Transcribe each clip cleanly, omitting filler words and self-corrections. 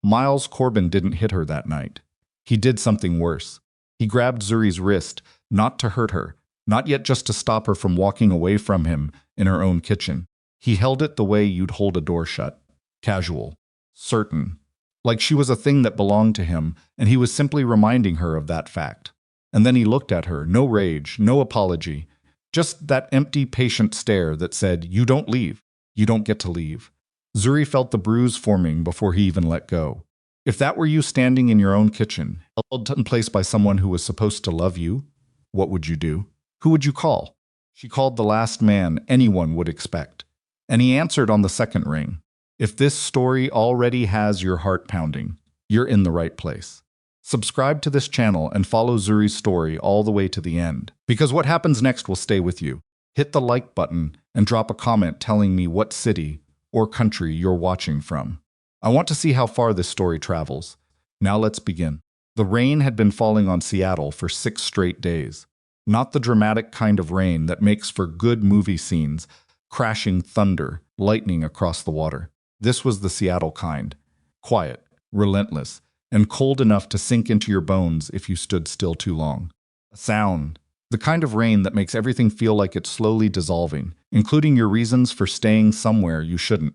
Miles Corbin didn't hit her that night. He did something worse. He grabbed Zuri's wrist, not to hurt her, not yet just to stop her from walking away from him in her own kitchen. He held it the way you'd hold a door shut. Casual. Certain. Like she was a thing that belonged to him, and he was simply reminding her of that fact. And then he looked at her, no rage, no apology, just that empty, patient stare that said, "You don't leave. You don't get to leave." Zuri felt the bruise forming before he even let go. If that were you standing in your own kitchen, held in place by someone who was supposed to love you, what would you do? Who would you call? She called the last man anyone would expect. And he answered on the second ring. If this story already has your heart pounding, you're in the right place. Subscribe to this channel and follow Zuri's story all the way to the end, because what happens next will stay with you. Hit the like button and drop a comment telling me what city or country you're watching from. I want to see how far this story travels. Now let's begin. The rain had been falling on Seattle for 6 straight days. Not the dramatic kind of rain that makes for good movie scenes, crashing thunder, lightning across the water. This was the Seattle kind. Quiet, relentless, and cold enough to sink into your bones if you stood still too long. A sound. The kind of rain that makes everything feel like it's slowly dissolving, including your reasons for staying somewhere you shouldn't.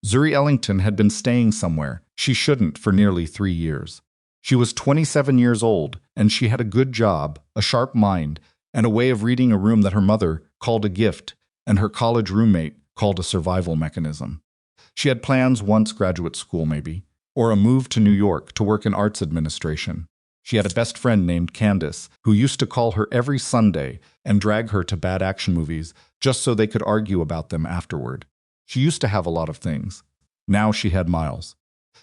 Zuri Ellington had been staying somewhere she shouldn't for nearly 3 years. She was 27 years old, and she had a good job, a sharp mind, and a way of reading a room that her mother called a gift and her college roommate called a survival mechanism. She had plans once graduate school maybe, or a move to New York to work in arts administration. She had a best friend named Candace, who used to call her every Sunday and drag her to bad action movies just so they could argue about them afterward. She used to have a lot of things. Now she had Miles.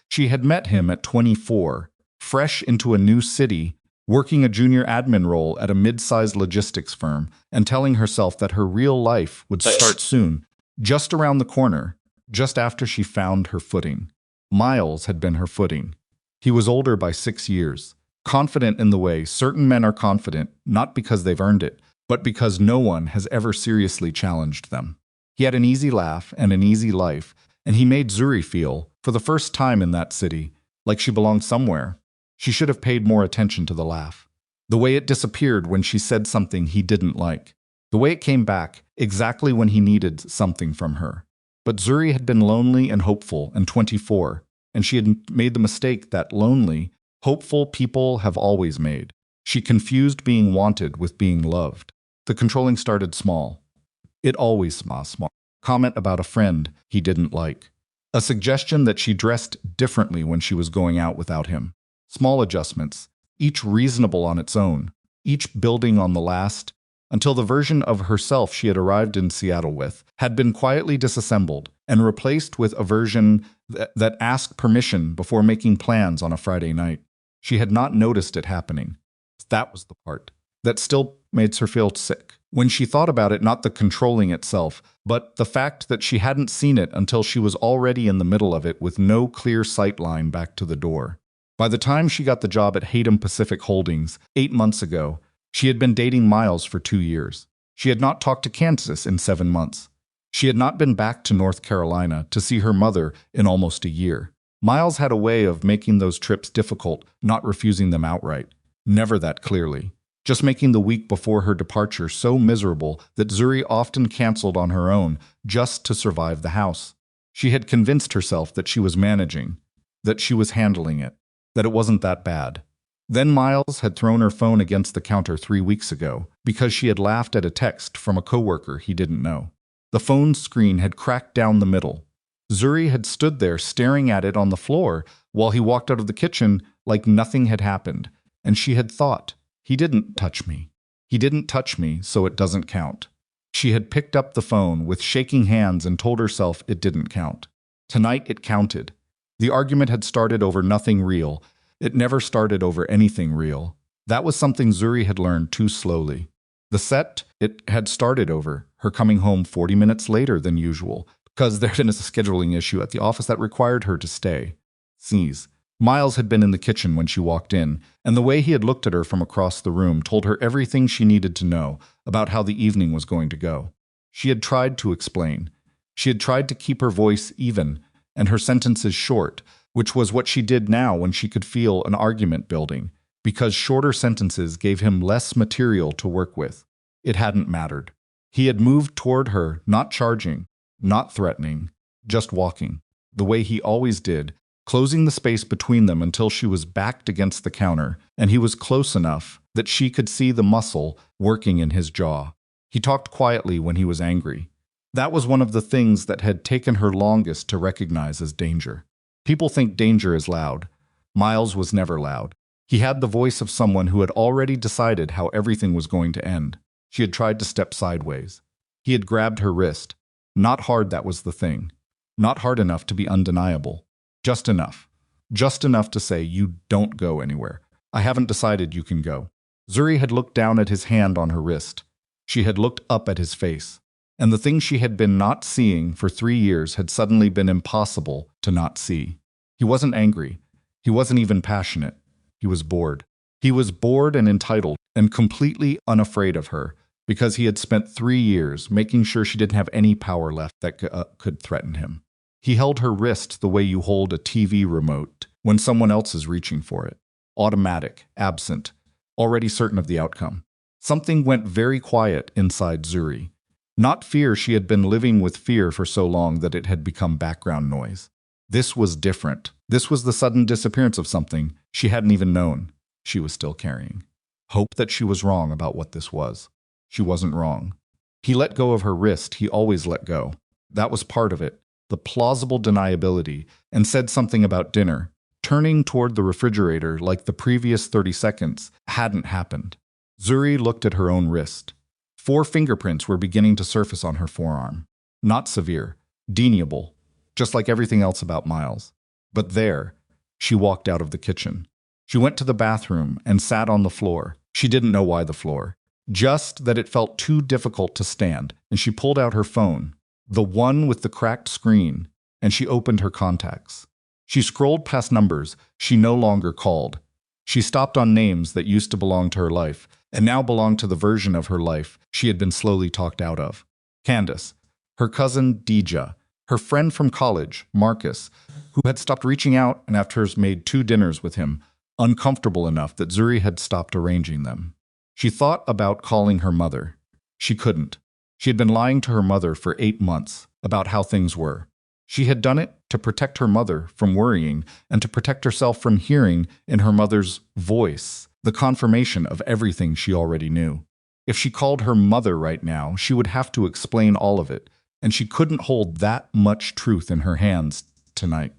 She had met him at 24, fresh into a new city, working a junior admin role at a mid-sized logistics firm, and telling herself that her real life would start soon, just around the corner, just after she found her footing. Miles had been her footing. He was older by 6 years, confident in the way certain men are confident, not because they've earned it, but because no one has ever seriously challenged them. He had an easy laugh and an easy life, and he made Zuri feel, for the first time in that city, like she belonged somewhere. She should have paid more attention to the laugh. The way it disappeared when she said something he didn't like. The way it came back exactly when he needed something from her. But Zuri had been lonely and hopeful and 24, and she had made the mistake that lonely, hopeful people have always made. She confused being wanted with being loved. The controlling started small. It always small. Comment about a friend he didn't like. A suggestion that she dressed differently when she was going out without him. Small adjustments, each reasonable on its own, each building on the last, until the version of herself she had arrived in Seattle with had been quietly disassembled and replaced with a version that asked permission before making plans on a Friday night. She had not noticed it happening. That was the part that still made her feel sick. When she thought about it, not the controlling itself, but the fact that she hadn't seen it until she was already in the middle of it with no clear sight line back to the door. By the time she got the job at Hayden Pacific Holdings 8 months ago, she had been dating Miles for 2 years. She had not talked to Kansas in 7 months. She had not been back to North Carolina to see her mother in almost a year. Miles had a way of making those trips difficult, not refusing them outright. Never that clearly. Just making the week before her departure so miserable that Zuri often canceled on her own just to survive the house. She had convinced herself that she was managing, that she was handling it, that it wasn't that bad. Then Miles had thrown her phone against the counter 3 weeks ago because she had laughed at a text from a coworker he didn't know. The phone screen had cracked down the middle. Zuri had stood there staring at it on the floor while he walked out of the kitchen like nothing had happened, and she had thought, "He didn't touch me. He didn't touch me, so it doesn't count." She had picked up the phone with shaking hands and told herself it didn't count. Tonight it counted. The argument had started over nothing real. It never started over anything real. That was something Zuri had learned too slowly. The set it had started over, her coming home 40 minutes later than usual, because there had been a scheduling issue at the office that required her to stay. Sneeze. Miles had been in the kitchen when she walked in, and the way he had looked at her from across the room told her everything she needed to know about how the evening was going to go. She had tried to explain. She had tried to keep her voice even and her sentences short, which was what she did now when she could feel an argument building, because shorter sentences gave him less material to work with. It hadn't mattered. He had moved toward her, not charging, not threatening, just walking, the way he always did, closing the space between them until she was backed against the counter, and he was close enough that she could see the muscle working in his jaw. He talked quietly when he was angry. That was one of the things that had taken her longest to recognize as danger. People think danger is loud. Miles was never loud. He had the voice of someone who had already decided how everything was going to end. She had tried to step sideways. He had grabbed her wrist. Not hard, that was the thing. Not hard enough to be undeniable. Just enough. Just enough to say, you don't go anywhere. I haven't decided you can go. Zuri had looked down at his hand on her wrist. She had looked up at his face. And the thing she had been not seeing for 3 years had suddenly been impossible to not see. He wasn't angry. He wasn't even passionate. He was bored. He was bored and entitled and completely unafraid of her because he had spent 3 years making sure she didn't have any power left that could threaten him. He held her wrist the way you hold a TV remote when someone else is reaching for it. Automatic, absent, already certain of the outcome. Something went very quiet inside Zuri. Not fear, she had been living with fear for so long that it had become background noise. This was different. This was the sudden disappearance of something she hadn't even known she was still carrying. Hope that she was wrong about what this was. She wasn't wrong. He let go of her wrist. He always let go. That was part of it, the plausible deniability, and said something about dinner. Turning toward the refrigerator like the previous 30 seconds hadn't happened. Zuri looked at her own wrist. 4 fingerprints were beginning to surface on her forearm. Not severe, deniable, just like everything else about Miles. But there, she walked out of the kitchen. She went to the bathroom and sat on the floor. She didn't know why the floor. Just that it felt too difficult to stand, and she pulled out her phone, the one with the cracked screen, and she opened her contacts. She scrolled past numbers she no longer called. She stopped on names that used to belong to her life, and now belonged to the version of her life she had been slowly talked out of. Candace, her cousin Dija, her friend from college, Marcus, who had stopped reaching out and after made 2 dinners with him, uncomfortable enough that Zuri had stopped arranging them. She thought about calling her mother. She couldn't. She had been lying to her mother for 8 months about how things were. She had done it to protect her mother from worrying and to protect herself from hearing in her mother's voice the confirmation of everything she already knew. If she called her mother right now, she would have to explain all of it, and she couldn't hold that much truth in her hands tonight.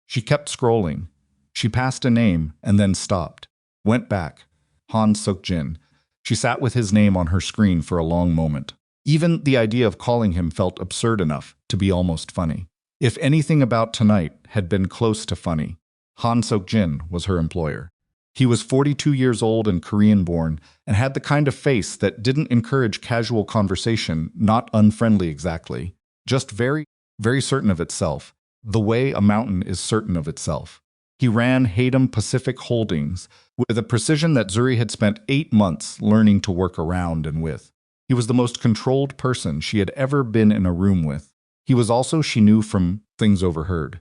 She kept scrolling. She passed a name and then stopped. Went back. Han Seok-jin. She sat with his name on her screen for a long moment. Even the idea of calling him felt absurd enough to be almost funny. If anything about tonight had been close to funny, Han Seok-jin was her employer. He was 42 years old and Korean-born, and had the kind of face that didn't encourage casual conversation, not unfriendly exactly, just very, very certain of itself, the way a mountain is certain of itself. He ran Haydam Pacific Holdings with a precision that Zuri had spent 8 months learning to work around and with. He was the most controlled person she had ever been in a room with. He was also, she knew from things overheard,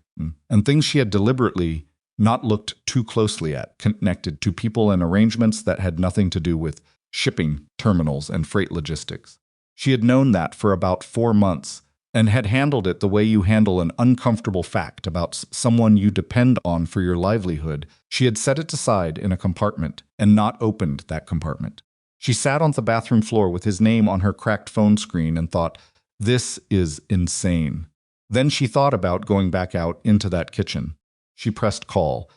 and things she had deliberately not looked too closely at, connected to people and arrangements that had nothing to do with shipping, terminals, and freight logistics. She had known that for about 4 months, and had handled it the way you handle an uncomfortable fact about someone you depend on for your livelihood. She had set it aside in a compartment and not opened that compartment. She sat on the bathroom floor with his name on her cracked phone screen and thought, this is insane. Then she thought about going back out into that kitchen. She pressed call.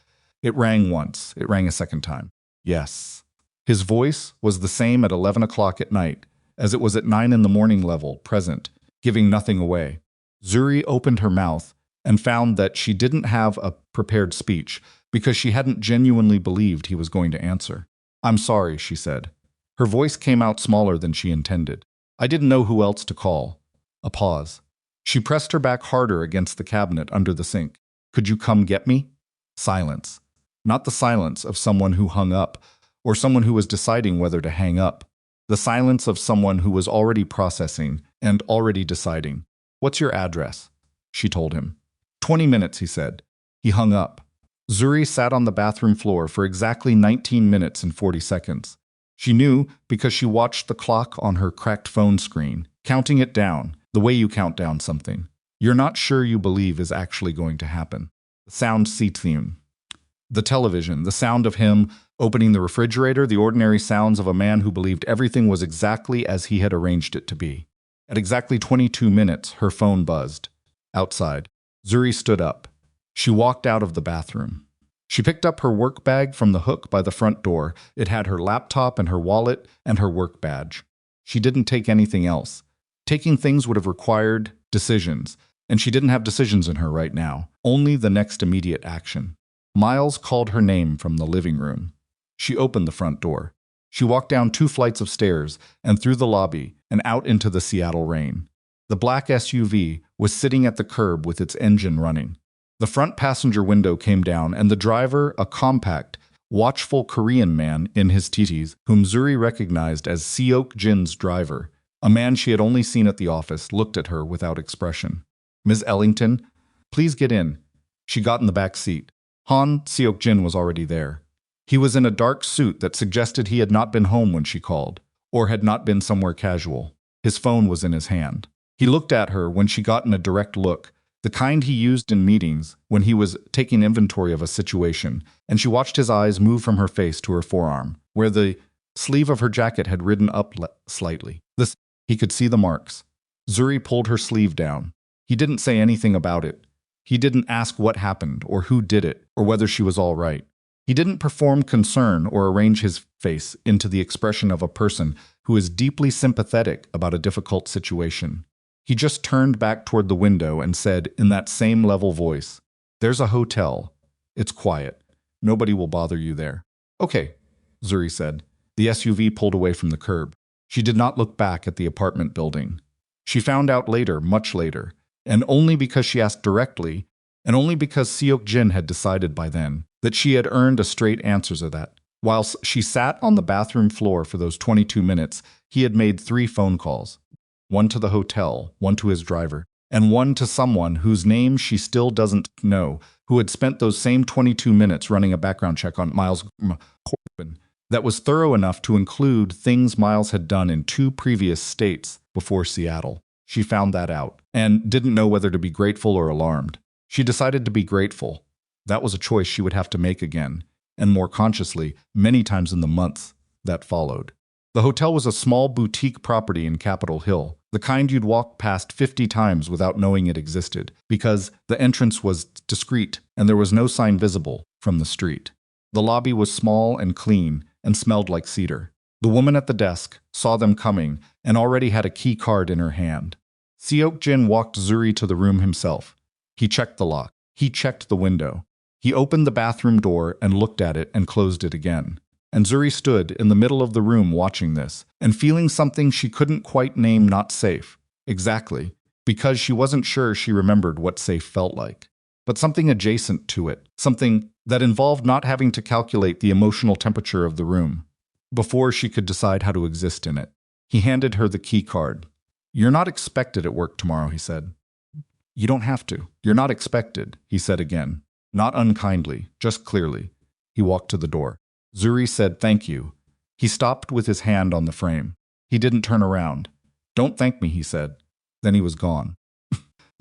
It rang once. It rang a second time. Yes. His voice was the same at 11 o'clock at night as it was at 9 in the morning level, present, giving nothing away. Zuri opened her mouth and found that she didn't have a prepared speech because she hadn't genuinely believed he was going to answer. I'm sorry, she said. Her voice came out smaller than she intended. I didn't know who else to call. A pause. She pressed her back harder against the cabinet under the sink. Could you come get me? Silence. Not the silence of someone who hung up or someone who was deciding whether to hang up. The silence of someone who was already processing and already deciding. What's your address? She told him. 20 minutes, he said. He hung up. Zuri sat on the bathroom floor for exactly 19 minutes and 40 seconds. She knew because she watched the clock on her cracked phone screen, counting it down, the way you count down something you're not sure you believe is actually going to happen. The sound seat theme. The television, the sound of him opening the refrigerator, the ordinary sounds of a man who believed everything was exactly as he had arranged it to be. At exactly 22 minutes, her phone buzzed. Outside, Zuri stood up. She walked out of the bathroom. She picked up her work bag from the hook by the front door. It had her laptop and her wallet and her work badge. She didn't take anything else. Taking things would have required decisions, and she didn't have decisions in her right now, only the next immediate action. Miles called her name from the living room. She opened the front door. She walked down 2 flights of stairs and through the lobby and out into the Seattle rain. The black SUV was sitting at the curb with its engine running. The front passenger window came down, and the driver, a compact, watchful Korean man in his titis, whom Zuri recognized as Seok-jin's driver, a man she had only seen at the office, looked at her without expression. "Ms. Ellington, please get in." She got in the back seat. Han Seok-jin was already there. He was in a dark suit that suggested he had not been home when she called, or had not been somewhere casual. His phone was in his hand. He looked at her when she got in a direct look, the kind he used in meetings when he was taking inventory of a situation, and she watched his eyes move from her face to her forearm, where the sleeve of her jacket had ridden up slightly. He could see the marks. Zuri pulled her sleeve down. He didn't say anything about it. He didn't ask what happened, or who did it, or whether she was all right. He didn't perform concern or arrange his face into the expression of a person who is deeply sympathetic about a difficult situation. He just turned back toward the window and said in that same level voice, "There's a hotel. It's quiet. Nobody will bother you there." "Okay," Zuri said. The SUV pulled away from the curb. She did not look back at the apartment building. She found out later, much later, and only because she asked directly, and only because Seok-jin had decided by then, that she had earned a straight answer to that. Whilst she sat on the bathroom floor for those 22 minutes, he had made 3 phone calls. One to the hotel, one to his driver, and one to someone whose name she still doesn't know, who had spent those same 22 minutes running a background check on Miles Corbin that was thorough enough to include things Miles had done in 2 previous states before Seattle. She found that out, and didn't know whether to be grateful or alarmed. She decided to be grateful. That was a choice she would have to make again, and more consciously, many times in the months that followed. The hotel was a small boutique property in Capitol Hill, the kind you'd walk past 50 times without knowing it existed, because the entrance was discreet and there was no sign visible from the street. The lobby was small and clean and smelled like cedar. The woman at the desk saw them coming and already had a key card in her hand. Seok-jin walked Zuri to the room himself. He checked the lock. He checked the window. He opened the bathroom door and looked at it and closed it again. And Zuri stood in the middle of the room watching this and feeling something she couldn't quite name not safe. Exactly, because she wasn't sure she remembered what safe felt like. But something adjacent to it, something that involved not having to calculate the emotional temperature of the room before she could decide how to exist in it. He handed her the key card. "You're not expected at work tomorrow," he said. "You don't have to. You're not expected," he said again. Not unkindly, just clearly. He walked to the door. Zuri said thank you. He stopped with his hand on the frame. He didn't turn around. "Don't thank me," he said. Then he was gone.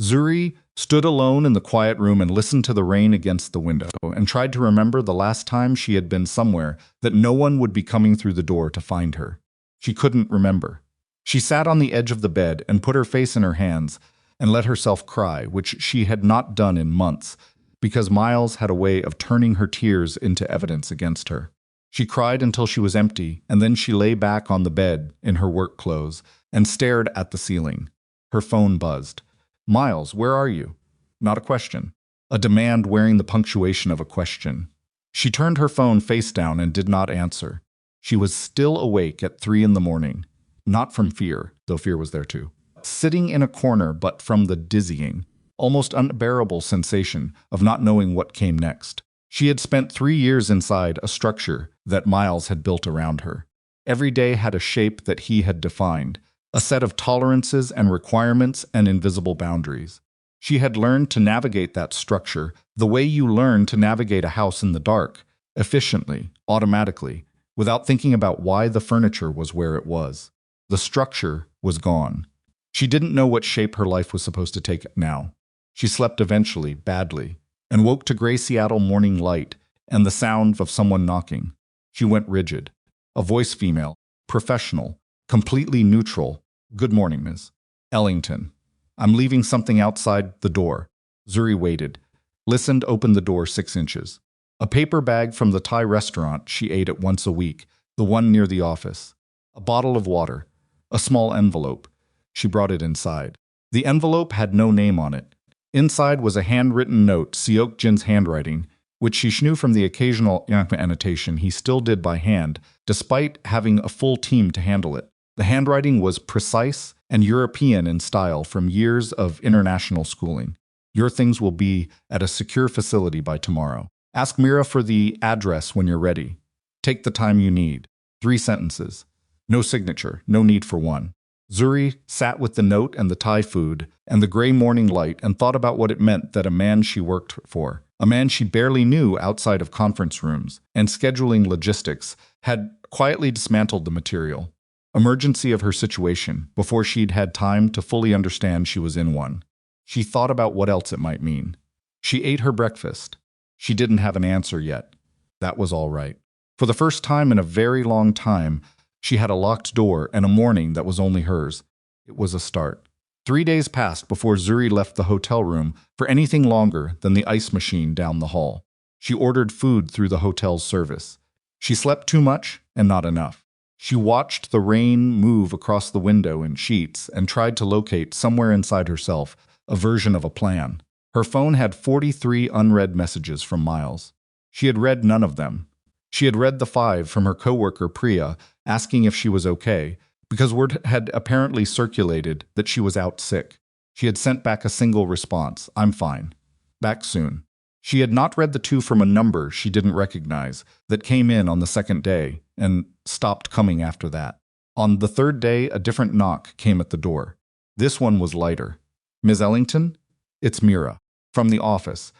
Zuri stood alone in the quiet room and listened to the rain against the window and tried to remember the last time she had been somewhere that no one would be coming through the door to find her. She couldn't remember. She sat on the edge of the bed and put her face in her hands and let herself cry, which she had not done in months, because Miles had a way of turning her tears into evidence against her. She cried until she was empty, and then she lay back on the bed in her work clothes and stared at the ceiling. Her phone buzzed. "Miles, where are you?" Not a question. A demand wearing the punctuation of a question. She turned her phone face down and did not answer. She was still awake at 3 in the morning. Not from fear, though fear was there too. Sitting in a corner, but from the dizzying, almost unbearable sensation of not knowing what came next. She had spent 3 years inside a structure that Miles had built around her. Every day had a shape that he had defined, a set of tolerances and requirements and invisible boundaries. She had learned to navigate that structure the way you learn to navigate a house in the dark, efficiently, automatically, without thinking about why the furniture was where it was. The structure was gone. She didn't know what shape her life was supposed to take now. She slept eventually, badly, and woke to gray Seattle morning light and the sound of someone knocking. She went rigid. A voice female, professional, completely neutral. "Good morning, Ms. Ellington. I'm leaving something outside the door." Zuri waited, listened, opened the door 6 inches. A paper bag from the Thai restaurant she ate at once a week, the one near the office. A bottle of water. A small envelope. She brought it inside. The envelope had no name on it. Inside was a handwritten note, Seok-jin's handwriting, which she knew from the occasional annotation he still did by hand, despite having a full team to handle it. The handwriting was precise and European in style from years of international schooling. "Your things will be at a secure facility by tomorrow. Ask Mira for the address when you're ready. Take the time you need." 3 sentences. No signature, no need for one. Zuri sat with the note and the Thai food and the gray morning light and thought about what it meant that a man she worked for, a man she barely knew outside of conference rooms and scheduling logistics, had quietly dismantled the material. Emergency of her situation before she'd had time to fully understand she was in one. She thought about what else it might mean. She ate her breakfast. She didn't have an answer yet. That was all right. For the first time in a very long time, she had a locked door and a morning that was only hers. It was a start. 3 days passed before Zuri left the hotel room for anything longer than the ice machine down the hall. She ordered food through the hotel's service. She slept too much and not enough. She watched the rain move across the window in sheets and tried to locate somewhere inside herself a version of a plan. Her phone had 43 unread messages from Miles. She had read none of them. She had read the 5 from her coworker Priya asking if she was okay, because word had apparently circulated that she was out sick. She had sent back a single response, "I'm fine. Back soon." She had not read the 2 from a number she didn't recognize that came in on the 2nd day and stopped coming after that. On the 3rd day, a different knock came at the door. This one was lighter. "Ms. Ellington? It's Mira. From the office."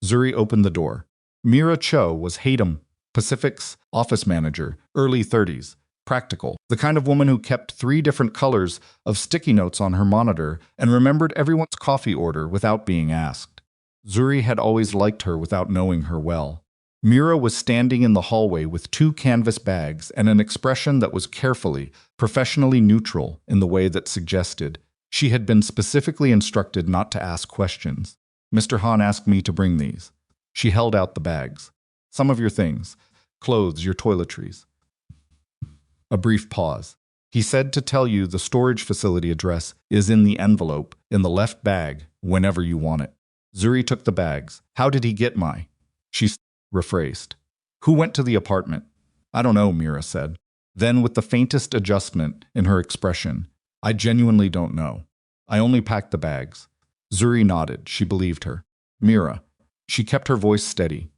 Zuri opened the door. Mira Cho was Hatem Pacific's office manager, early 30s, practical, the kind of woman who kept 3 different colors of sticky notes on her monitor and remembered everyone's coffee order without being asked. Zuri had always liked her without knowing her well. Mira was standing in the hallway with 2 canvas bags and an expression that was carefully, professionally neutral in the way that suggested she had been specifically instructed not to ask questions. "Mr. Han asked me to bring these." She held out the bags. "Some of your things. Clothes, your toiletries." A brief pause. "He said to tell you the storage facility address is in the envelope, in the left bag, whenever you want it." Zuri took the bags. "How did he get my?" She rephrased. "Who went to the apartment?" "I don't know," Mira said. Then, with the faintest adjustment in her expression, "I genuinely don't know. I only packed the bags." Zuri nodded. She believed her. "Mira." She kept her voice steady.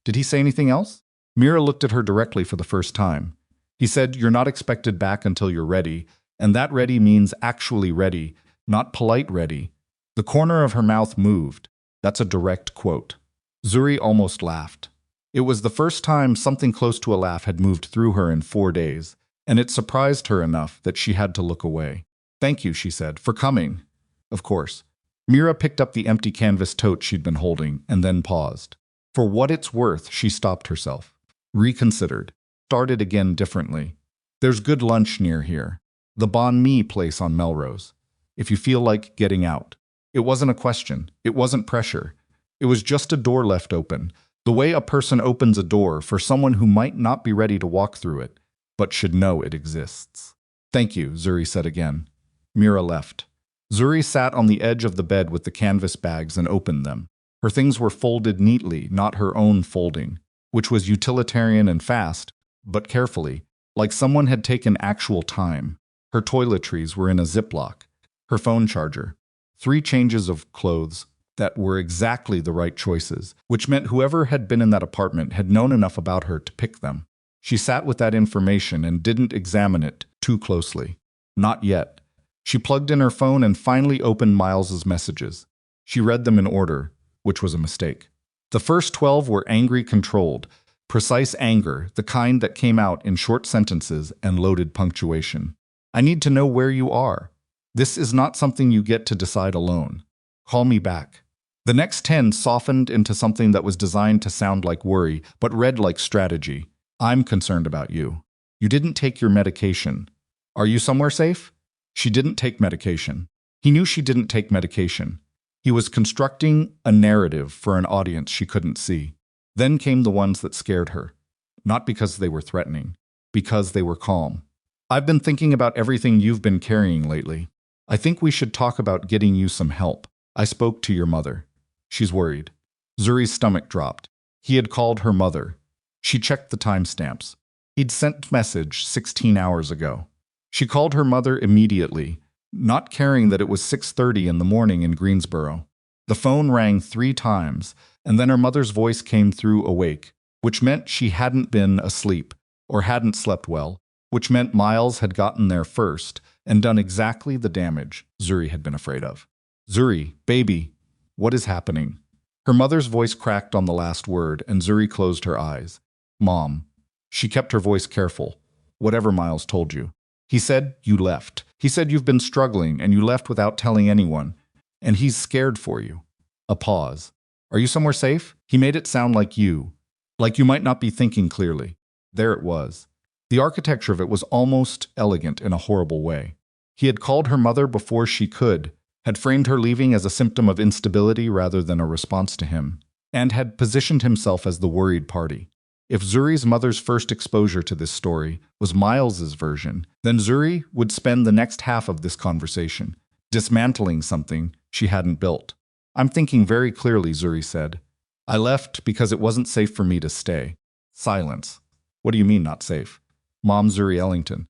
"Did he say anything else?" Mira looked at her directly for the first time. "He said you're not expected back until you're ready, and that ready means actually ready, not polite ready." The corner of her mouth moved. That's a direct quote. Zuri almost laughed. It was the first time something close to a laugh had moved through her in 4 days, and it surprised her enough that she had to look away. "Thank you," she said, "for coming." "Of course." Mira picked up the empty canvas tote she'd been holding and then paused. For what it's worth, she stopped herself. Reconsidered. Started again differently. "There's good lunch near here. The banh mi place on Melrose. If you feel like getting out." It wasn't a question. It wasn't pressure. It was just a door left open. The way a person opens a door for someone who might not be ready to walk through it, but should know it exists. "Thank you," Zuri said again. Mira left. Zuri sat on the edge of the bed with the canvas bags and opened them. Her things were folded neatly, not her own folding, which was utilitarian and fast, but carefully, like someone had taken actual time. Her toiletries were in a Ziploc. Her phone charger. 3 changes of clothes that were exactly the right choices, which meant whoever had been in that apartment had known enough about her to pick them. She sat with that information and didn't examine it too closely. Not yet. She plugged in her phone and finally opened Miles's messages. She read them in order, which was a mistake. The first 12 were angry controlled, precise anger, the kind that came out in short sentences and loaded punctuation. I need to know where you are. This is not something you get to decide alone. Call me back. The next 10 softened into something that was designed to sound like worry, but read like strategy. I'm concerned about you. You didn't take your medication. Are you somewhere safe? She didn't take medication. He knew she didn't take medication. He was constructing a narrative for an audience she couldn't see. Then came the ones that scared her. Not because they were threatening, because they were calm. I've been thinking about everything you've been carrying lately. I think we should talk about getting you some help. I spoke to your mother. She's worried. Zuri's stomach dropped. He had called her mother. She checked the timestamps. He'd sent message 16 hours ago. She called her mother immediately, not caring that it was 6:30 in the morning in Greensboro. The phone rang 3 times, and then her mother's voice came through awake, which meant she hadn't been asleep or hadn't slept well, which meant Miles had gotten there first and done exactly the damage Zuri had been afraid of. Zuri, baby, what is happening? Her mother's voice cracked on the last word, and Zuri closed her eyes. Mom. She kept her voice careful. Whatever Miles told you. He said you left. He said you've been struggling and you left without telling anyone. And he's scared for you. A pause. Are you somewhere safe? He made it sound like you might not be thinking clearly. There it was. The architecture of it was almost elegant in a horrible way. He had called her mother before she could, had framed her leaving as a symptom of instability rather than a response to him, and had positioned himself as the worried party. If Zuri's mother's first exposure to this story was Miles's version, then Zuri would spend the next half of this conversation dismantling something she hadn't built. I'm thinking very clearly, Zuri said. I left because it wasn't safe for me to stay. Silence. What do you mean not safe? Mom, Zuri Ellington.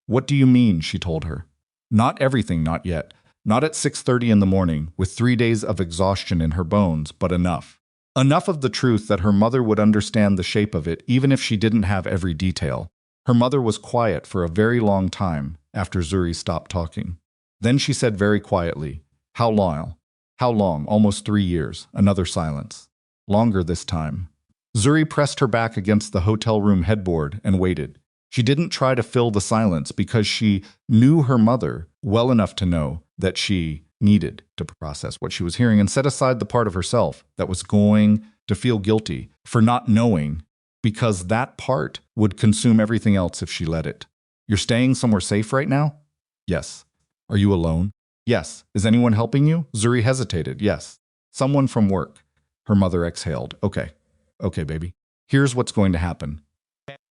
What do you mean, she told her. Not everything, not yet. Not at 6:30 in the morning, with 3 days of exhaustion in her bones, but enough. Enough of the truth that her mother would understand the shape of it even if she didn't have every detail. Her mother was quiet for a very long time after Zuri stopped talking. Then she said very quietly, How long? How long? Almost 3 years. Another silence. Longer this time. Zuri pressed her back against the hotel room headboard and waited. She didn't try to fill the silence because she knew her mother well enough to know that she needed to process what she was hearing and set aside the part of herself that was going to feel guilty for not knowing, because that part would consume everything else if she let it. You're staying somewhere safe right now? Yes. Are you alone? Yes. Is anyone helping you? Zuri hesitated. Yes. Someone from work. Her mother exhaled. Okay. Okay, baby. Here's what's going to happen.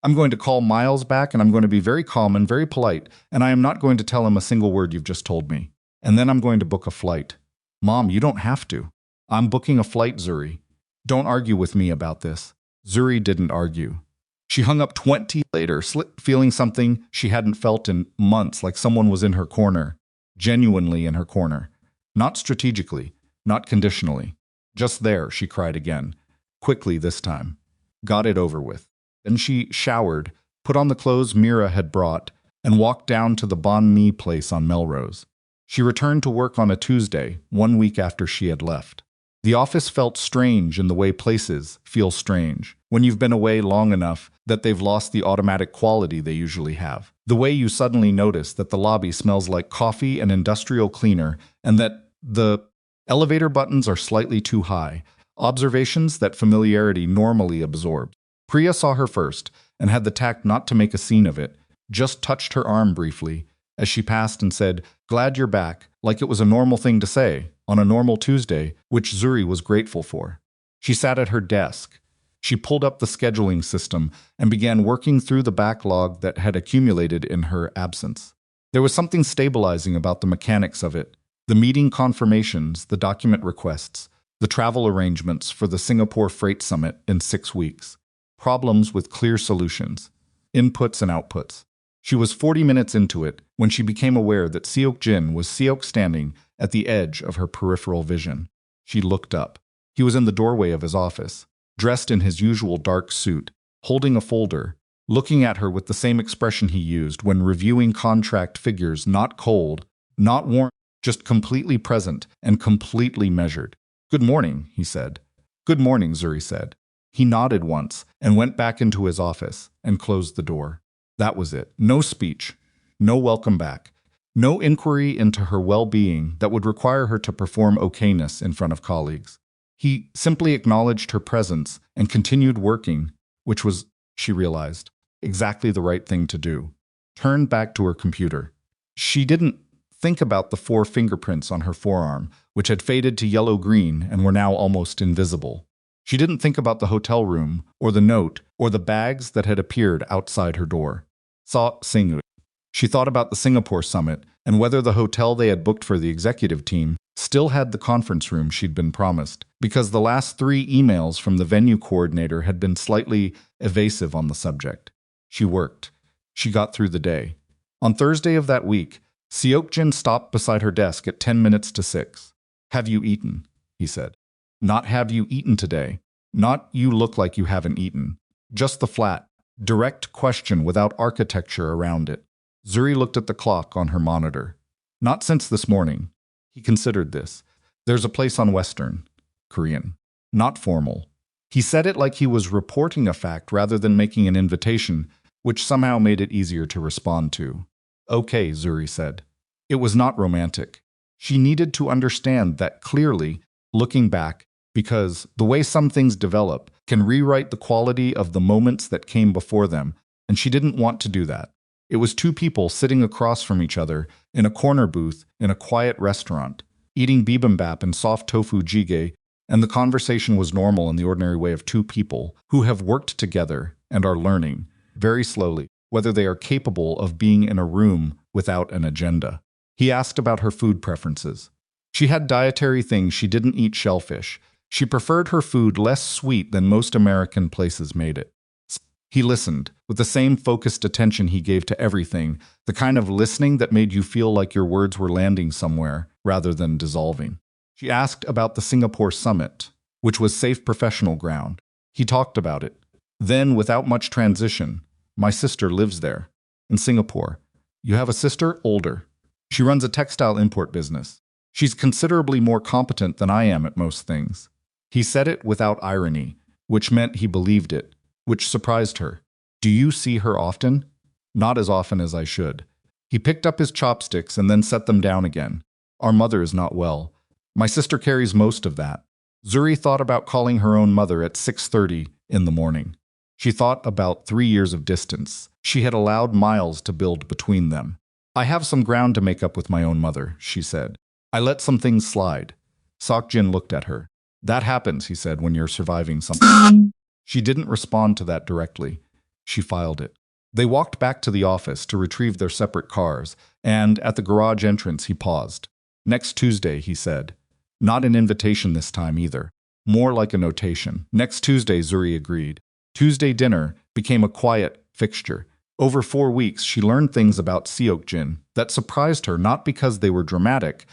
I'm going to call Miles back, and I'm going to be very calm and very polite, and I am not going to tell him a single word you've just told me. And then I'm going to book a flight. Mom, you don't have to. I'm booking a flight, Zuri. Don't argue with me about this. Zuri didn't argue. She hung up 20 later, feeling something she hadn't felt in months, like someone was in her corner, genuinely in her corner. Not strategically, not conditionally. Just there, she cried again. Quickly this time. Got it over with. Then she showered, put on the clothes Mira had brought, and walked down to the banh mi place on Melrose. She returned to work on a Tuesday, 1 week after she had left. The office felt strange in the way places feel strange, when you've been away long enough that they've lost the automatic quality they usually have. The way you suddenly notice that the lobby smells like coffee and industrial cleaner, and that the elevator buttons are slightly too high, observations that familiarity normally absorbs. Priya saw her first, and had the tact not to make a scene of it, just touched her arm briefly as she passed and said, Glad you're back, like it was a normal thing to say, on a normal Tuesday, which Zuri was grateful for. She sat at her desk. She pulled up the scheduling system and began working through the backlog that had accumulated in her absence. There was something stabilizing about the mechanics of it, the meeting confirmations, the document requests, the travel arrangements for the Singapore Freight Summit in 6 weeks. Problems with clear solutions, inputs and outputs. She was 40 minutes into it when she became aware that Seok-jin was standing at the edge of her peripheral vision. She looked up. He was in the doorway of his office, dressed in his usual dark suit, holding a folder, looking at her with the same expression he used when reviewing contract figures, not cold, not warm, just completely present and completely measured. "Good morning," he said. "Good morning," Zuri said. He nodded once and went back into his office and closed the door. That was it. No speech, no welcome back, no inquiry into her well-being that would require her to perform okayness in front of colleagues. He simply acknowledged her presence and continued working, which was, she realized, exactly the right thing to do. Turned back to her computer. She didn't think about the 4 fingerprints on her forearm, which had faded to yellow-green and were now almost invisible. She didn't think about the hotel room, or the note, or the bags that had appeared outside her door. She thought about the Singapore summit and whether the hotel they had booked for the executive team still had the conference room she'd been promised, because the last 3 emails from the venue coordinator had been slightly evasive on the subject. She worked. She got through the day. On Thursday of that week, Seok-jin stopped beside her desk at 10 minutes to 6. "Have you eaten?" he said. Not "have you eaten today?" Not "you look like you haven't eaten." Just the flat, direct question without architecture around it. Zuri looked at the clock on her monitor. "Not since this morning." He considered this. "There's a place on Western. Korean. Not formal." He said it like he was reporting a fact rather than making an invitation, which somehow made it easier to respond to. "Okay," Zuri said. It was not romantic. She needed to understand that clearly, looking back, because the way some things develop can rewrite the quality of the moments that came before them, and she didn't want to do that. It was 2 people sitting across from each other in a corner booth in a quiet restaurant, eating bibimbap and soft tofu jjigae, and the conversation was normal in the ordinary way of 2 people who have worked together and are learning, very slowly, whether they are capable of being in a room without an agenda. He asked about her food preferences. She had dietary things. She didn't eat shellfish. She preferred her food less sweet than most American places made it. He listened, with the same focused attention he gave to everything, the kind of listening that made you feel like your words were landing somewhere, rather than dissolving. She asked about the Singapore summit, which was safe professional ground. He talked about it. Then, without much transition, "My sister lives there. In Singapore." "You have a sister?" "Older. She runs a textile import business. She's considerably more competent than I am at most things." He said it without irony, which meant he believed it, which surprised her. "Do you see her often?" "Not as often as I should." He picked up his chopsticks and then set them down again. "Our mother is not well. My sister carries most of that." Zuri thought about calling her own mother at 6:30 in the morning. She thought about 3 years of distance. She had allowed miles to build between them. "I have some ground to make up with my own mother," she said. "I let some things slide." Seok-jin looked at her. "That happens," he said, "when you're surviving something." She didn't respond to that directly. She filed it. They walked back to the office to retrieve their separate cars, and at the garage entrance he paused. "Next Tuesday," he said. Not an invitation this time either. More like a notation. "Next Tuesday," Zuri agreed. Tuesday dinner became a quiet fixture. Over 4 weeks, she learned things about Seok-jin that surprised her, not because they were dramatic,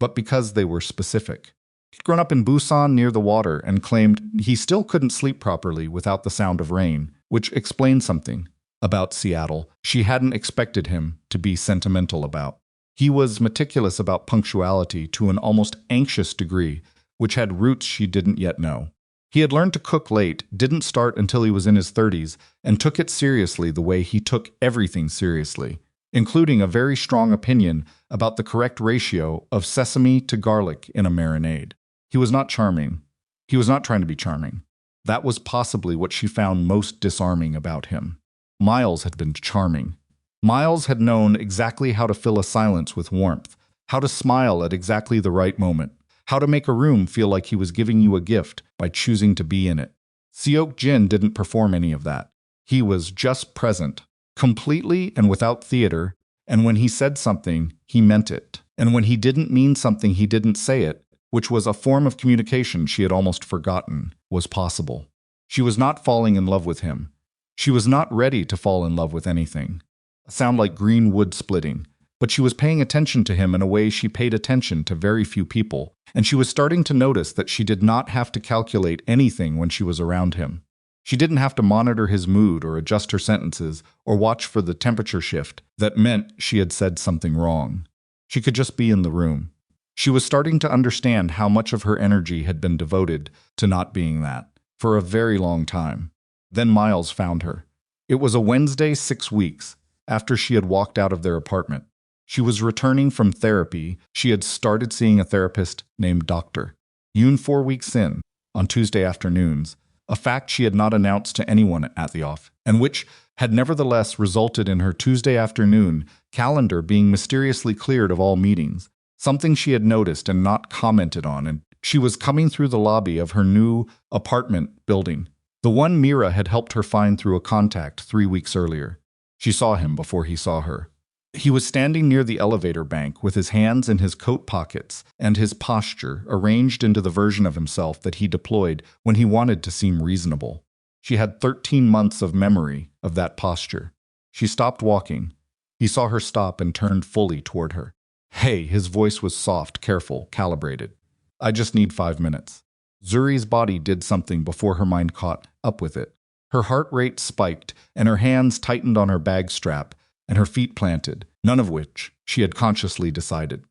but because they were specific. He'd grown up in Busan near the water and claimed he still couldn't sleep properly without the sound of rain, which explained something about Seattle she hadn't expected him to be sentimental about. He was meticulous about punctuality to an almost anxious degree, which had roots she didn't yet know. He had learned to cook late, didn't start until he was in his 30s, and took it seriously the way he took everything seriously, including a very strong opinion about the correct ratio of sesame to garlic in a marinade. He was not charming. He was not trying to be charming. That was possibly what she found most disarming about him. Miles had been charming. Miles had known exactly how to fill a silence with warmth, how to smile at exactly the right moment, how to make a room feel like he was giving you a gift by choosing to be in it. Seok-jin didn't perform any of that. He was just present, completely and without theater, and when he said something, he meant it. And when he didn't mean something, he didn't say it, which was a form of communication she had almost forgotten was possible. She was not falling in love with him. She was not ready to fall in love with anything. A sound like green wood splitting. But she was paying attention to him in a way she paid attention to very few people, and she was starting to notice that she did not have to calculate anything when she was around him. She didn't have to monitor his mood or adjust her sentences or watch for the temperature shift that meant she had said something wrong. She could just be in the room. She was starting to understand how much of her energy had been devoted to not being that for a very long time. Then Miles found her. It was a Wednesday 6 weeks after she had walked out of their apartment. She was returning from therapy. She had started seeing a therapist named Dr. Yoon 4 weeks in, on Tuesday afternoons, a fact she had not announced to anyone at the office, and which had nevertheless resulted in her Tuesday afternoon calendar being mysteriously cleared of all meetings, something she had noticed and not commented on, and she was coming through the lobby of her new apartment building, the one Mira had helped her find through a contact 3 weeks earlier. She saw him before he saw her. He was standing near the elevator bank with his hands in his coat pockets and his posture arranged into the version of himself that he deployed when he wanted to seem reasonable. She had 13 months of memory of that posture. She stopped walking. He saw her stop and turned fully toward her. Hey, his voice was soft, careful, calibrated. I just need 5 minutes. Zuri's body did something before her mind caught up with it. Her heart rate spiked and her hands tightened on her bag strap and her feet planted, none of which she had consciously decided.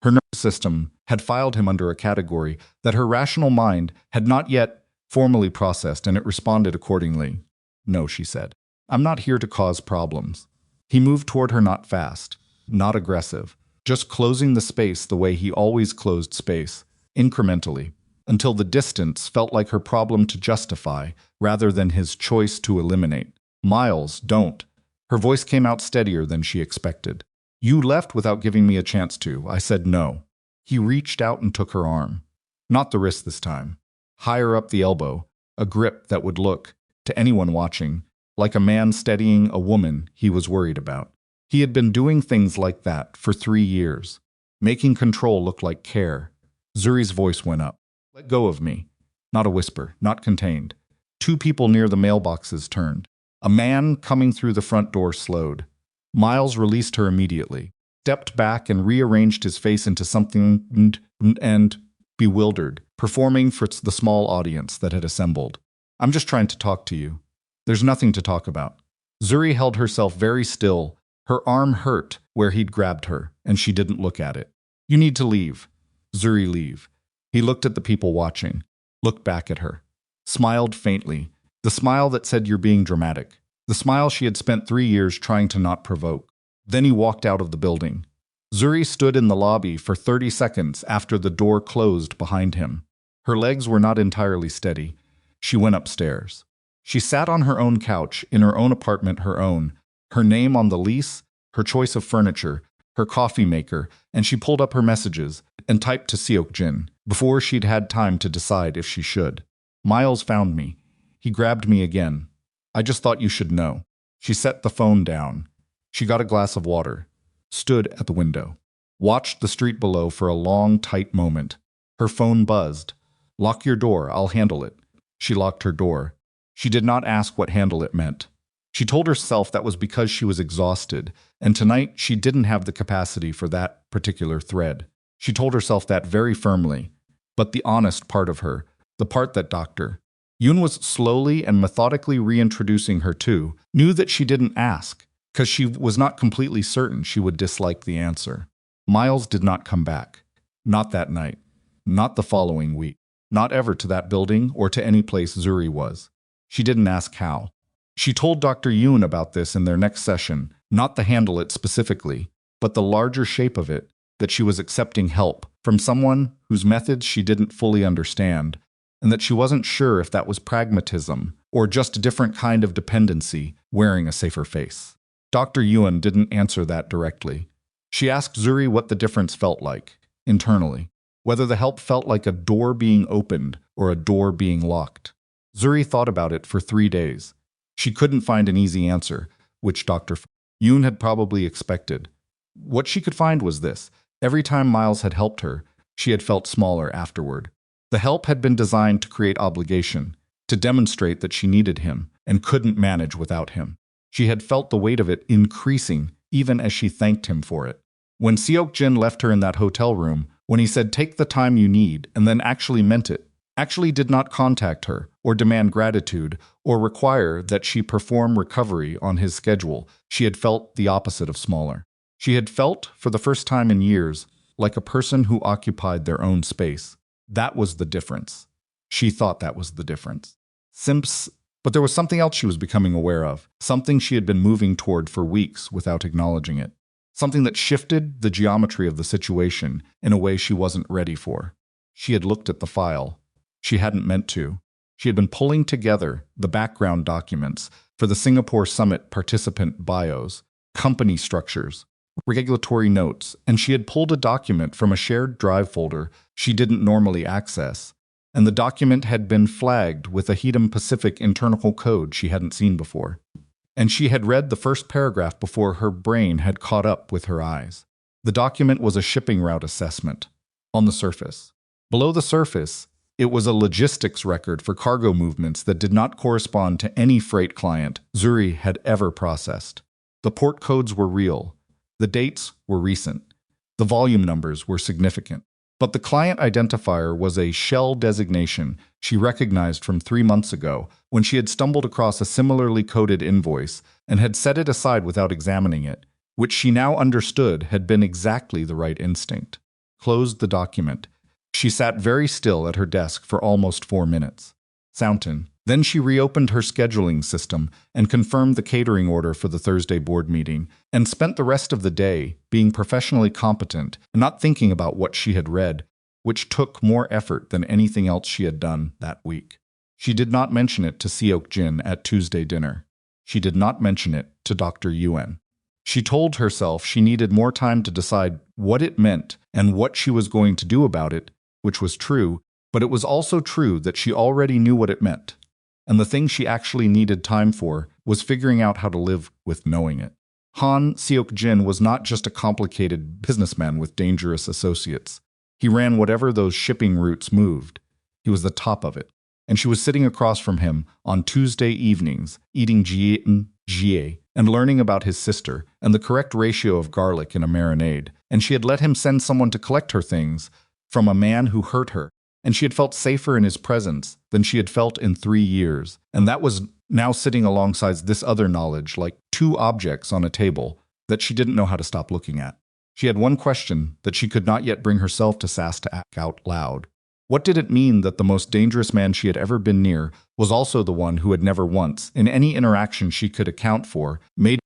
Her nervous system had filed him under a category that her rational mind had not yet formally processed, and it responded accordingly. No, she said. I'm not here to cause problems. He moved toward her, not fast, not aggressive, just closing the space the way he always closed space, incrementally, until the distance felt like her problem to justify rather than his choice to eliminate. Miles, don't. Her voice came out steadier than she expected. You left without giving me a chance to. I said no. He reached out and took her arm. Not the wrist this time. Higher up the elbow, a grip that would look, to anyone watching, like a man steadying a woman he was worried about. He had been doing things like that for 3 years, making control look like care. Zuri's voice went up. Let go of me. Not a whisper, not contained. 2 people near the mailboxes turned. A man coming through the front door slowed. Miles released her immediately, stepped back and rearranged his face into something and bewildered, performing for the small audience that had assembled. I'm just trying to talk to you. There's nothing to talk about. Zuri held herself very still. Her arm hurt where he'd grabbed her, and she didn't look at it. You need to leave. Zuri, leave. He looked at the people watching, looked back at her, smiled faintly, the smile that said you're being dramatic, the smile she had spent 3 years trying to not provoke. Then he walked out of the building. Zuri stood in the lobby for 30 seconds after the door closed behind him. Her legs were not entirely steady. She went upstairs. She sat on her own couch, in her own apartment, her name on the lease, her choice of furniture, her coffee maker, and she pulled up her messages and typed to Seok-jin before she'd had time to decide if she should. Miles found me. He grabbed me again. I just thought you should know. She set the phone down. She got a glass of water, stood at the window, watched the street below for a long, tight moment. Her phone buzzed. Lock your door, I'll handle it. She locked her door. She did not ask what handle it meant. She told herself that was because she was exhausted, and tonight she didn't have the capacity for that particular thread. She told herself that very firmly. But the honest part of her, the part that Dr. Yoon was slowly and methodically reintroducing her to, knew that she didn't ask, because she was not completely certain she would dislike the answer. Miles did not come back. Not that night. Not the following week. Not ever to that building or to any place Zuri was. She didn't ask how. She told Dr. Yoon about this in their next session, not the handle it specifically, but the larger shape of it, that she was accepting help from someone whose methods she didn't fully understand, and that she wasn't sure if that was pragmatism or just a different kind of dependency wearing a safer face. Dr. Yoon didn't answer that directly. She asked Zuri what the difference felt like, internally, whether the help felt like a door being opened or a door being locked. Zuri thought about it for 3 days. She couldn't find an easy answer, which Dr. Yoon had probably expected. What she could find was this. Every time Miles had helped her, she had felt smaller afterward. The help had been designed to create obligation, to demonstrate that she needed him and couldn't manage without him. She had felt the weight of it increasing even as she thanked him for it. When Seok-jin left her in that hotel room, when he said, "Take the time you need," and then actually meant it, actually did not contact her or demand gratitude or require that she perform recovery on his schedule, she had felt the opposite of smaller. She had felt, for the first time in years, like a person who occupied their own space. That was the difference. She thought that was the difference. But there was something else she was becoming aware of, something she had been moving toward for weeks without acknowledging it. Something that shifted the geometry of the situation in a way she wasn't ready for. She had looked at the file. She hadn't meant to. She had been pulling together the background documents for the Singapore Summit participant bios, company structures, regulatory notes, and she had pulled a document from a shared drive folder she didn't normally access, and the document had been flagged with a Hedom Pacific internal code she hadn't seen before. And she had read the first paragraph before her brain had caught up with her eyes. The document was a shipping route assessment. On the surface. Below the surface, it was a logistics record for cargo movements that did not correspond to any freight client Zuri had ever processed. The port codes were real. The dates were recent. The volume numbers were significant. But the client identifier was a shell designation she recognized from 3 months ago when she had stumbled across a similarly coded invoice and had set it aside without examining it, which she now understood had been exactly the right instinct. Closed the document. She sat very still at her desk for almost 4 minutes. Soundton. Then she reopened her scheduling system and confirmed the catering order for the Thursday board meeting, and spent the rest of the day being professionally competent and not thinking about what she had read, which took more effort than anything else she had done that week. She did not mention it to Seok-jin at Tuesday dinner. She did not mention it to Dr. Yuen. She told herself she needed more time to decide what it meant and what she was going to do about it, which was true, but it was also true that she already knew what it meant. And the thing she actually needed time for was figuring out how to live with knowing it. Han Seok-jin was not just a complicated businessman with dangerous associates. He ran whatever those shipping routes moved. He was the top of it. And she was sitting across from him on Tuesday evenings, eating jjian and learning about his sister and the correct ratio of garlic in a marinade. And she had let him send someone to collect her things from a man who hurt her. And she had felt safer in his presence than she had felt in 3 years. And that was now sitting alongside this other knowledge, like 2 objects on a table that she didn't know how to stop looking at. She had one question that she could not yet bring herself to ask out loud. What did it mean that the most dangerous man she had ever been near was also the one who had never once, in any interaction she could account for, made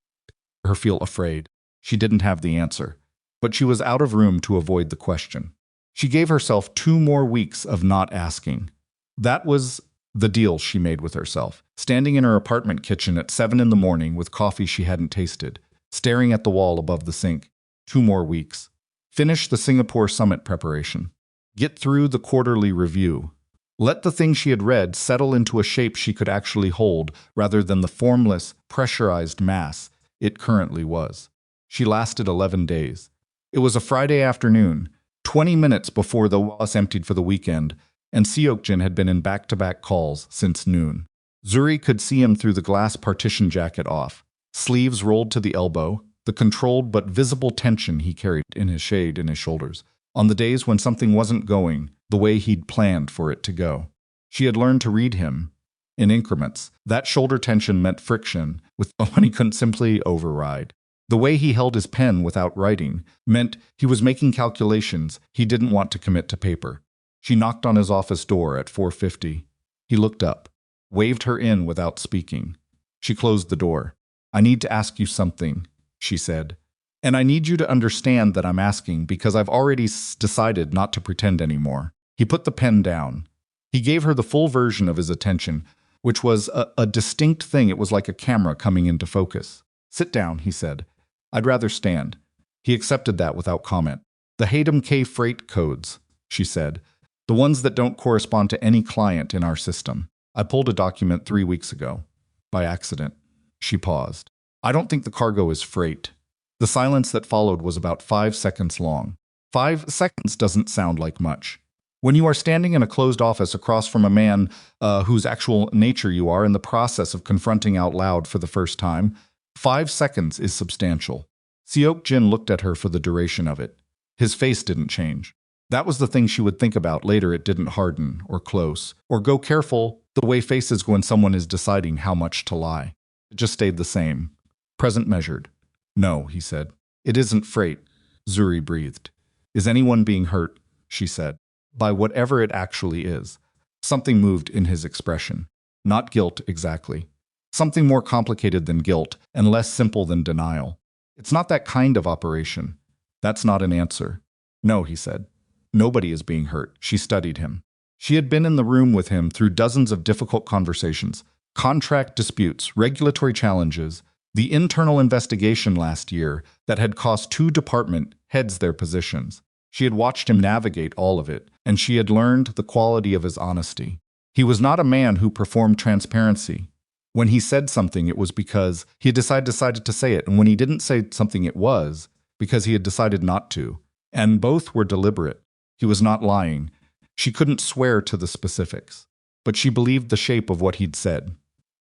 her feel afraid? She didn't have the answer, but she was out of room to avoid the question. She gave herself 2 more weeks of not asking. That was the deal she made with herself, standing in her apartment kitchen at 7 in the morning with coffee she hadn't tasted, staring at the wall above the sink. 2 more weeks. Finish the Singapore Summit preparation. Get through the quarterly review. Let the thing she had read settle into a shape she could actually hold rather than the formless, pressurized mass it currently was. She lasted 11 days. It was a Friday afternoon, 20 minutes before the was emptied for the weekend, and Seok-jin had been in back-to-back calls since noon. Zuri could see him through the glass partition jacket off, sleeves rolled to the elbow, the controlled but visible tension he carried in his shoulders, on the days when something wasn't going the way he'd planned for it to go. She had learned to read him in increments. That shoulder tension meant friction with when he couldn't simply override. The way he held his pen without writing meant he was making calculations he didn't want to commit to paper. She knocked on his office door at 4:50. He looked up, waved her in without speaking. She closed the door. "I need to ask you something," she said. "And I need you to understand that I'm asking because I've already decided not to pretend anymore." He put the pen down. He gave her the full version of his attention, which was a distinct thing. It was like a camera coming into focus. "Sit down," he said. "I'd rather stand." He accepted that without comment. "The Hedom K freight codes," she said. "The ones that don't correspond to any client in our system. I pulled a document 3 weeks ago. By accident." She paused. "I don't think the cargo is freight." The silence that followed was about 5 seconds long. 5 seconds doesn't sound like much. When you are standing in a closed office across from a man whose actual nature you are in the process of confronting out loud for the first time, 5 seconds is substantial. Seok-jin looked at her for the duration of it. His face didn't change. That was the thing she would think about later. It didn't harden or close or go careful the way faces go when someone is deciding how much to lie. It just stayed the same. Present measured. "No," he said. It isn't freight, Zuri breathed. Is anyone being hurt? She said. By whatever it actually is. Something moved in his expression. Not guilt, exactly. Something more complicated than guilt and less simple than denial. It's not that kind of operation. That's not an answer. No, he said. Nobody is being hurt. She studied him. She had been in the room with him through dozens of difficult conversations, contract disputes, regulatory challenges, the internal investigation last year that had cost 2 department heads their positions. She had watched him navigate all of it, and she had learned the quality of his honesty. He was not a man who performed transparency. When he said something, it was because he had decided to say it, and when he didn't say something, it was because he had decided not to. And both were deliberate. He was not lying. She couldn't swear to the specifics, but she believed the shape of what he'd said.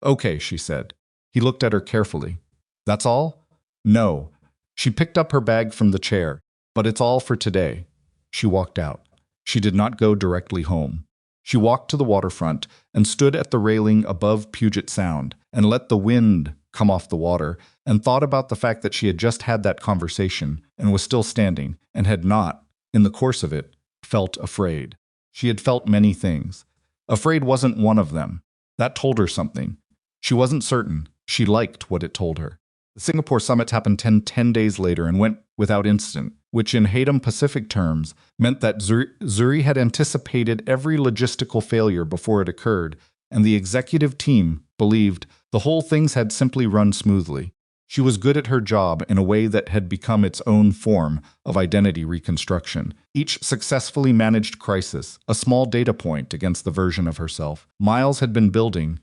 Okay, she said. He looked at her carefully. That's all? No. She picked up her bag from the chair. But it's all for today. She walked out. She did not go directly home. She walked to the waterfront and stood at the railing above Puget Sound and let the wind come off the water and thought about the fact that she had just had that conversation and was still standing and had not, in the course of it, felt afraid. She had felt many things. Afraid wasn't one of them. That told her something. She wasn't certain. She liked what it told her. The Singapore summit happened 10 days later and went without incident, which in Hatem Pacific terms meant that Zuri had anticipated every logistical failure before it occurred, and the executive team believed the whole things had simply run smoothly. She was good at her job in a way that had become its own form of identity reconstruction. Each successfully managed crisis, a small data point against the version of herself Miles had been building,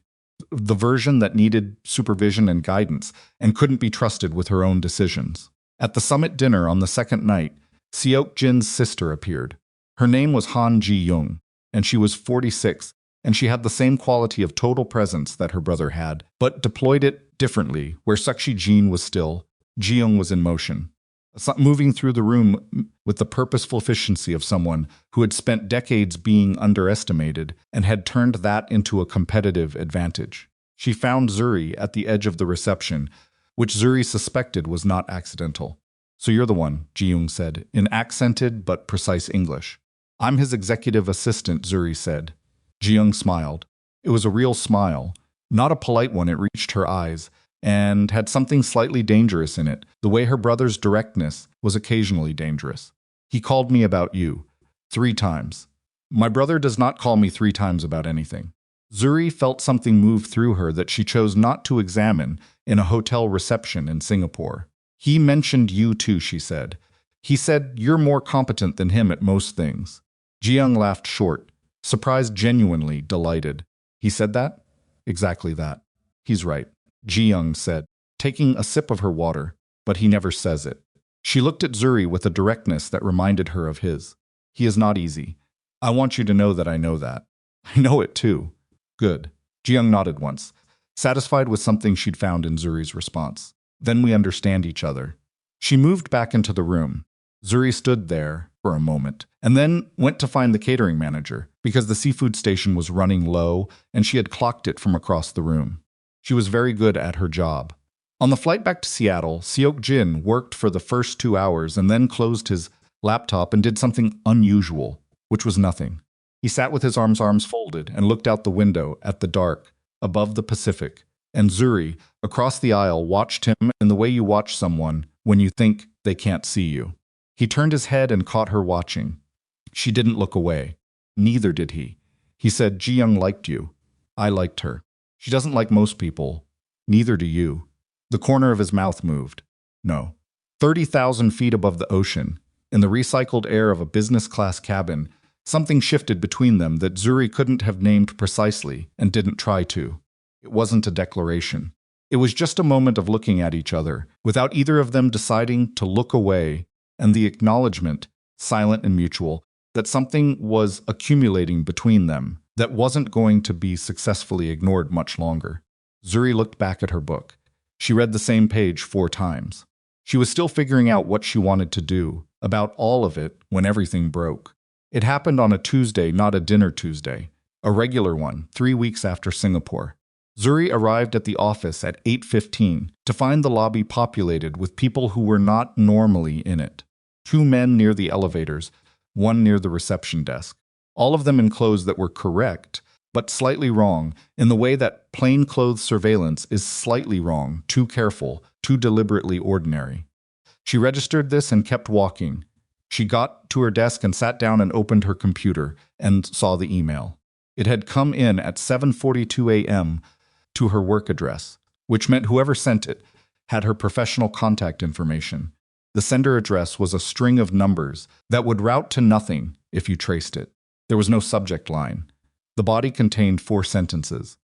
the version that needed supervision and guidance and couldn't be trusted with her own decisions. At the summit dinner on the second night, Seok-jin's sister appeared. Her name was Han Ji-young, and she was 46, and she had the same quality of total presence that her brother had, but deployed it differently. Where Seok-jin was still, Ji-young was in motion, moving through the room with the purposeful efficiency of someone who had spent decades being underestimated and had turned that into a competitive advantage. She found Zuri at the edge of the reception, which Zuri suspected was not accidental. So you're the one, Ji-young said, in accented but precise English. I'm his executive assistant, Zuri said. Ji-young smiled. It was a real smile, not a polite one. It reached her eyes and had something slightly dangerous in it, the way her brother's directness was occasionally dangerous. He called me about you 3 times. My brother does not call me 3 times about anything. Zuri felt something move through her that she chose not to examine in a hotel reception in Singapore. He mentioned you too, she said. He said you're more competent than him at most things. Ji-young laughed short, surprised, genuinely delighted. He said that? Exactly that. He's right, Ji-young said, taking a sip of her water, but he never says it. She looked at Zuri with a directness that reminded her of his. He is not easy. I want you to know that I know that. I know it too. Good. Ji-young nodded once, satisfied with something she'd found in Zuri's response. Then we understand each other. She moved back into the room. Zuri stood there for a moment, and then went to find the catering manager, because the seafood station was running low and she had clocked it from across the room. She was very good at her job. On the flight back to Seattle, Seok-jin worked for the first 2 hours and then closed his laptop and did something unusual, which was nothing. He sat with his arms folded and looked out the window at the dark, above the Pacific, and Zuri, across the aisle, watched him in the way you watch someone when you think they can't see you. He turned his head and caught her watching. She didn't look away. Neither did he. He said, Ji-young liked you. I liked her. She doesn't like most people. Neither do you. The corner of his mouth moved. No. 30,000 feet above the ocean, in the recycled air of a business-class cabin, something shifted between them that Zuri couldn't have named precisely and didn't try to. It wasn't a declaration. It was just a moment of looking at each other, without either of them deciding to look away, and the acknowledgement, silent and mutual, that something was accumulating between them that wasn't going to be successfully ignored much longer. Zuri looked back at her book. She read the same page 4 times. She was still figuring out what she wanted to do about all of it when everything broke. It happened on a Tuesday, not a dinner Tuesday, a regular one, 3 weeks after Singapore. Zuri arrived at the office at 8:15 to find the lobby populated with people who were not normally in it. 2 men near the elevators, 1 near the reception desk. All of them in clothes that were correct, but slightly wrong, in the way that plainclothes surveillance is slightly wrong, too careful, too deliberately ordinary. She registered this and kept walking. She got to her desk and sat down and opened her computer and saw the email. It had come in at 7:42 a.m. to her work address, which meant whoever sent it had her professional contact information. The sender address was a string of numbers that would route to nothing if you traced it. There was no subject line. The body contained 4 sentences.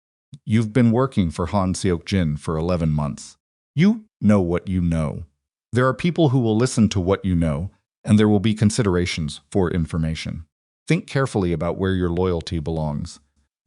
You've been working for Han Seok-jin for 11 months. You know what you know. There are people who will listen to what you know, and there will be considerations for information. Think carefully about where your loyalty belongs.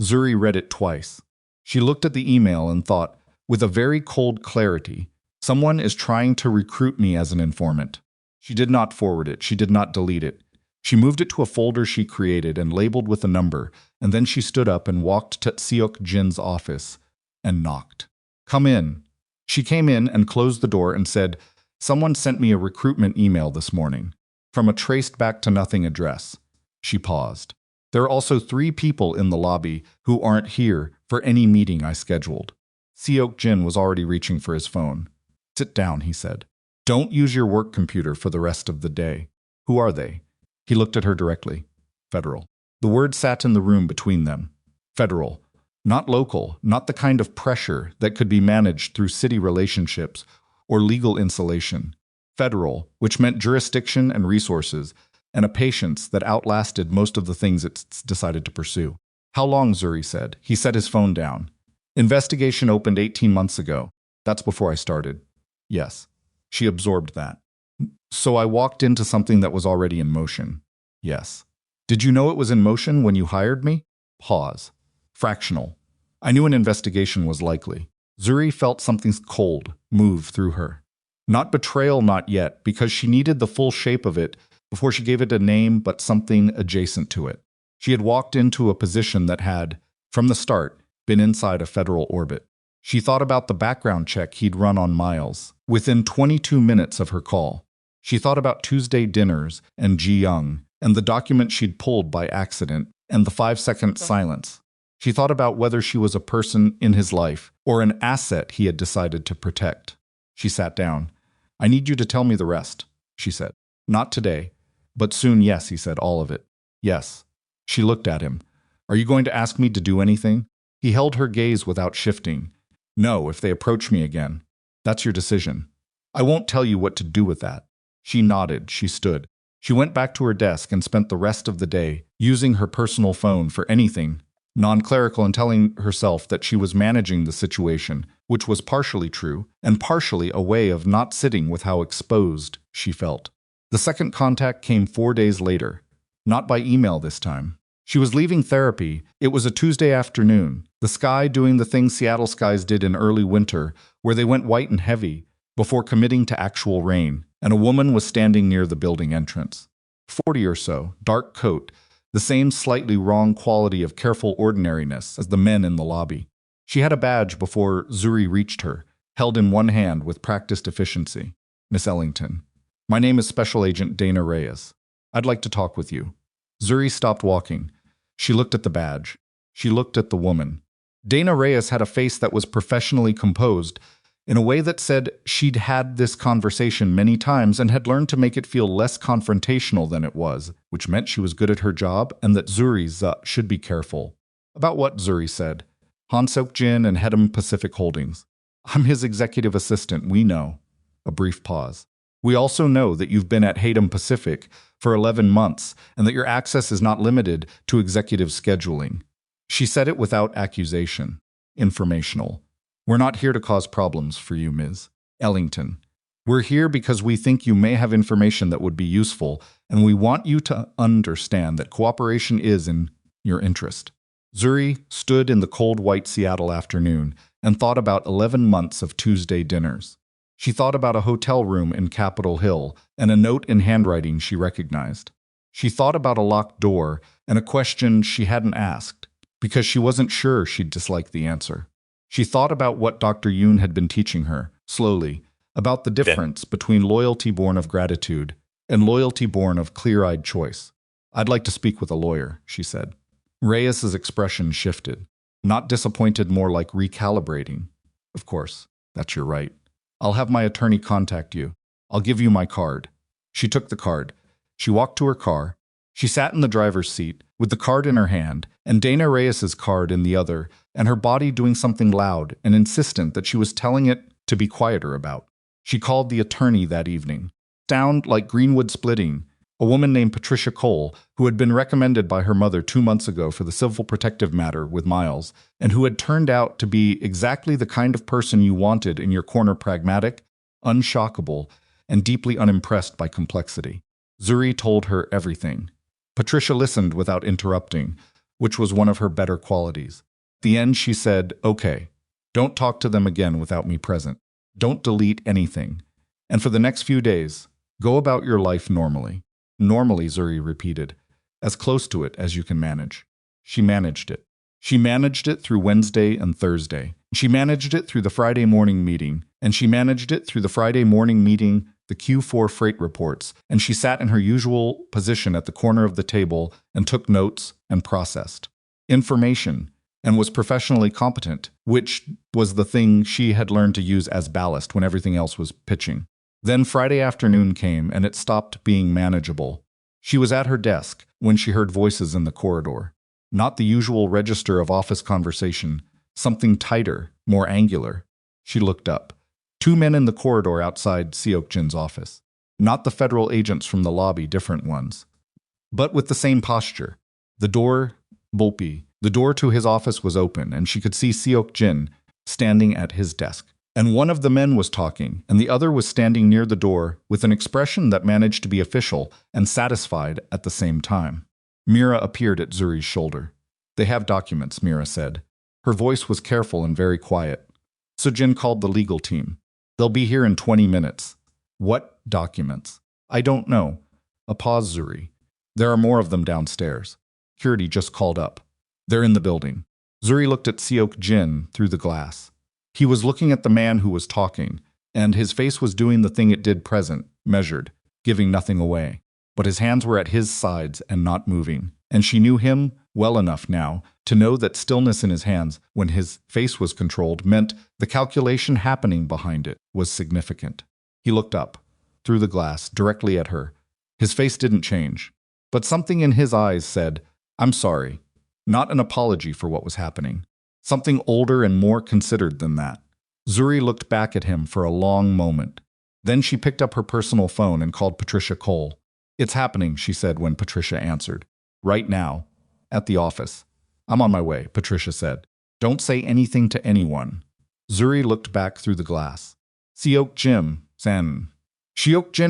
Zuri read it twice. She looked at the email and thought, with a very cold clarity, someone is trying to recruit me as an informant. She did not forward it. She did not delete it. She moved it to a folder she created and labeled with a number, and then she stood up and walked to Seok-jin's office and knocked. Come in. She came in and closed the door and said, someone sent me a recruitment email this morning from a traced back to nothing address. She paused. There are also 3 people in the lobby who aren't here for any meeting I scheduled. Seok-jin was already reaching for his phone. Sit down, he said. Don't use your work computer for the rest of the day. Who are they? He looked at her directly. Federal. The word sat in the room between them. Federal. Not local, not the kind of pressure that could be managed through city relationships or legal insulation. Federal, which meant jurisdiction and resources, and a patience that outlasted most of the things it's decided to pursue. How long, Zuri said. He set his phone down. Investigation opened 18 months ago. That's before I started. Yes. She absorbed that. So I walked into something that was already in motion. Yes. Did you know it was in motion when you hired me? Pause. Fractional. I knew an investigation was likely. Zuri felt something cold move through her. Not betrayal, not yet, because she needed the full shape of it before she gave it a name, but something adjacent to it. She had walked into a position that had, from the start, been inside a federal orbit. She thought about the background check he'd run on Miles within 22 minutes of her call. She thought about Tuesday dinners and Ji Young and the document she'd pulled by accident and the 5-second silence. She thought about whether she was a person in his life or an asset he had decided to protect. She sat down. I need you to tell me the rest, she said. Not today, but soon, yes, he said, all of it. Yes. She looked at him. Are you going to ask me to do anything? He held her gaze without shifting. No, if they approach me again. That's your decision. I won't tell you what to do with that. She nodded. She stood. She went back to her desk and spent the rest of the day using her personal phone for anything non-clerical and telling herself that she was managing the situation, which was partially true and partially a way of not sitting with how exposed she felt. The second contact came 4 days later, not by email this time. She was leaving therapy. It was a Tuesday afternoon, the sky doing the thing Seattle skies did in early winter, where they went white and heavy before committing to actual rain, and a woman was standing near the building entrance. 40 or so, dark coat, the same slightly wrong quality of careful ordinariness as the men in the lobby. She had a badge before Zuri reached her, held in one hand with practiced efficiency. Miss Ellington. My name is Special Agent Dana Reyes. I'd like to talk with you. Zuri stopped walking. She looked at the badge. She looked at the woman. Dana Reyes had a face that was professionally composed, in a way that said she'd had this conversation many times and had learned to make it feel less confrontational than it was, which meant she was good at her job and that Zuri's should be careful. About what, Zuri said. Han Seok-jin and Hedem Pacific Holdings. I'm his executive assistant, we know. A brief pause. We also know that you've been at Hedem Pacific for 11 months and that your access is not limited to executive scheduling. She said it without accusation. Informational. We're not here to cause problems for you, Ms. Ellington. We're here because we think you may have information that would be useful, and we want you to understand that cooperation is in your interest. Zuri stood in the cold white Seattle afternoon and thought about 11 months of Tuesday dinners. She thought about a hotel room in Capitol Hill and a note in handwriting she recognized. She thought about a locked door and a question she hadn't asked because she wasn't sure she'd dislike the answer. She thought about what Dr. Yoon had been teaching her, slowly, about the difference between loyalty born of gratitude and loyalty born of clear-eyed choice. "I'd like to speak with a lawyer," she said. Reyes's expression shifted. Not disappointed, more like recalibrating. "Of course, that's your right. I'll have my attorney contact you. I'll give you my card." She took the card. She walked to her car. She sat in the driver's seat, with the card in her hand, and Dana Reyes's card in the other, and her body doing something loud and insistent that she was telling it to be quieter about. She called the attorney that evening. Sound like Greenwood splitting. A woman named Patricia Cole, who had been recommended by her mother 2 months ago for the civil protective matter with Miles, and who had turned out to be exactly the kind of person you wanted in your corner, pragmatic, unshockable, and deeply unimpressed by complexity. Zuri told her everything. Patricia listened without interrupting, which was one of her better qualities. At the end, she said, "Okay, don't talk to them again without me present. Don't delete anything. And for the next few days, go about your life normally." "Normally," Zuri repeated, "as close to it as you can manage." She managed it. She managed it through Wednesday and Thursday. She managed it through the Friday morning meeting, and she managed it through the Friday morning meeting, the Q4 freight reports, and she sat in her usual position at the corner of the table and took notes and processed information and was professionally competent, which was the thing she had learned to use as ballast when everything else was pitching. Then Friday afternoon came, and it stopped being manageable. She was at her desk when she heard voices in the corridor. Not the usual register of office conversation, something tighter, more angular. She looked up. 2 men in the corridor outside Seok-jin's office. Not the federal agents from the lobby, different ones. But with the same posture. The door to his office was open, and she could see Seok-jin standing at his desk. And one of the men was talking, and the other was standing near the door with an expression that managed to be official and satisfied at the same time. Mira appeared at Zuri's shoulder. "They have documents," Mira said. Her voice was careful and very quiet. Seok-jin called the legal team. "They'll be here in 20 minutes. "What documents?" "I don't know." A pause, Zuri. "There are more of them downstairs. Security just called up. They're in the building." Zuri looked at Seok-jin through the glass. He was looking at the man who was talking, and his face was doing the thing it did, present, measured, giving nothing away. But his hands were at his sides and not moving, and she knew him well enough now to know that stillness in his hands, when his face was controlled, meant the calculation happening behind it was significant. He looked up, through the glass, directly at her. His face didn't change, but something in his eyes said, "I'm sorry." Not an apology for what was happening. Something older and more considered than that. Zuri looked back at him for a long moment. Then she picked up her personal phone and called Patricia Cole. "It's happening," she said when Patricia answered. "Right now. At the office." "I'm on my way," Patricia said. "Don't say anything to anyone." Zuri looked back through the glass. Seok-jin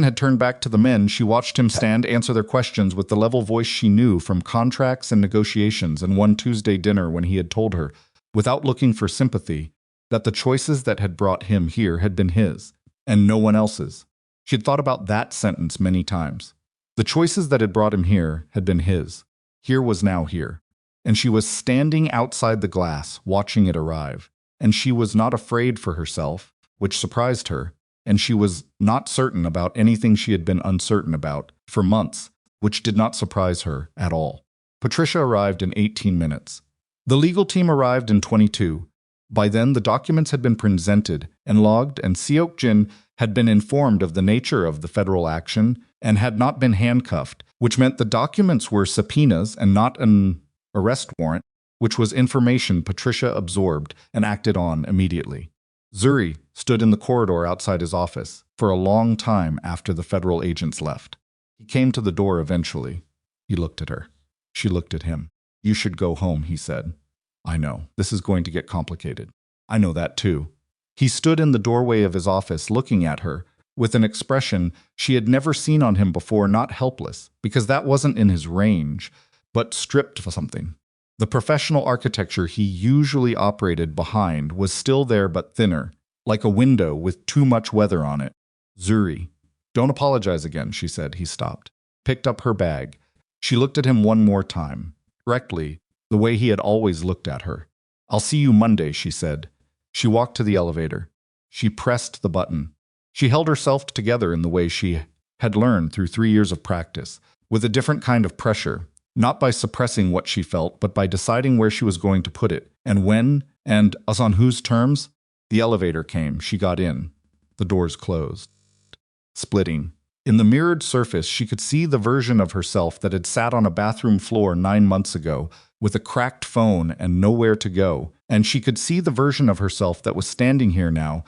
had turned back to the men. She watched him stand, answer their questions with the level voice she knew from contracts and negotiations and one Tuesday dinner when he had told her, without looking for sympathy, that the choices that had brought him here had been his, and no one else's. She had thought about that sentence many times. The choices that had brought him here had been his. Here was now here. And she was standing outside the glass, watching it arrive. And she was not afraid for herself, which surprised her, and she was not certain about anything she had been uncertain about for months, which did not surprise her at all. Patricia arrived in 18 minutes. The legal team arrived in 22. By then, the documents had been presented and logged, and Seok-jin had been informed of the nature of the federal action and had not been handcuffed, which meant the documents were subpoenas and not an arrest warrant, which was information Patricia absorbed and acted on immediately. Zuri stood in the corridor outside his office for a long time after the federal agents left. He came to the door eventually. He looked at her. She looked at him. "You should go home," he said. "I know. This is going to get complicated." "I know that too." He stood in the doorway of his office looking at her with an expression she had never seen on him before, not helpless, because that wasn't in his range, but stripped for something. The professional architecture he usually operated behind was still there but thinner, like a window with too much weather on it. "Zuri, don't apologize again," she said. He stopped, picked up her bag. She looked at him one more time, directly, the way he had always looked at her. "I'll see you Monday," she said. She walked to the elevator. She pressed the button. She held herself together in the way she had learned through 3 years of practice, with a different kind of pressure, not by suppressing what she felt, but by deciding where she was going to put it, and when, and as on whose terms. The elevator came. She got in. The doors closed. Splitting. In the mirrored surface, she could see the version of herself that had sat on a bathroom floor 9 months ago, with a cracked phone and nowhere to go, and she could see the version of herself that was standing here now,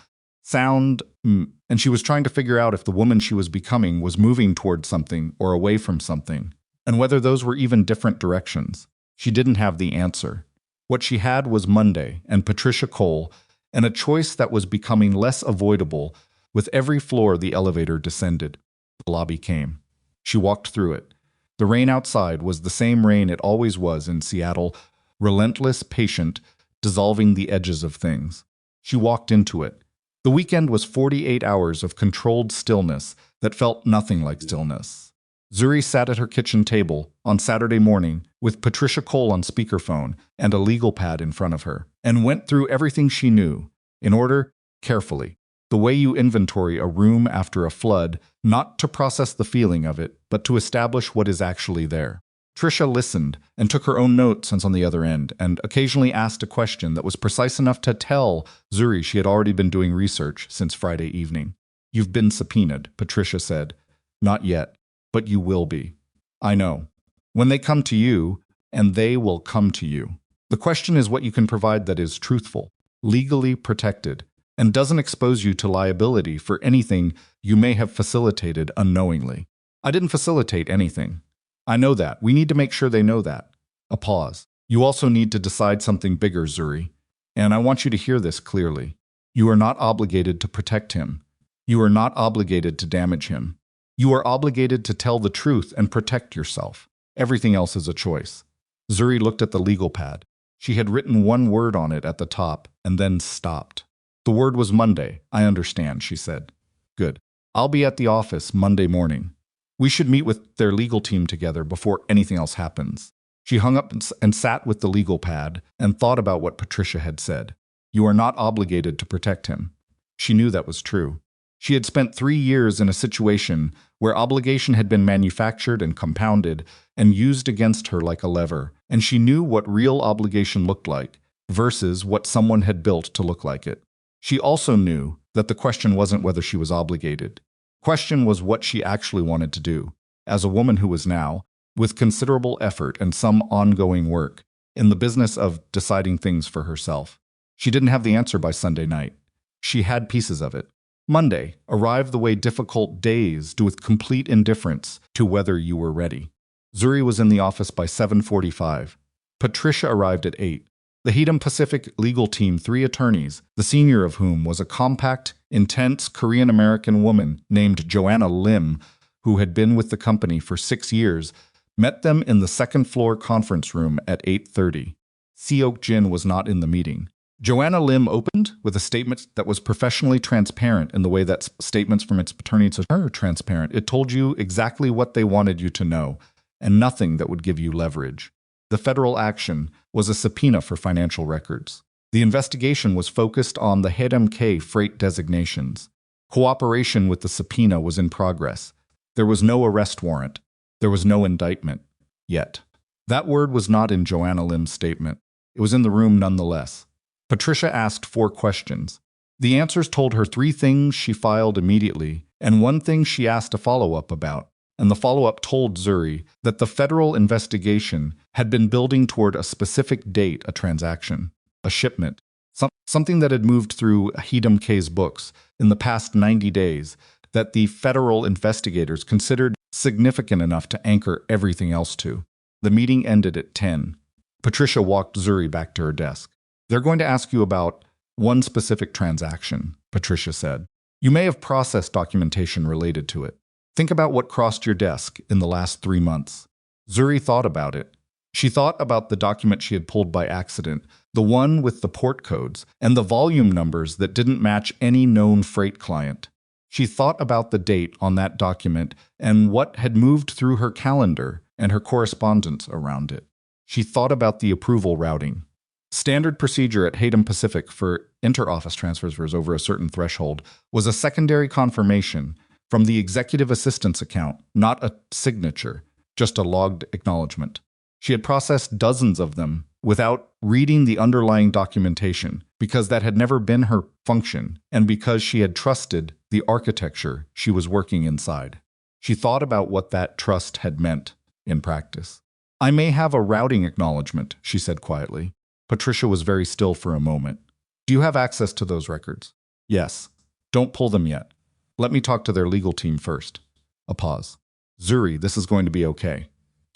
and she was trying to figure out if the woman she was becoming was moving toward something or away from something, and whether those were even different directions. She didn't have the answer. What she had was Monday and Patricia Cole, and a choice that was becoming less avoidable with every floor the elevator descended. The lobby came. She walked through it. The rain outside was the same rain it always was in Seattle, relentless, patient, dissolving the edges of things. She walked into it. The weekend was 48 hours of controlled stillness that felt nothing like stillness. Zuri sat at her kitchen table on Saturday morning with Patricia Cole on speakerphone and a legal pad in front of her, and went through everything she knew, in order, carefully, the way you inventory a room after a flood, not to process the feeling of it, but to establish what is actually there. Trisha listened and took her own notes since on the other end, and occasionally asked a question that was precise enough to tell Zuri she had already been doing research since Friday evening. "You've been subpoenaed," Patricia said. "Not yet, but you will be. I know. When they come to you, and they will come to you. The question is what you can provide that is truthful, legally protected, and doesn't expose you to liability for anything you may have facilitated unknowingly." "I didn't facilitate anything." "I know that. We need to make sure they know that." A pause. "You also need to decide something bigger, Zuri. And I want you to hear this clearly. You are not obligated to protect him. You are not obligated to damage him. You are obligated to tell the truth and protect yourself. Everything else is a choice." Zuri looked at the legal pad. She had written one word on it at the top and then stopped. "The word was Monday. I understand," she said. "Good. I'll be at the office Monday morning. We should meet with their legal team together before anything else happens." She hung up and sat with the legal pad and thought about what Patricia had said. You are not obligated to protect him. She knew that was true. She had spent 3 years in a situation where obligation had been manufactured and compounded and used against her like a lever, and she knew what real obligation looked like versus what someone had built to look like it. She also knew that the question wasn't whether she was obligated. The question was what she actually wanted to do, as a woman who was now, with considerable effort and some ongoing work, in the business of deciding things for herself. She didn't have the answer by Sunday night. She had pieces of it. Monday arrived the way difficult days do, with complete indifference to whether you were ready. Zuri was in the office by 7:45. Patricia arrived at 8. The Hedom Pacific legal team, 3 attorneys, the senior of whom was a compact, intense Korean-American woman named Joanna Lim, who had been with the company for 6 years, met them in the second-floor conference room at 8:30. Seok-jin was not in the meeting. Joanna Lim opened with a statement that was professionally transparent in the way that statements from its attorneys are transparent. It told you exactly what they wanted you to know, and nothing that would give you leverage. The federal action was a subpoena for financial records. The investigation was focused on the Hedom freight designations. Cooperation with the subpoena was in progress. There was no arrest warrant. There was no indictment. Yet. That word was not in Joanna Lim's statement. It was in the room nonetheless. Patricia asked 4 questions. The answers told her 3 things she filed immediately, and 1 thing she asked a follow-up about. And the follow-up told Zuri that the federal investigation had been building toward a specific date, a transaction, a shipment, something that had moved through Hedom K's books in the past 90 days that the federal investigators considered significant enough to anchor everything else to. The meeting ended at 10. Patricia walked Zuri back to her desk. "They're going to ask you about one specific transaction," Patricia said. "You may have processed documentation related to it. Think about what crossed your desk in the last 3 months." Zuri thought about it. She thought about the document she had pulled by accident, the one with the port codes, and the volume numbers that didn't match any known freight client. She thought about the date on that document and what had moved through her calendar and her correspondence around it. She thought about the approval routing. Standard procedure at Hayden Pacific for inter-office transfers over a certain threshold was a secondary confirmation from the executive assistant's account, not a signature, just a logged acknowledgement. She had processed dozens of them without reading the underlying documentation because that had never been her function and because she had trusted the architecture she was working inside. She thought about what that trust had meant in practice. "I may have a routing acknowledgement," she said quietly. Patricia was very still for a moment. "Do you have access to those records?" "Yes." "Don't pull them yet. Let me talk to their legal team first." A pause. "Zuri, this is going to be okay."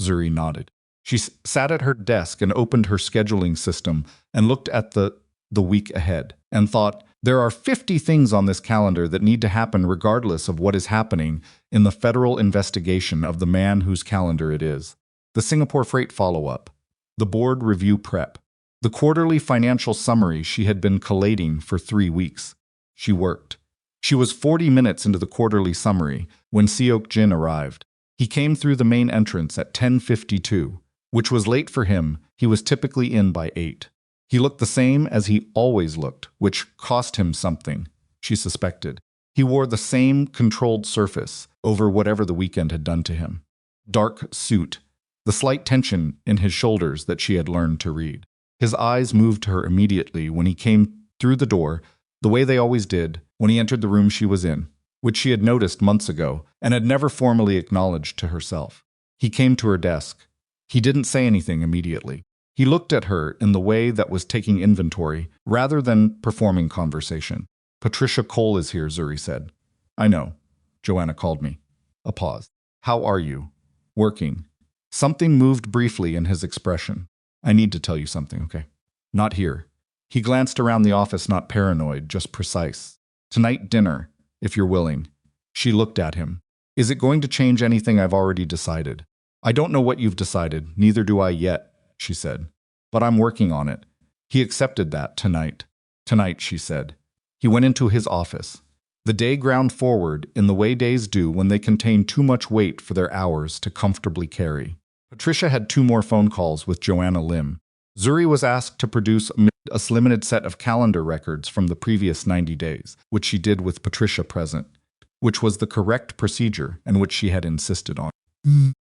Zuri nodded. She sat at her desk and opened her scheduling system and looked at the week ahead and thought, there are 50 things on this calendar that need to happen regardless of what is happening in the federal investigation of the man whose calendar it is. The Singapore freight follow-up, the board review prep, the quarterly financial summary she had been collating for 3 weeks. She worked. She was 40 minutes into the quarterly summary when Seok-jin arrived. He came through the main entrance at 10:52, which was late for him. He was typically in by 8. He looked the same as he always looked, which cost him something, she suspected. He wore the same controlled surface over whatever the weekend had done to him. Dark suit, the slight tension in his shoulders that she had learned to read. His eyes moved to her immediately when he came through the door, the way they always did when he entered the room she was in, which she had noticed months ago and had never formally acknowledged to herself. He came to her desk. He didn't say anything immediately. He looked at her in the way that was taking inventory rather than performing conversation. "Patricia Cole is here," Zuri said. "I know. Joanna called me." A pause. "How are you?" "Working." Something moved briefly in his expression. "I need to tell you something, okay?" "Not here." He glanced around the office, not paranoid, just precise. "Tonight dinner, if you're willing." She looked at him. "Is it going to change anything I've already decided?" "I don't know what you've decided, neither do I yet," she said. "But I'm working on it." He accepted that tonight. "Tonight," she said. He went into his office. The day ground forward in the way days do when they contain too much weight for their hours to comfortably carry. Patricia had 2 more phone calls with Joanna Lim. Zuri was asked to produce a limited set of calendar records from the previous 90 days, which she did with Patricia present, which was the correct procedure and which she had insisted on.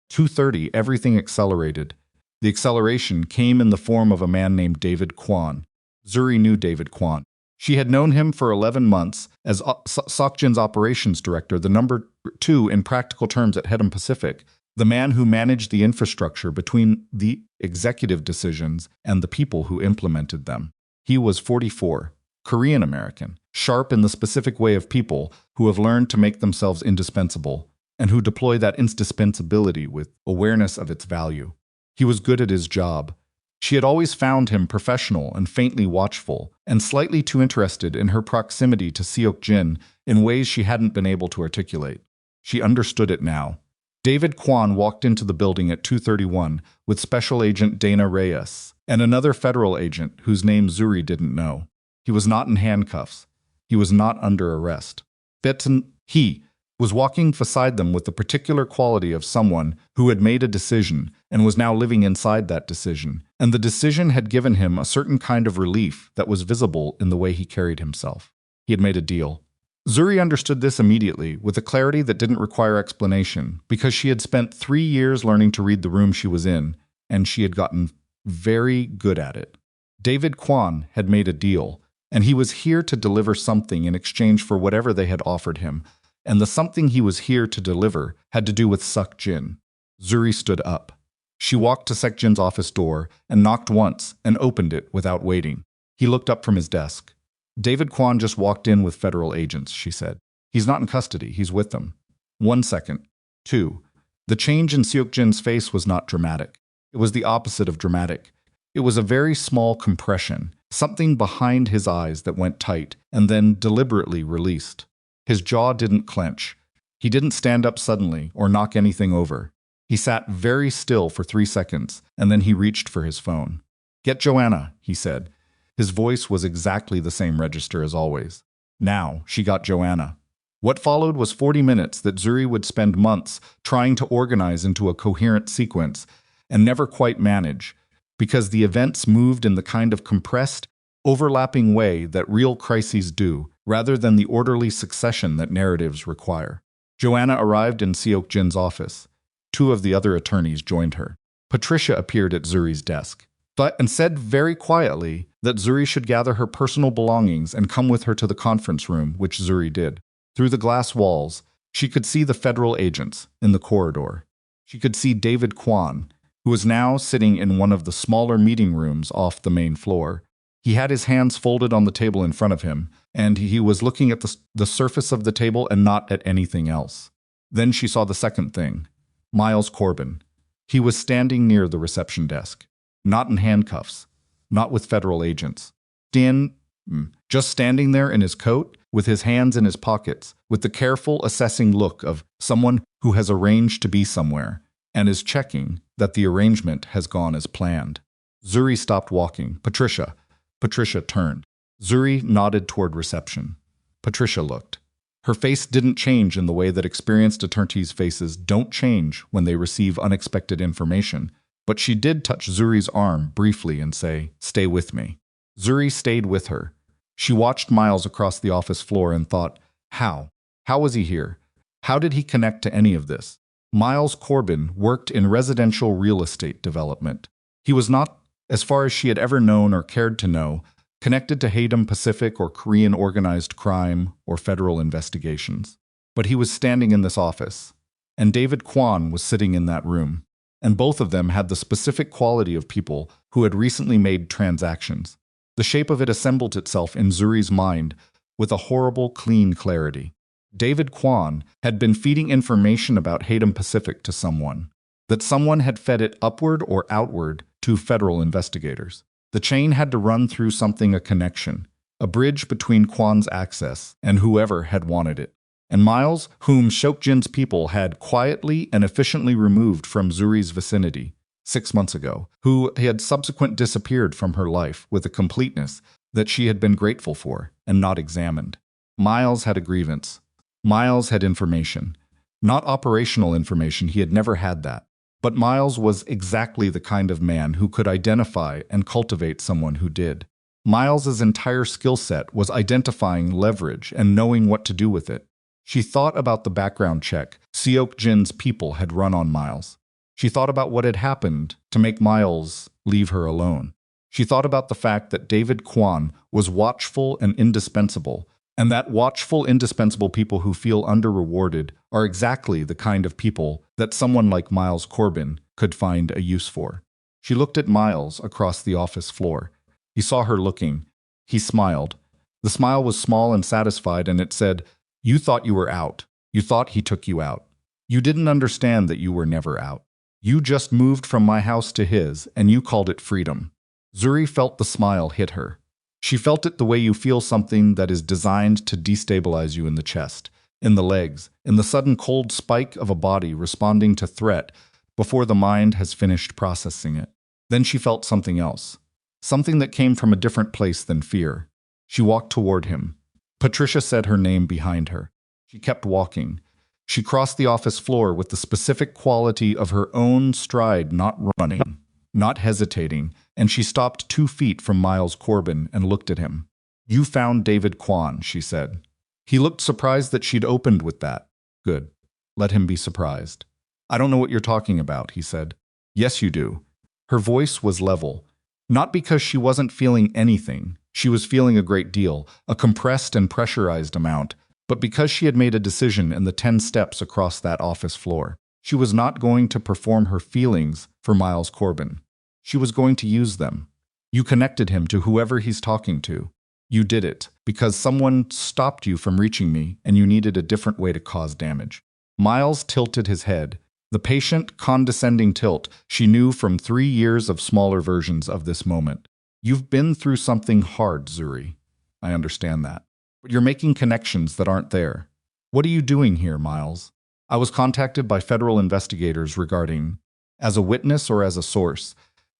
2:30, everything accelerated. The acceleration came in the form of a man named David Kwan. Zuri knew David Kwan. She had known him for 11 months as Seok-jin's operations director, the number 2 in practical terms at Hayden Pacific, the man who managed the infrastructure between the executive decisions and the people who implemented them. He was 44, Korean American, sharp in the specific way of people who have learned to make themselves indispensable and who deploy that indispensability with awareness of its value. He was good at his job. She had always found him professional and faintly watchful, and slightly too interested in her proximity to Seok-jin in ways she hadn't been able to articulate. She understood it now. David Kwan walked into the building at 2:31 with Special Agent Dana Reyes and another federal agent whose name Zuri didn't know. He was not in handcuffs. He was not under arrest. He was walking beside them with the particular quality of someone who had made a decision and was now living inside that decision, and the decision had given him a certain kind of relief that was visible in the way he carried himself. He had made a deal. Zuri understood this immediately, with a clarity that didn't require explanation, because she had spent 3 years learning to read the room she was in, and she had gotten very good at it. David Kwan had made a deal, and he was here to deliver something in exchange for whatever they had offered him, and the something he was here to deliver had to do with Seok-jin. Zuri stood up. She walked to Seok-jin's office door and knocked once and opened it without waiting. He looked up from his desk. "David Kwan just walked in with federal agents," she said. "He's not in custody, he's with them." 1 second. 2. The change in Seok-jin's face was not dramatic. It was the opposite of dramatic. It was a very small compression, something behind his eyes that went tight and then deliberately released. His jaw didn't clench. He didn't stand up suddenly or knock anything over. He sat very still for 3 seconds, and then he reached for his phone. "Get Joanna," he said. His voice was exactly the same register as always. Now she got Joanna. What followed was 40 minutes that Zuri would spend months trying to organize into a coherent sequence and never quite manage. because the events moved in the kind of compressed, overlapping way that real crises do, rather than the orderly succession that narratives require. Joanna arrived in Seok-jin's office. Two of the other attorneys joined her. Patricia appeared at Zuri's desk, and said very quietly that Zuri should gather her personal belongings and come with her to the conference room, which Zuri did. Through the glass walls, she could see the federal agents in the corridor. She could see David Kwan, who was now sitting in one of the smaller meeting rooms off the main floor. He had his hands folded on the table in front of him, and he was looking at the surface of the table and not at anything else. Then she saw the second thing. Miles Corbin. He was standing near the reception desk, not in handcuffs, not with federal agents. Just standing there in his coat, with his hands in his pockets, with the careful, assessing look of someone who has arranged to be somewhere and is checking that the arrangement has gone as planned. Zuri stopped walking. Patricia turned. Zuri nodded toward reception. Patricia looked. Her face didn't change in the way that experienced attorneys' faces don't change when they receive unexpected information, but she did touch Zuri's arm briefly and say, "Stay with me." Zuri stayed with her. She watched Miles across the office floor and thought, how? How was he here? How did he connect to any of this? Miles Corbin worked in residential real estate development. He was not, as far as she had ever known or cared to know, connected to Haydam Pacific or Korean organized crime or federal investigations. But he was standing in this office, and David Kwan was sitting in that room, and both of them had the specific quality of people who had recently made transactions. The shape of it assembled itself in Zuri's mind with a horrible, clean clarity. David Kwan had been feeding information about Haydam Pacific to someone, that someone had fed it upward or outward to federal investigators. The chain had to run through something, a connection, a bridge between Kwan's access and whoever had wanted it. And Miles, whom Seok-jin's people had quietly and efficiently removed from Zuri's vicinity 6 months ago, who had subsequently disappeared from her life with a completeness that she had been grateful for and not examined. Miles had a grievance. Miles had information. Not operational information, he had never had that. But Miles was exactly the kind of man who could identify and cultivate someone who did. Miles's entire skill set was identifying leverage and knowing what to do with it. She thought about the background check Seok-jin's people had run on Miles. She thought about what had happened to make Miles leave her alone. She thought about the fact that David Kwan was watchful and indispensable, and that watchful, indispensable people who feel under-rewarded are exactly the kind of people that someone like Miles Corbin could find a use for. She looked at Miles across the office floor. He saw her looking. He smiled. The smile was small and satisfied, and it said, "You thought you were out. You thought he took you out. You didn't understand that you were never out. You just moved from my house to his, and you called it freedom." Zuri felt the smile hit her. She felt it the way you feel something that is designed to destabilize you in the chest, in the legs, in the sudden cold spike of a body responding to threat before the mind has finished processing it. Then she felt something else, something that came from a different place than fear. She walked toward him. Patricia said her name behind her. She kept walking. She crossed the office floor with the specific quality of her own stride, not running, not hesitating, and she stopped 2 feet from Miles Corbin and looked at him. "You found David Kwan," she said. He looked surprised that she'd opened with that. "Good. Let him be surprised." "I don't know what you're talking about," he said. "Yes, you do." Her voice was level. Not because she wasn't feeling anything. She was feeling a great deal, a compressed and pressurized amount, but because she had made a decision in the 10 steps across that office floor. She was not going to perform her feelings for Miles Corbin. She was going to use them. You connected him to whoever he's talking to. You did it because someone stopped you from reaching me and you needed a different way to cause damage. Miles tilted his head. The patient, condescending tilt she knew from 3 years of smaller versions of this moment. You've been through something hard, Zuri. I understand that. But you're making connections that aren't there. What are you doing here, Miles? I was contacted by federal investigators regarding, as a witness or as a source.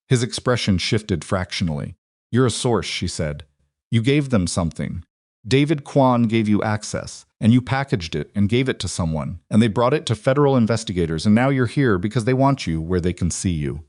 His expression shifted fractionally. You're a source, she said. You gave them something. David Kwan gave you access, and you packaged it and gave it to someone, and they brought it to federal investigators, and now you're here because they want you where they can see you.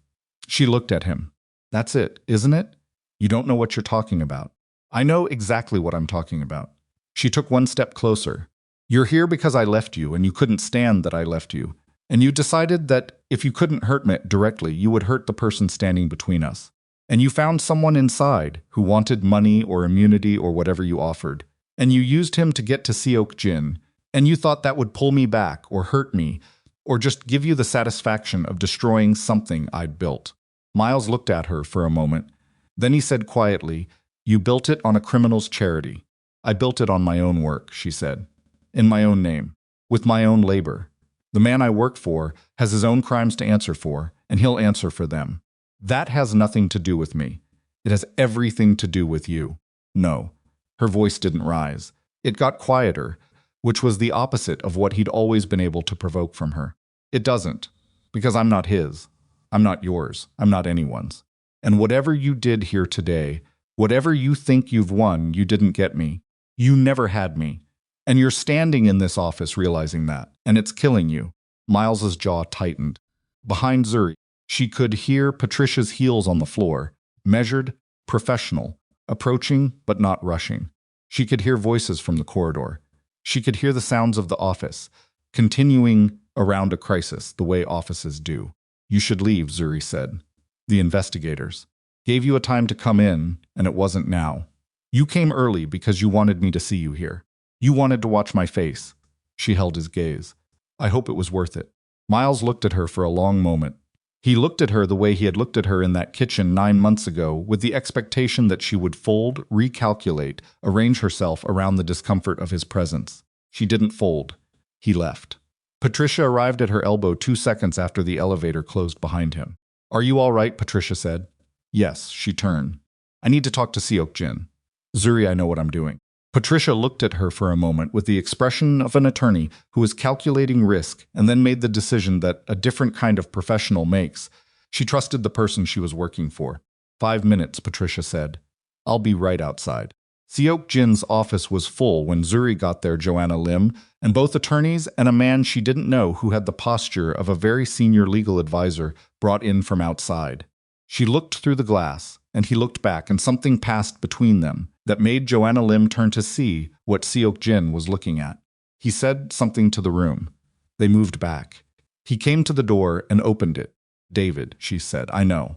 She looked at him. That's it, isn't it? You don't know what you're talking about. I know exactly what I'm talking about. She took one step closer. You're here because I left you, and you couldn't stand that I left you. And you decided that if you couldn't hurt me directly, you would hurt the person standing between us. And you found someone inside who wanted money or immunity or whatever you offered. And you used him to get to Seok-jin. And you thought that would pull me back or hurt me or just give you the satisfaction of destroying something I'd built. Miles looked at her for a moment. Then he said quietly, "You built it on a criminal's charity." "I built it on my own work," she said. "In my own name. With my own labor. The man I work for has his own crimes to answer for, and he'll answer for them. That has nothing to do with me. It has everything to do with you." No. Her voice didn't rise. It got quieter, which was the opposite of what he'd always been able to provoke from her. "It doesn't. Because I'm not his. I'm not yours. I'm not anyone's. And whatever you did here today, whatever you think you've won, you didn't get me. You never had me. And you're standing in this office realizing that, and it's killing you." Miles's jaw tightened. Behind Zuri, she could hear Patricia's heels on the floor, measured, professional, approaching but not rushing. She could hear voices from the corridor. She could hear the sounds of the office, continuing around a crisis the way offices do. "You should leave," Zuri said. "The investigators gave you a time to come in, and it wasn't now. You came early because you wanted me to see you here. You wanted to watch my face." She held his gaze. "I hope it was worth it." Miles looked at her for a long moment. He looked at her the way he had looked at her in that kitchen 9 months ago, with the expectation that she would fold, recalculate, arrange herself around the discomfort of his presence. She didn't fold. He left. Patricia arrived at her elbow 2 seconds after the elevator closed behind him. "Are you all right?" Patricia said. "Yes," she turned. "I need to talk to Seok-jin." "Zuri, I know what I'm doing." Patricia looked at her for a moment with the expression of an attorney who is calculating risk and then made the decision that a different kind of professional makes. She trusted the person she was working for. 5 minutes, Patricia said. "I'll be right outside." Seok-jin's office was full when Zuri got there, Joanna Lim, and both attorneys and a man she didn't know who had the posture of a very senior legal advisor brought in from outside. She looked through the glass, and he looked back, and something passed between them that made Joanna Lim turn to see what Seok-jin was looking at. He said something to the room. They moved back. He came to the door and opened it. "David," she said, "I know."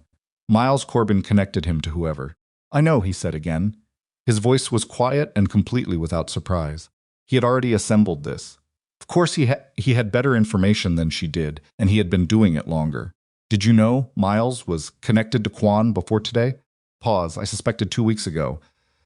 Miles Corbin connected him to whoever. "I know," he said again. His voice was quiet and completely without surprise. He had already assembled this. Of course he had better information than she did, and he had been doing it longer. "Did you know Miles was connected to Kwon before today?" Pause. "I suspected 2 weeks ago."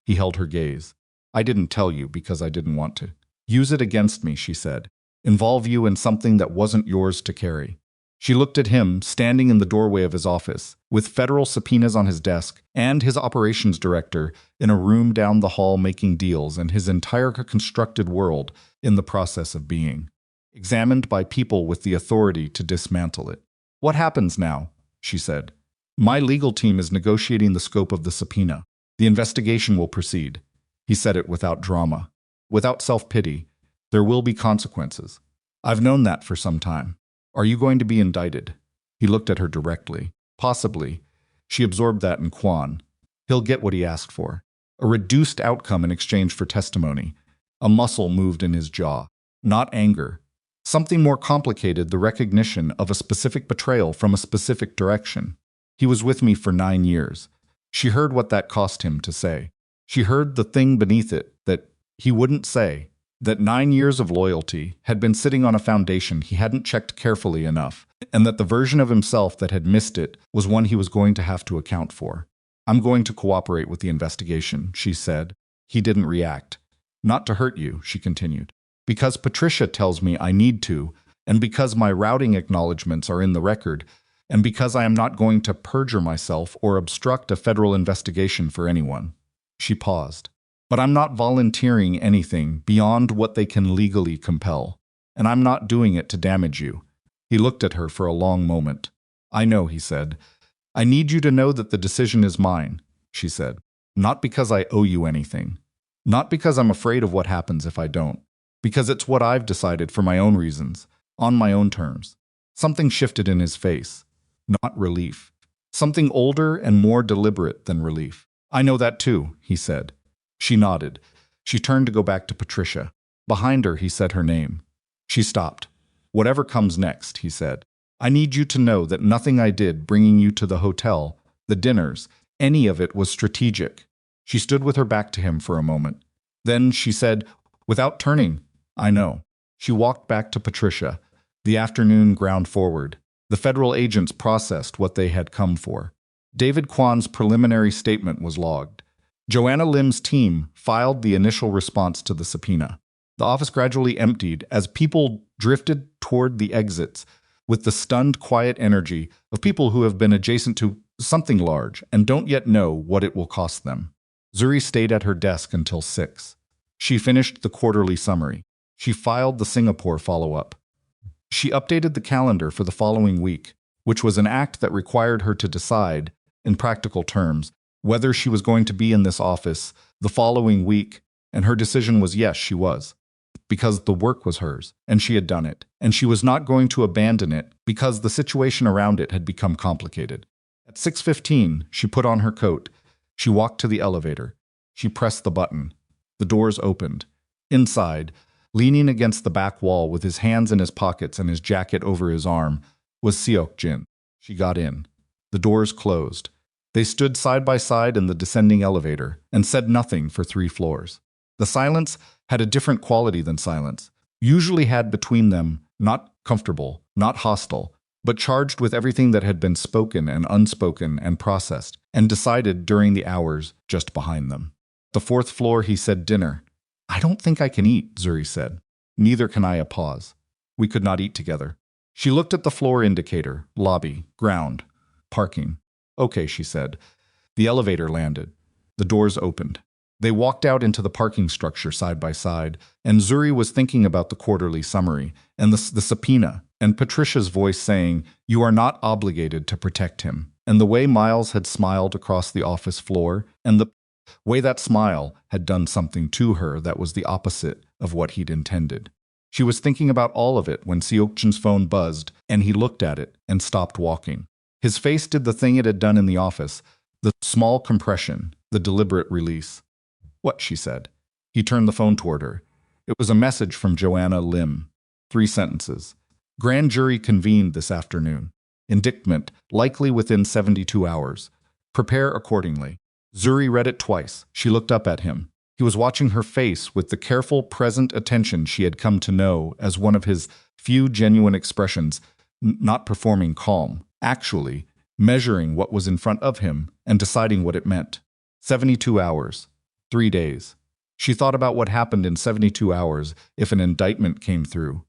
He held her gaze. "I didn't tell you because I didn't want to. Use it against me," she said. "Involve you in something that wasn't yours to carry." She looked at him, standing in the doorway of his office, with federal subpoenas on his desk, and his operations director in a room down the hall making deals, and his entire constructed world in the process of being examined by people with the authority to dismantle it. "What happens now?" she said. "My legal team is negotiating the scope of the subpoena. The investigation will proceed." He said it without drama, without self-pity. "There will be consequences. I've known that for some time. Are you going to be indicted?" He looked at her directly. "Possibly." She absorbed that in Kwon. He'll get what he asked for. A reduced outcome in exchange for testimony. A muscle moved in his jaw. Not anger. Something more complicated, the recognition of a specific betrayal from a specific direction. "He was with me for 9 years. She heard what that cost him to say. She heard the thing beneath it that he wouldn't say. That 9 years of loyalty had been sitting on a foundation he hadn't checked carefully enough, and that the version of himself that had missed it was one he was going to have to account for. "I'm going to cooperate with the investigation," she said. He didn't react. "Not to hurt you," she continued. "Because Patricia tells me I need to, and because my routing acknowledgments are in the record, and because I am not going to perjure myself or obstruct a federal investigation for anyone." She paused. "But I'm not volunteering anything beyond what they can legally compel, and I'm not doing it to damage you." He looked at her for a long moment. "I know," he said. "I need you to know that the decision is mine," she said. "Not because I owe you anything. Not because I'm afraid of what happens if I don't. Because it's what I've decided for my own reasons, on my own terms." Something shifted in his face. Not relief. Something older and more deliberate than relief. I know that too, he said. She nodded. She turned to go back to Patricia. Behind her, he said her name. She stopped. Whatever comes next, he said. I need you to know that nothing I did bringing you to the hotel, the dinners, any of it was strategic. She stood with her back to him for a moment. Then she said, without turning, I know. She walked back to Patricia. The afternoon ground forward. The federal agents processed what they had come for. David Kwan's preliminary statement was logged. Joanna Lim's team filed the initial response to the subpoena. The office gradually emptied as people drifted toward the exits with the stunned, quiet energy of people who have been adjacent to something large and don't yet know what it will cost them. Zuri stayed at her desk until 6. She finished the quarterly summary. She filed the Singapore follow-up. She updated the calendar for the following week, which was an act that required her to decide, in practical terms, whether she was going to be in this office the following week, and her decision was yes, she was. Because the work was hers, and she had done it, and she was not going to abandon it because the situation around it had become complicated. At 6:15, she put on her coat. She walked to the elevator. She pressed the button. The doors opened. Inside, leaning against the back wall with his hands in his pockets and his jacket over his arm, was Seok-jin. She got in. The doors closed. They stood side by side in the descending elevator and said nothing for 3 floors. The silence had a different quality than silence, usually had between them, not comfortable, not hostile, but charged with everything that had been spoken and unspoken and processed and decided during the hours just behind them. The 4th floor, he said, dinner. I don't think I can eat, Zuri said. Neither can I. A pause. We could not eat together. She looked at the floor indicator, lobby, ground, parking. Okay, she said. The elevator landed. The doors opened. They walked out into the parking structure side by side, and Zuri was thinking about the quarterly summary and the subpoena, and Patricia's voice saying, you are not obligated to protect him, and the way Miles had smiled across the office floor, and the way that smile had done something to her that was the opposite of what he'd intended. She was thinking about all of it when Seok-jin's phone buzzed, and he looked at it and stopped walking. His face did the thing it had done in the office, the small compression, the deliberate release. What? She said. He turned the phone toward her. It was a message from Joanna Lim. 3 sentences. Grand jury convened this afternoon. Indictment, likely within 72 hours. Prepare accordingly. Zuri read it twice. She looked up at him. He was watching her face with the careful, present attention she had come to know as one of his few genuine expressions, not performing calm, actually measuring what was in front of him and deciding what it meant. 72 hours. 3 days. She thought about what happened in 72 hours if an indictment came through.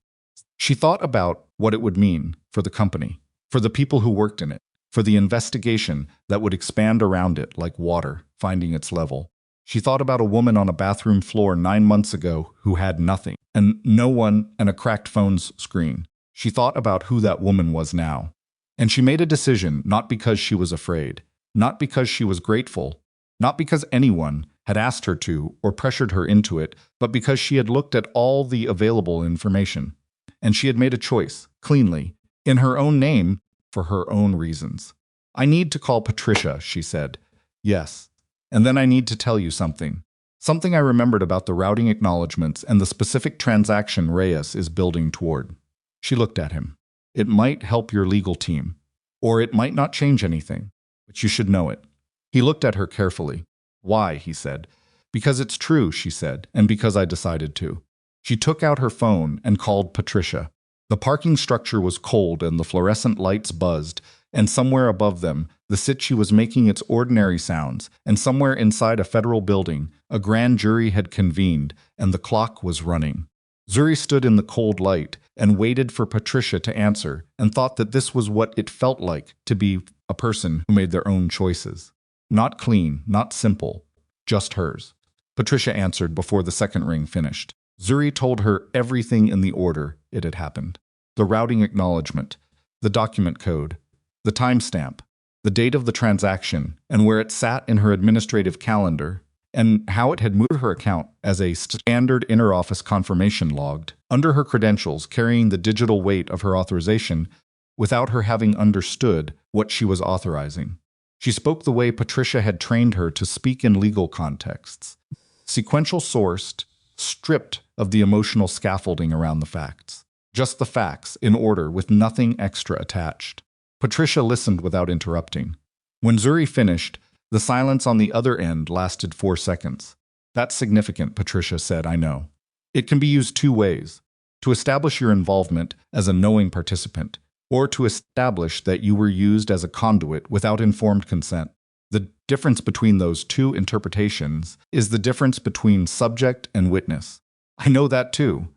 She thought about what it would mean for the company, for the people who worked in it, for the investigation that would expand around it like water, finding its level. She thought about a woman on a bathroom floor 9 months ago who had nothing, and no one, and a cracked phone's screen. She thought about who that woman was now. And she made a decision not because she was afraid, not because she was grateful, not because anyone had asked her to or pressured her into it, but because she had looked at all the available information. And she had made a choice, cleanly, in her own name, for her own reasons. I need to call Patricia, she said. Yes. And then I need to tell you something. Something I remembered about the routing acknowledgments and the specific transaction Reyes is building toward. She looked at him. It might help your legal team, or it might not change anything, but you should know it. He looked at her carefully. Why? He said. Because it's true, she said, and because I decided to. She took out her phone and called Patricia. The parking structure was cold and the fluorescent lights buzzed, and somewhere above them, the city was making its ordinary sounds, and somewhere inside a federal building, a grand jury had convened, and the clock was running. Zuri stood in the cold light and waited for Patricia to answer, and thought that this was what it felt like to be a person who made their own choices. Not clean, not simple, just hers. Patricia answered before the second ring finished. Zuri told her everything in the order it had happened. The routing acknowledgement, the document code, the timestamp, the date of the transaction, and where it sat in her administrative calendar, and how it had moved her account as a standard interoffice confirmation logged. Under her credentials, carrying the digital weight of her authorization, without her having understood what she was authorizing. She spoke the way Patricia had trained her to speak in legal contexts, sequential sourced, stripped of the emotional scaffolding around the facts. Just the facts, in order, with nothing extra attached. Patricia listened without interrupting. When Zuri finished, the silence on the other end lasted 4 seconds. That's significant, Patricia said, I know. It can be used 2 ways. To establish your involvement as a knowing participant, or to establish that you were used as a conduit without informed consent. The difference between those 2 interpretations is the difference between subject and witness. I know that too,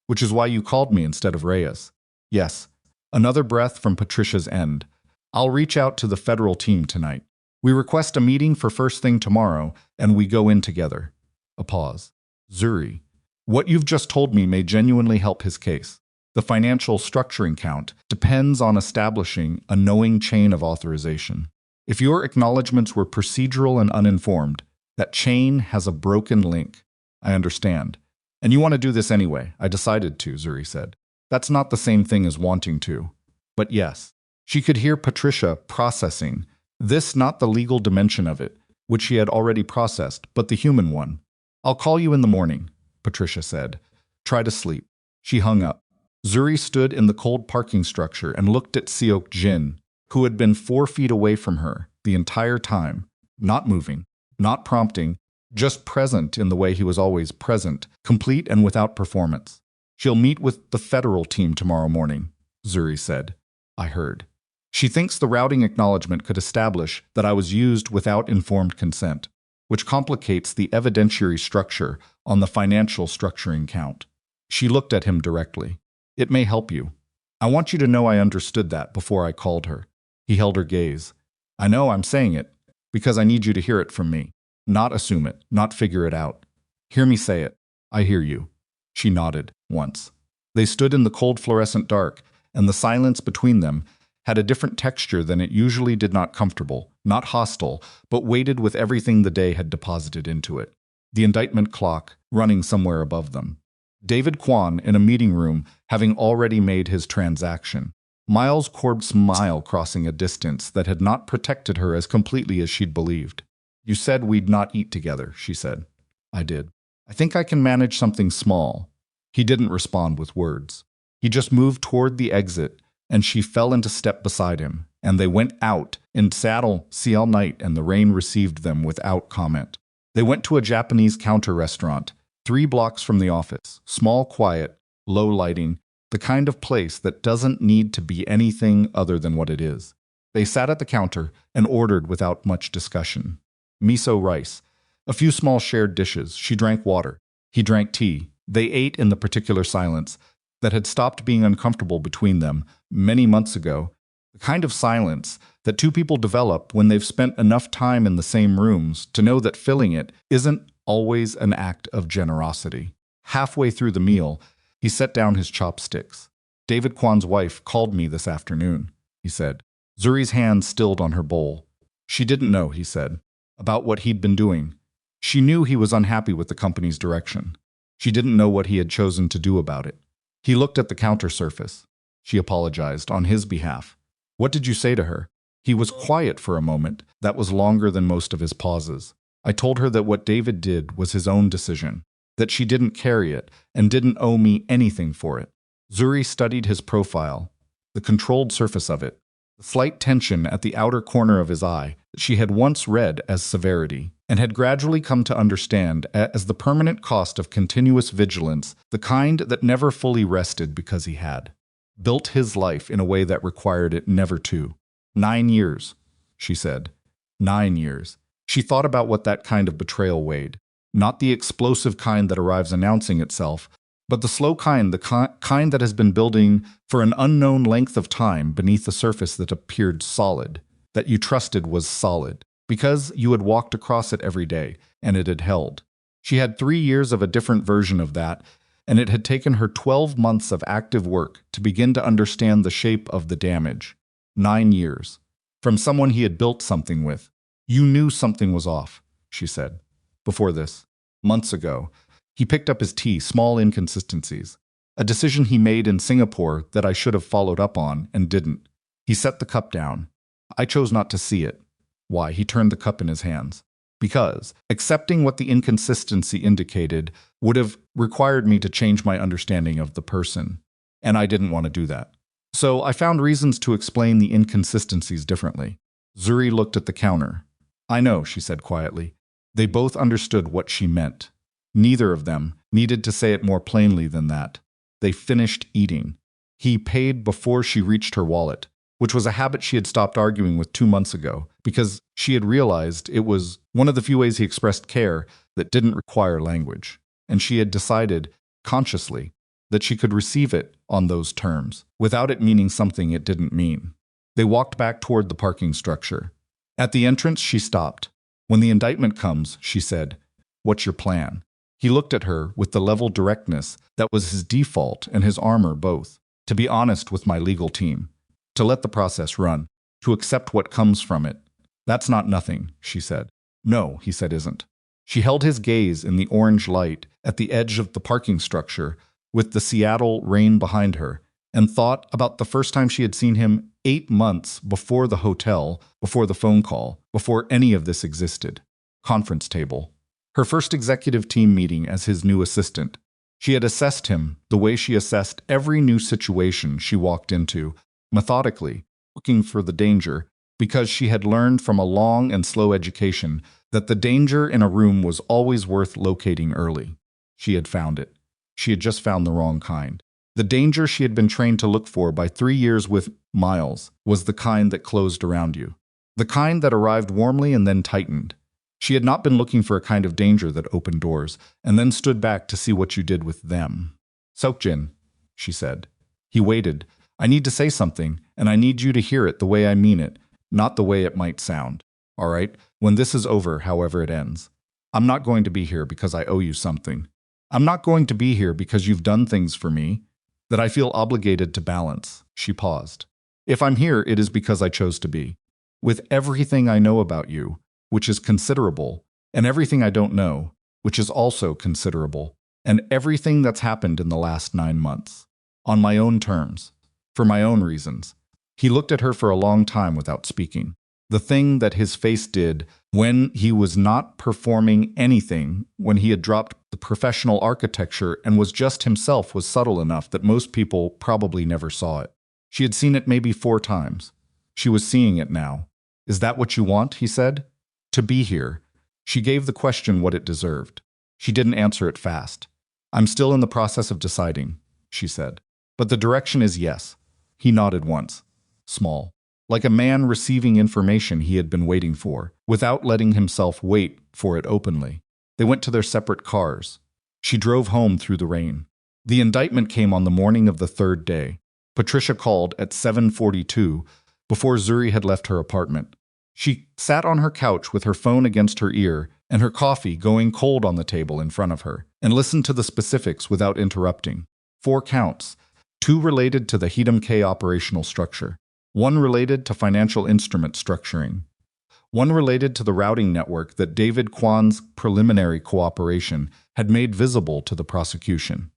which is why you called me instead of Reyes. Yes. Another breath from Patricia's end. I'll reach out to the federal team tonight. We request a meeting for first thing tomorrow, and we go in together. A pause. Zuri, what you've just told me may genuinely help his case. The financial structuring count depends on establishing a knowing chain of authorization. If your acknowledgments were procedural and uninformed, that chain has a broken link. I understand. And you want to do this anyway. I decided to, Zuri said. That's not the same thing as wanting to. But yes, she could hear Patricia processing. This not the legal dimension of it, which she had already processed, but the human one. I'll call you in the morning, Patricia said. Try to sleep. She hung up. Zuri stood in the cold parking structure and looked at Seok-jin, who had been 4 feet away from her the entire time, not moving, not prompting, just present in the way he was always present, complete and without performance. She'll meet with the federal team tomorrow morning, Zuri said. I heard. She thinks the routing acknowledgement could establish that I was used without informed consent, which complicates the evidentiary structure on the financial structuring count. She looked at him directly. It may help you. I want you to know I understood that before I called her. He held her gaze. I know I'm saying it, because I need you to hear it from me. Not assume it, not figure it out. Hear me say it. I hear you. She nodded, once. They stood in the cold fluorescent dark, and the silence between them had a different texture than it usually did, not comfortable, not hostile, but weighted with everything the day had deposited into it. The indictment clock running somewhere above them. David Kwan in a meeting room, having already made his transaction. Miles Corb's smile crossing a distance that had not protected her as completely as she'd believed. You said we'd not eat together, she said. I did. I think I can manage something small. He didn't respond with words. He just moved toward the exit, and she fell into step beside him, and they went out in saddle all night, and the rain received them without comment. They went to a Japanese counter restaurant, 3 blocks from the office, small, quiet, low lighting, the kind of place that doesn't need to be anything other than what it is. They sat at the counter and ordered without much discussion. Miso rice, a few small shared dishes. She drank water. He drank tea. They ate in the particular silence that had stopped being uncomfortable between them many months ago, the kind of silence that 2 people develop when they've spent enough time in the same rooms to know that filling it isn't always an act of generosity. Halfway through the meal, he set down his chopsticks. David Kwan's wife called me this afternoon, he said. Zuri's hand stilled on her bowl. She didn't know, he said, about what he'd been doing. She knew he was unhappy with the company's direction. She didn't know what he had chosen to do about it. He looked at the counter surface. She apologized on his behalf. What did you say to her? He was quiet for a moment. That was longer than most of his pauses. I told her that what David did was his own decision, that she didn't carry it and didn't owe me anything for it. Zuri studied his profile, the controlled surface of it, the slight tension at the outer corner of his eye that she had once read as severity, and had gradually come to understand as the permanent cost of continuous vigilance, the kind that never fully rested because he had built his life in a way that required it never to. 9 years, she said. 9 years. She thought about what that kind of betrayal weighed. Not the explosive kind that arrives announcing itself, but the slow kind, the kind that has been building for an unknown length of time beneath a surface that appeared solid, that you trusted was solid, because you had walked across it every day, and it had held. She had 3 years of a different version of that, and it had taken her 12 months of active work to begin to understand the shape of the damage. 9 years. From someone he had built something with. You knew something was off, she said. Before this, months ago, he picked up his tea, small inconsistencies. A decision he made in Singapore that I should have followed up on and didn't. He set the cup down. I chose not to see it. Why? He turned the cup in his hands. Because accepting what the inconsistency indicated would have required me to change my understanding of the person, and I didn't want to do that. So I found reasons to explain the inconsistencies differently. Zuri looked at the counter. I know, she said quietly. They both understood what she meant. Neither of them needed to say it more plainly than that. They finished eating. He paid before she reached her wallet, which was a habit she had stopped arguing with 2 months ago, because she had realized it was one of the few ways he expressed care that didn't require language, and she had decided, consciously, that she could receive it on those terms, without it meaning something it didn't mean. They walked back toward the parking structure. At the entrance, she stopped. When the indictment comes, she said, "What's your plan?" He looked at her with the level directness that was his default and his armor both. To be honest with my legal team. To let the process run. To accept what comes from it. That's not nothing, she said. No, he said isn't. She held his gaze in the orange light at the edge of the parking structure with the Seattle rain behind her, and thought about the first time she had seen him 8 months before the hotel, before the phone call, before any of this existed. Conference table. Her first executive team meeting as his new assistant. She had assessed him the way she assessed every new situation she walked into, methodically, looking for the danger, because she had learned from a long and slow education that the danger in a room was always worth locating early. She had found it. She had just found the wrong kind. The danger she had been trained to look for by 3 years with Miles was the kind that closed around you. The kind that arrived warmly and then tightened. She had not been looking for a kind of danger that opened doors and then stood back to see what you did with them. Seok-jin, she said. He waited. I need to say something, and I need you to hear it the way I mean it, not the way it might sound. All right? When this is over, however it ends. I'm not going to be here because I owe you something. I'm not going to be here because you've done things for me that I feel obligated to balance. She paused. If I'm here, it is because I chose to be. With everything I know about you, which is considerable, and everything I don't know, which is also considerable, and everything that's happened in the last 9 months. On my own terms. For my own reasons. He looked at her for a long time without speaking. The thing that his face did when he was not performing anything, when he had dropped the professional architecture and was just himself, was subtle enough that most people probably never saw it. She had seen it maybe 4 times. She was seeing it now. Is that what you want? He said. To be here. She gave the question what it deserved. She didn't answer it fast. I'm still in the process of deciding, she said. But the direction is yes. He nodded once. Small. Like a man receiving information he had been waiting for, without letting himself wait for it openly. They went to their separate cars. She drove home through the rain. The indictment came on the morning of the 3rd day. Patricia called at 7:42 before Zuri had left her apartment. She sat on her couch with her phone against her ear and her coffee going cold on the table in front of her, and listened to the specifics without interrupting. 4 counts, 2 related to the Hedom K operational structure, 1 related to financial instrument structuring, 1 related to the routing network that David Kwan's preliminary cooperation had made visible to the prosecution.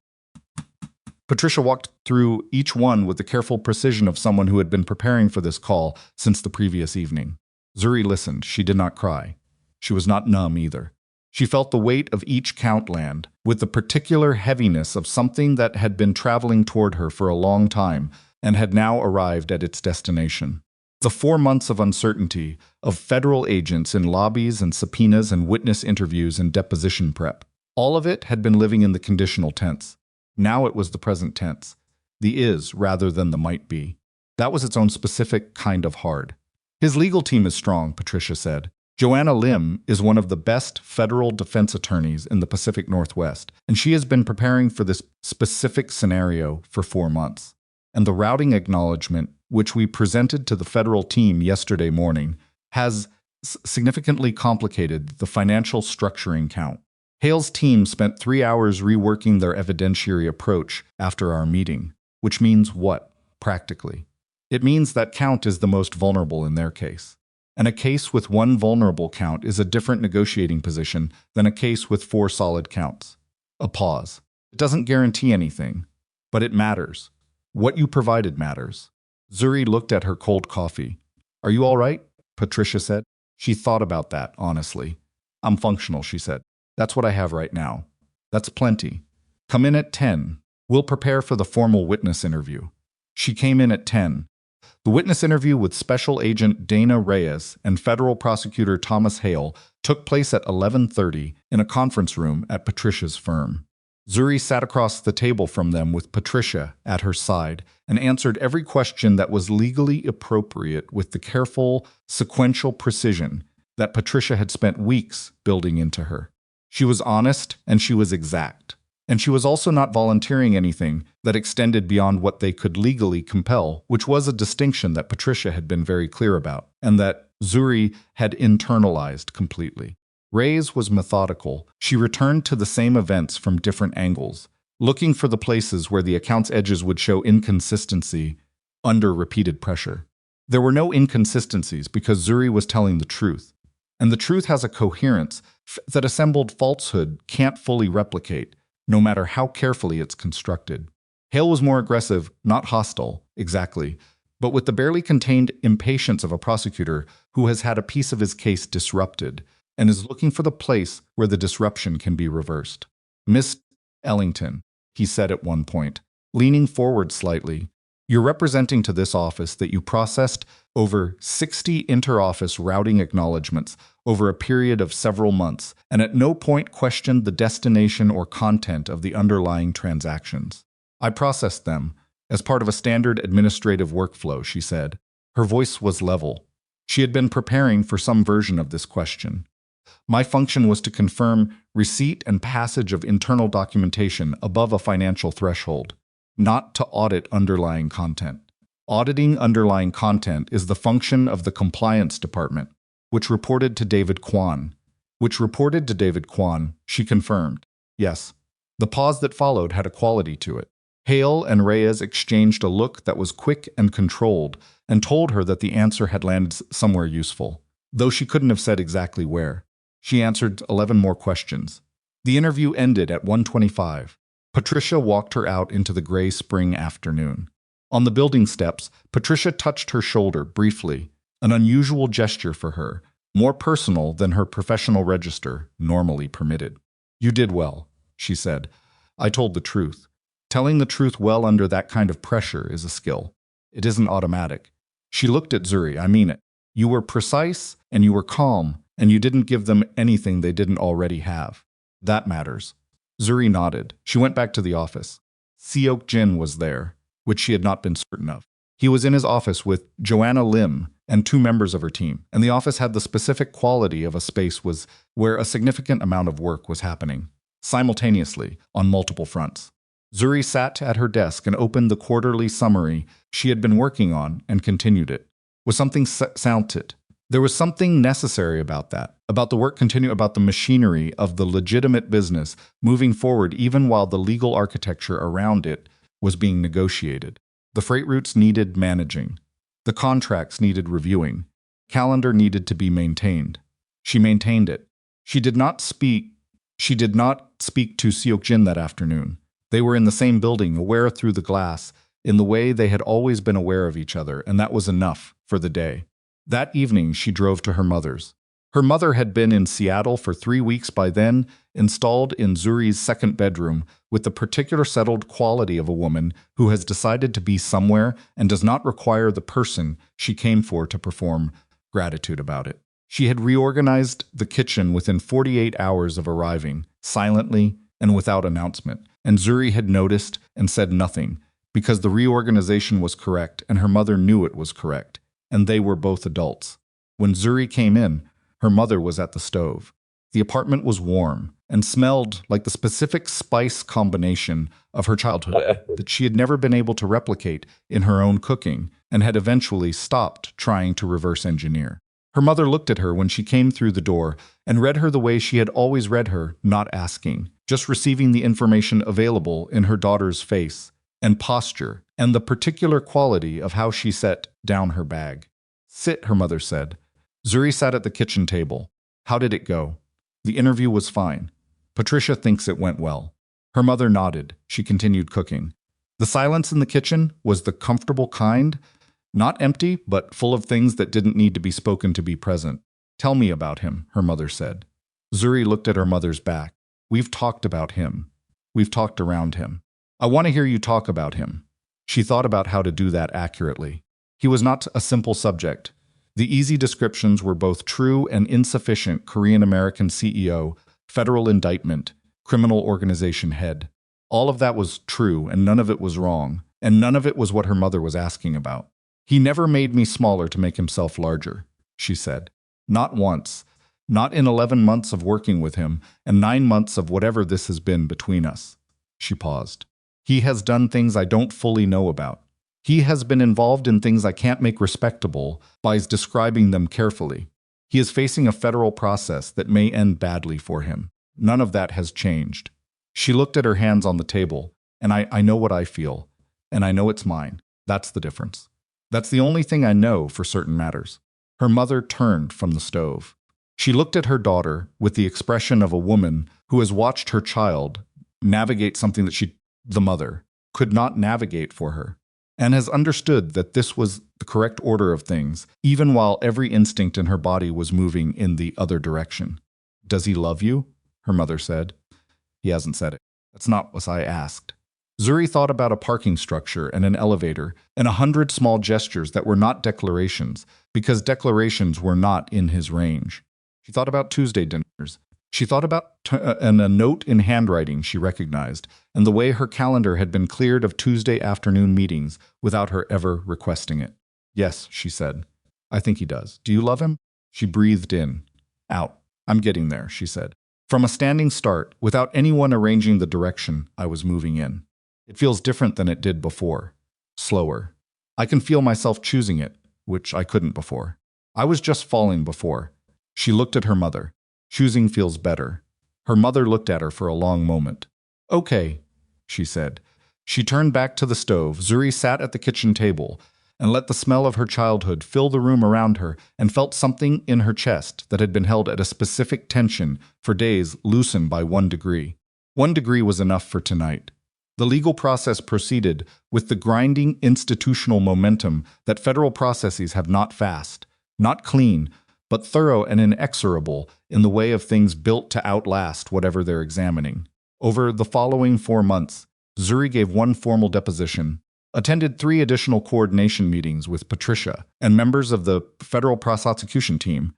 Patricia walked through each one with the careful precision of someone who had been preparing for this call since the previous evening. Zuri listened. She did not cry. She was not numb either. She felt the weight of each count land, with the particular heaviness of something that had been traveling toward her for a long time and had now arrived at its destination. The 4 months of uncertainty, of federal agents in lobbies and subpoenas and witness interviews and deposition prep. All of it had been living in the conditional tense. Now it was the present tense. The is rather than the might be. That was its own specific kind of hard. His legal team is strong, Patricia said. Joanna Lim is one of the best federal defense attorneys in the Pacific Northwest, and she has been preparing for this specific scenario for 4 months. And the routing acknowledgement, which we presented to the federal team yesterday morning, has significantly complicated the financial structuring count. Hale's team spent 3 hours reworking their evidentiary approach after our meeting, which means what, practically? It means that count is the most vulnerable in their case. And a case with 1 vulnerable count is a different negotiating position than a case with 4 solid counts. A pause. It doesn't guarantee anything, but it matters. What you provided matters. Zuri looked at her cold coffee. Are you all right? Patricia said. She thought about that, honestly. I'm functional, she said. That's what I have right now. That's plenty. Come in at 10. We'll prepare for the formal witness interview. She came in at 10. The witness interview with Special Agent Dana Reyes and Federal Prosecutor Thomas Hale took place at 11:30 in a conference room at Patricia's firm. Zuri sat across the table from them with Patricia at her side and answered every question that was legally appropriate with the careful, sequential precision that Patricia had spent weeks building into her. She was honest and she was exact. And she was also not volunteering anything that extended beyond what they could legally compel, which was a distinction that Patricia had been very clear about, and that Zuri had internalized completely. Reyes was methodical. She returned to the same events from different angles, looking for the places where the account's edges would show inconsistency under repeated pressure. There were no inconsistencies because Zuri was telling the truth. And the truth has a coherence that assembled falsehood can't fully replicate, no matter how carefully it's constructed. Hale was more aggressive, not hostile, exactly, but with the barely contained impatience of a prosecutor who has had a piece of his case disrupted and is looking for the place where the disruption can be reversed. Miss Ellington, he said at one point, leaning forward slightly, you're representing to this office that you processed over 60 inter-office routing acknowledgments over a period of several months, and at no point questioned the destination or content of the underlying transactions. I processed them as part of a standard administrative workflow, she said. Her voice was level. She had been preparing for some version of this question. My function was to confirm receipt and passage of internal documentation above a financial threshold, not to audit underlying content. Auditing underlying content is the function of the compliance department, which reported to David Kwan. She confirmed. Yes. The pause that followed had a quality to it. Hale and Reyes exchanged a look that was quick and controlled and told her that the answer had landed somewhere useful, though she couldn't have said exactly where. She answered 11 more questions. The interview ended at 1:25. Patricia walked her out into the gray spring afternoon. On the building steps, Patricia touched her shoulder briefly, an unusual gesture for her, more personal than her professional register normally permitted. You did well, she said. I told the truth. Telling the truth well under that kind of pressure is a skill. It isn't automatic. She looked at Zuri. I mean it. You were precise and you were calm, and you didn't give them anything they didn't already have. That matters. Zuri nodded. She went back to the office. Seok-jin was there, which she had not been certain of. He was in his office with Joanna Lim and 2 members of her team, and the office had the specific quality of a space where a significant amount of work was happening, simultaneously, on multiple fronts. Zuri sat at her desk and opened the quarterly summary she had been working on and continued it. Was something sounded. There was something necessary about that, about the work continue, about the machinery of the legitimate business moving forward even while the legal architecture around it was being negotiated. The freight routes needed managing. The contracts needed reviewing. Calendar needed to be maintained. She maintained it. She did not speak to Seok-jin that afternoon. They were in the same building, aware through the glass, in the way they had always been aware of each other, and that was enough for the day. That evening, she drove to her mother's. Her mother had been in Seattle for 3 weeks by then, installed in Zuri's second bedroom, with the particular settled quality of a woman who has decided to be somewhere and does not require the person she came for to perform gratitude about it. She had reorganized the kitchen within 48 hours of arriving, silently and without announcement, and Zuri had noticed and said nothing, because the reorganization was correct and her mother knew it was correct, and they were both adults. When Zuri came in, her mother was at the stove. The apartment was warm and smelled like the specific spice combination of her childhood that she had never been able to replicate in her own cooking and had eventually stopped trying to reverse engineer. Her mother looked at her when she came through the door and read her the way she had always read her, not asking, just receiving the information available in her daughter's face and posture and the particular quality of how she set down her bag. Sit, her mother said. Zuri sat at the kitchen table. How did it go? The interview was fine. Patricia thinks it went well. Her mother nodded. She continued cooking. The silence in the kitchen was the comfortable kind Not empty, but full of things that didn't need to be spoken to be present. Tell me about him, her mother said. Zuri looked at her mother's back. We've talked about him. We've talked around him. I want to hear you talk about him. She thought about how to do that accurately. He was not a simple subject. The easy descriptions were both true and insufficient: Korean-American CEO, federal indictment, criminal organization head. All of that was true, and none of it was wrong, and none of it was what her mother was asking about. He never made me smaller to make himself larger, she said. Not once. Not in 11 months of working with him, and 9 months of whatever this has been between us. She paused. He has done things I don't fully know about. He has been involved in things I can't make respectable by describing them carefully. He is facing a federal process that may end badly for him. None of that has changed. She looked at her hands on the table, and I know what I feel, and I know it's mine. That's the difference. That's the only thing I know for certain matters. Her mother turned from the stove. She looked at her daughter with the expression of a woman who has watched her child navigate something that the mother, could not navigate for her, and has understood that this was the correct order of things, even while every instinct in her body was moving in the other direction. Does he love you? Her mother said. He hasn't said it. That's not what I asked. Zuri thought about a parking structure and an elevator and 100 small gestures that were not declarations, because declarations were not in his range. She thought about Tuesday dinners. She thought about a note in handwriting she recognized, and the way her calendar had been cleared of Tuesday afternoon meetings without her ever requesting it. Yes, she said. I think he does. Do you love him? She breathed in. Out. I'm getting there, she said. From a standing start, without anyone arranging the direction, I was moving in. It feels different than it did before. Slower. I can feel myself choosing it, which I couldn't before. I was just falling before. She looked at her mother. Choosing feels better. Her mother looked at her for a long moment. Okay, she said. She turned back to the stove. Zuri sat at the kitchen table and let the smell of her childhood fill the room around her, and felt something in her chest that had been held at a specific tension for days loosen by 1 degree. 1 degree was enough for tonight. The legal process proceeded with the grinding institutional momentum that federal processes have: not fast, not clean, but thorough and inexorable in the way of things built to outlast whatever they're examining. Over the following 4 months, Zuri gave 1 formal deposition, attended 3 additional coordination meetings with Patricia and members of the federal prosecution team,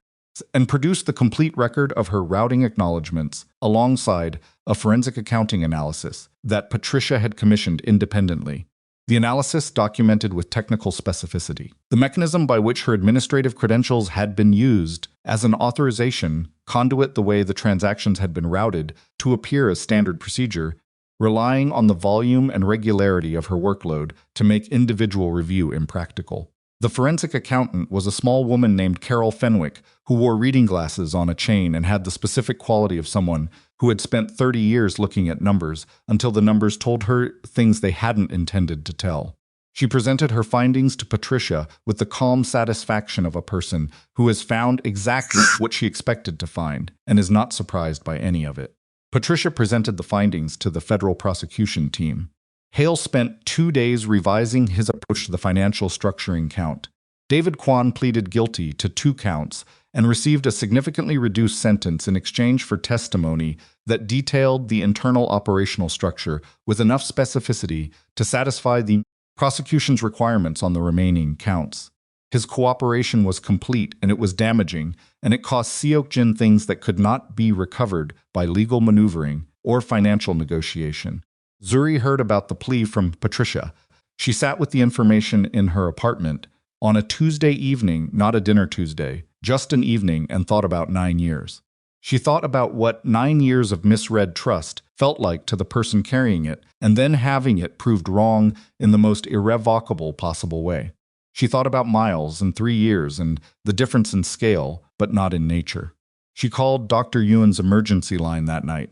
and produced the complete record of her routing acknowledgments alongside a forensic accounting analysis that Patricia had commissioned independently. The analysis documented with technical specificity the mechanism by which her administrative credentials had been used as an authorization conduit, the way the transactions had been routed to appear as standard procedure, relying on the volume and regularity of her workload to make individual review impractical. The forensic accountant was a small woman named Carol Fenwick, who wore reading glasses on a chain and had the specific quality of someone who had spent 30 years looking at numbers until the numbers told her things they hadn't intended to tell. She presented her findings to Patricia with the calm satisfaction of a person who has found exactly what she expected to find and is not surprised by any of it. Patricia presented the findings to the federal prosecution team. Hale spent 2 days revising his approach to the financial structuring count. David Kwan pleaded guilty to 2 counts and received a significantly reduced sentence in exchange for testimony that detailed the internal operational structure with enough specificity to satisfy the prosecution's requirements on the remaining counts. His cooperation was complete, and it was damaging, and it cost Seok-jin things that could not be recovered by legal maneuvering or financial negotiation. Zuri heard about the plea from Patricia. She sat with the information in her apartment on a Tuesday evening, not a dinner Tuesday, just an evening, and thought about 9 years. She thought about what 9 years of misread trust felt like to the person carrying it, and then having it proved wrong in the most irrevocable possible way. She thought about miles and 3 years and the difference in scale, but not in nature. She called Dr. Yuan's emergency line that night.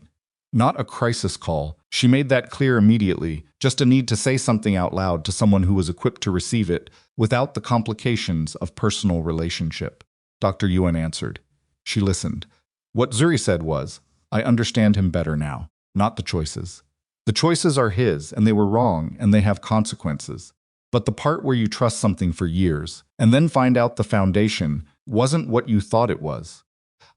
Not a crisis call. She made that clear immediately, just a need to say something out loud to someone who was equipped to receive it without the complications of personal relationship. Dr. Yuan answered. She listened. What Zuri said was, I understand him better now, not the choices. The choices are his, and they were wrong, and they have consequences. But the part where you trust something for years and then find out the foundation wasn't what you thought it was.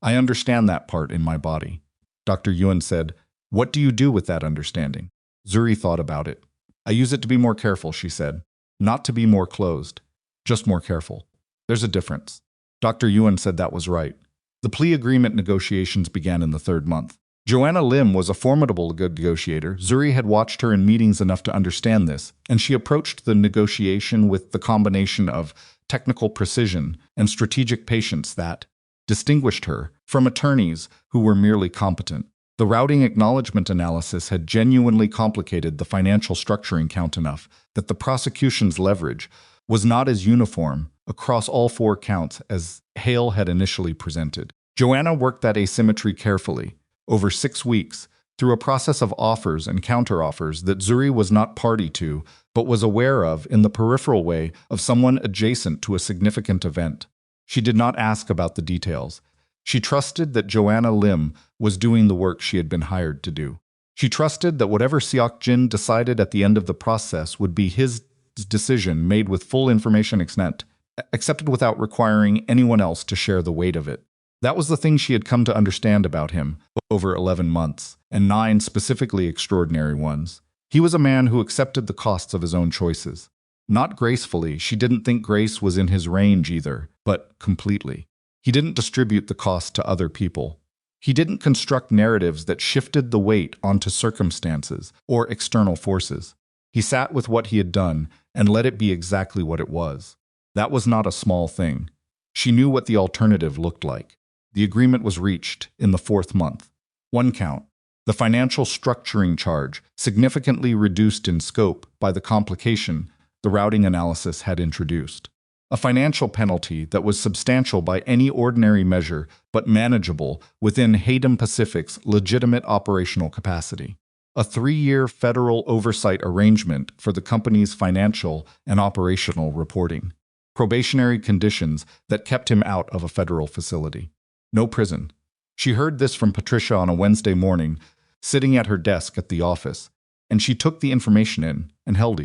I understand that part in my body. Dr. Yuan said, "What do you do with that understanding?" Zuri thought about it. "I use it to be more careful," she said. "Not to be more closed, just more careful. There's a difference." Dr. Yuan said that was right. The plea agreement negotiations began in the third month. Joanna Lim was a formidable negotiator. Zuri had watched her in meetings enough to understand this, and she approached the negotiation with the combination of technical precision and strategic patience that distinguished her from attorneys who were merely competent. The routing acknowledgement analysis had genuinely complicated the financial structuring count enough that the prosecution's leverage was not as uniform across all 4 counts as Hale had initially presented. Joanna worked that asymmetry carefully, over 6 weeks, through a process of offers and counteroffers that Zuri was not party to, but was aware of in the peripheral way of someone adjacent to a significant event. She did not ask about the details. She trusted that Joanna Lim was doing the work she had been hired to do. She trusted that whatever Seok-jin decided at the end of the process would be his decision made with full information accepted without requiring anyone else to share the weight of it. That was the thing she had come to understand about him over 11 months, and 9 specifically extraordinary ones. He was a man who accepted the costs of his own choices. Not gracefully, she didn't think grace was in his range either, but completely. He didn't distribute the cost to other people. He didn't construct narratives that shifted the weight onto circumstances or external forces. He sat with what he had done and let it be exactly what it was. That was not a small thing. She knew what the alternative looked like. The agreement was reached in the 4th month. 1 count. The financial structuring charge, significantly reduced in scope by the complication the routing analysis had introduced. A financial penalty that was substantial by any ordinary measure, but manageable within Hayden Pacific's legitimate operational capacity. A 3-year federal oversight arrangement for the company's financial and operational reporting. Probationary conditions that kept him out of a federal facility. No prison. She heard this from Patricia on a Wednesday morning, sitting at her desk at the office, and she took the information in and held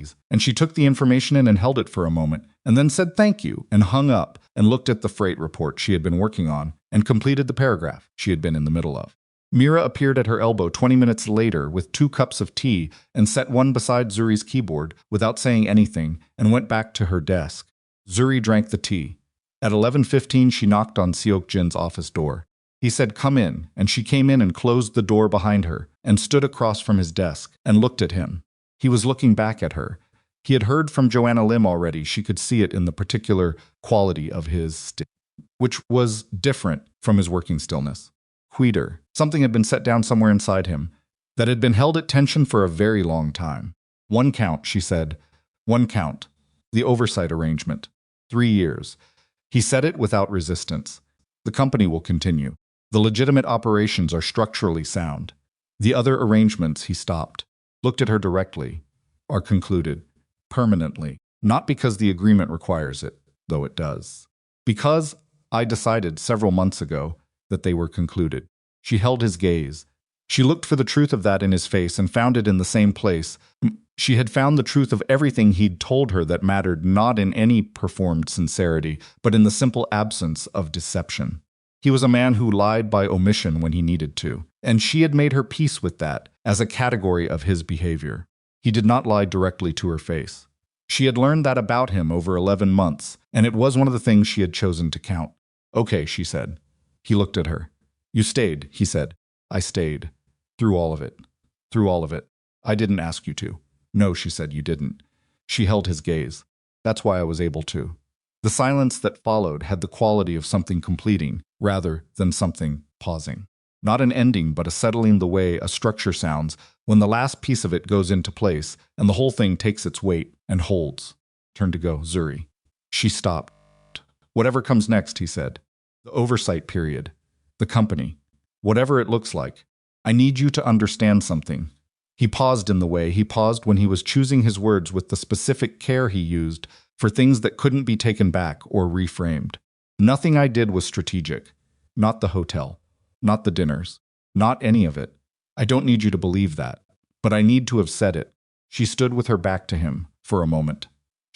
it for a moment, and then said thank you and hung up and looked at the freight report she had been working on and completed the paragraph she had been in the middle of. Mira appeared at her elbow 20 minutes later with 2 cups of tea and set one beside Zuri's keyboard without saying anything and went back to her desk. Zuri drank the tea. At 11:15, she knocked on Seok-jin's office door. He said, "Come in," and she came in and closed the door behind her and stood across from his desk and looked at him. He was looking back at her. He had heard from Joanna Lim already. She could see it in the particular quality of his which was different from his working stillness. Quieter. Something had been set down somewhere inside him that had been held at tension for a very long time. 1 count, she said. 1 count. The oversight arrangement. 3 years. He said it without resistance. The company will continue. The legitimate operations are structurally sound. The other arrangements, he stopped, looked at her directly, are concluded. Permanently. Not because the agreement requires it, though it does. Because I decided several months ago that they were concluded. She held his gaze. She looked for the truth of that in his face and found it in the same place. She had found the truth of everything he'd told her that mattered not in any performed sincerity, but in the simple absence of deception. He was a man who lied by omission when he needed to, and she had made her peace with that as a category of his behavior. He did not lie directly to her face. She had learned that about him over 11 months, and it was one of the things she had chosen to count. "Okay," she said. He looked at her. "You stayed," he said. "I stayed. Through all of it. Through all of it. I didn't ask you to." "No," she said, "you didn't." She held his gaze. "That's why I was able to." The silence that followed had the quality of something completing, rather than something pausing. Not an ending, but a settling the way a structure sounds when the last piece of it goes into place and the whole thing takes its weight and holds. "Turn to go, Zuri." She stopped. "Whatever comes next," he said. "The oversight period. The company. Whatever it looks like. I need you to understand something." He paused in the way he paused when he was choosing his words with the specific care he used for things that couldn't be taken back or reframed. "Nothing I did was strategic. Not the hotel. Not the dinners. Not any of it. I don't need you to believe that. But I need to have said it." She stood with her back to him for a moment.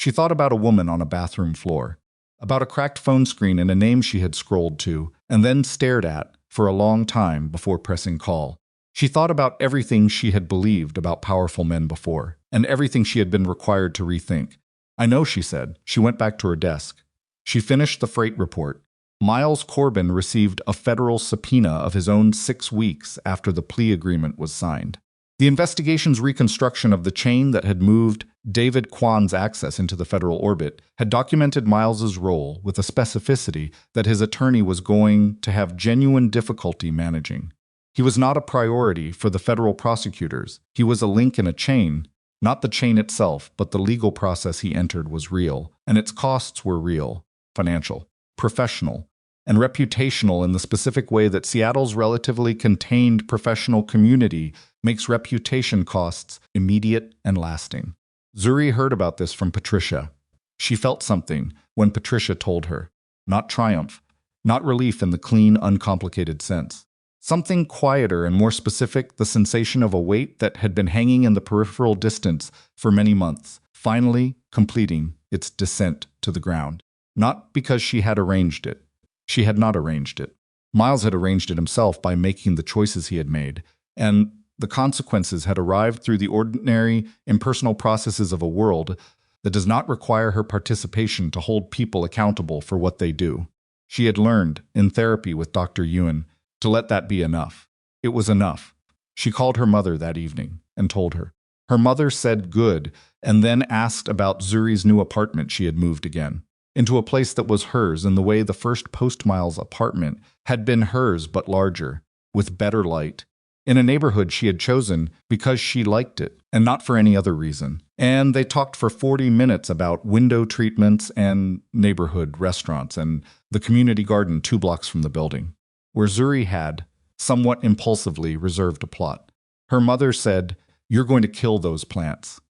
She thought about a woman on a bathroom floor, about a cracked phone screen and a name she had scrolled to and then stared at for a long time before pressing call. She thought about everything she had believed about powerful men before, and everything she had been required to rethink. I know, she said. She went back to her desk. She finished the freight report. Miles Corbin received a federal subpoena of his own 6 weeks after the plea agreement was signed. The investigation's reconstruction of the chain that had moved David Kwan's access into the federal orbit had documented Miles's role with a specificity that his attorney was going to have genuine difficulty managing. He was not a priority for the federal prosecutors. He was a link in a chain. Not the chain itself, but the legal process he entered was real, and its costs were real, financial, professional, and reputational in the specific way that Seattle's relatively contained professional community makes reputation costs immediate and lasting. Zuri heard about this from Patricia. She felt something when Patricia told her. Not triumph, not relief in the clean, uncomplicated sense. Something quieter and more specific, the sensation of a weight that had been hanging in the peripheral distance for many months, finally completing its descent to the ground. Not because she had arranged it. She had not arranged it. Miles had arranged it himself by making the choices he had made, and the consequences had arrived through the ordinary, impersonal processes of a world that does not require her participation to hold people accountable for what they do. She had learned, in therapy with Dr. Ewan, to let that be enough. It was enough. She called her mother that evening and told her. Her mother said good, and then asked about Zuri's new apartment she had moved again, into a place that was hers in the way the first post-Miles apartment had been hers but larger, with better light, in a neighborhood she had chosen because she liked it, and not for any other reason. And they talked for 40 minutes about window treatments and neighborhood restaurants and the community garden 2 blocks from the building, where Zuri had, somewhat impulsively, reserved a plot. Her mother said, "You're going to kill those plants."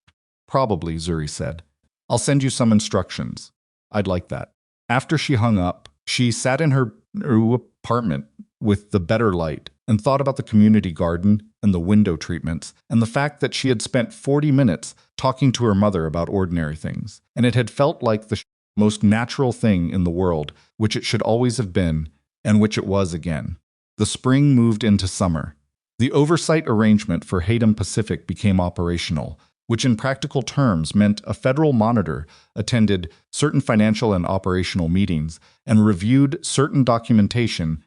"Probably," Zuri said. "I'll send you some instructions. I'd like that." After she hung up, she sat in her new apartment with the better light and thought about the community garden and the window treatments and the fact that she had spent 40 minutes talking to her mother about ordinary things, and it had felt like the most natural thing in the world, which it should always have been, and which it was again. The spring moved into summer. The oversight arrangement for Hayden Pacific became operational, which in practical terms meant a federal monitor attended certain financial and operational meetings and reviewed certain documentation,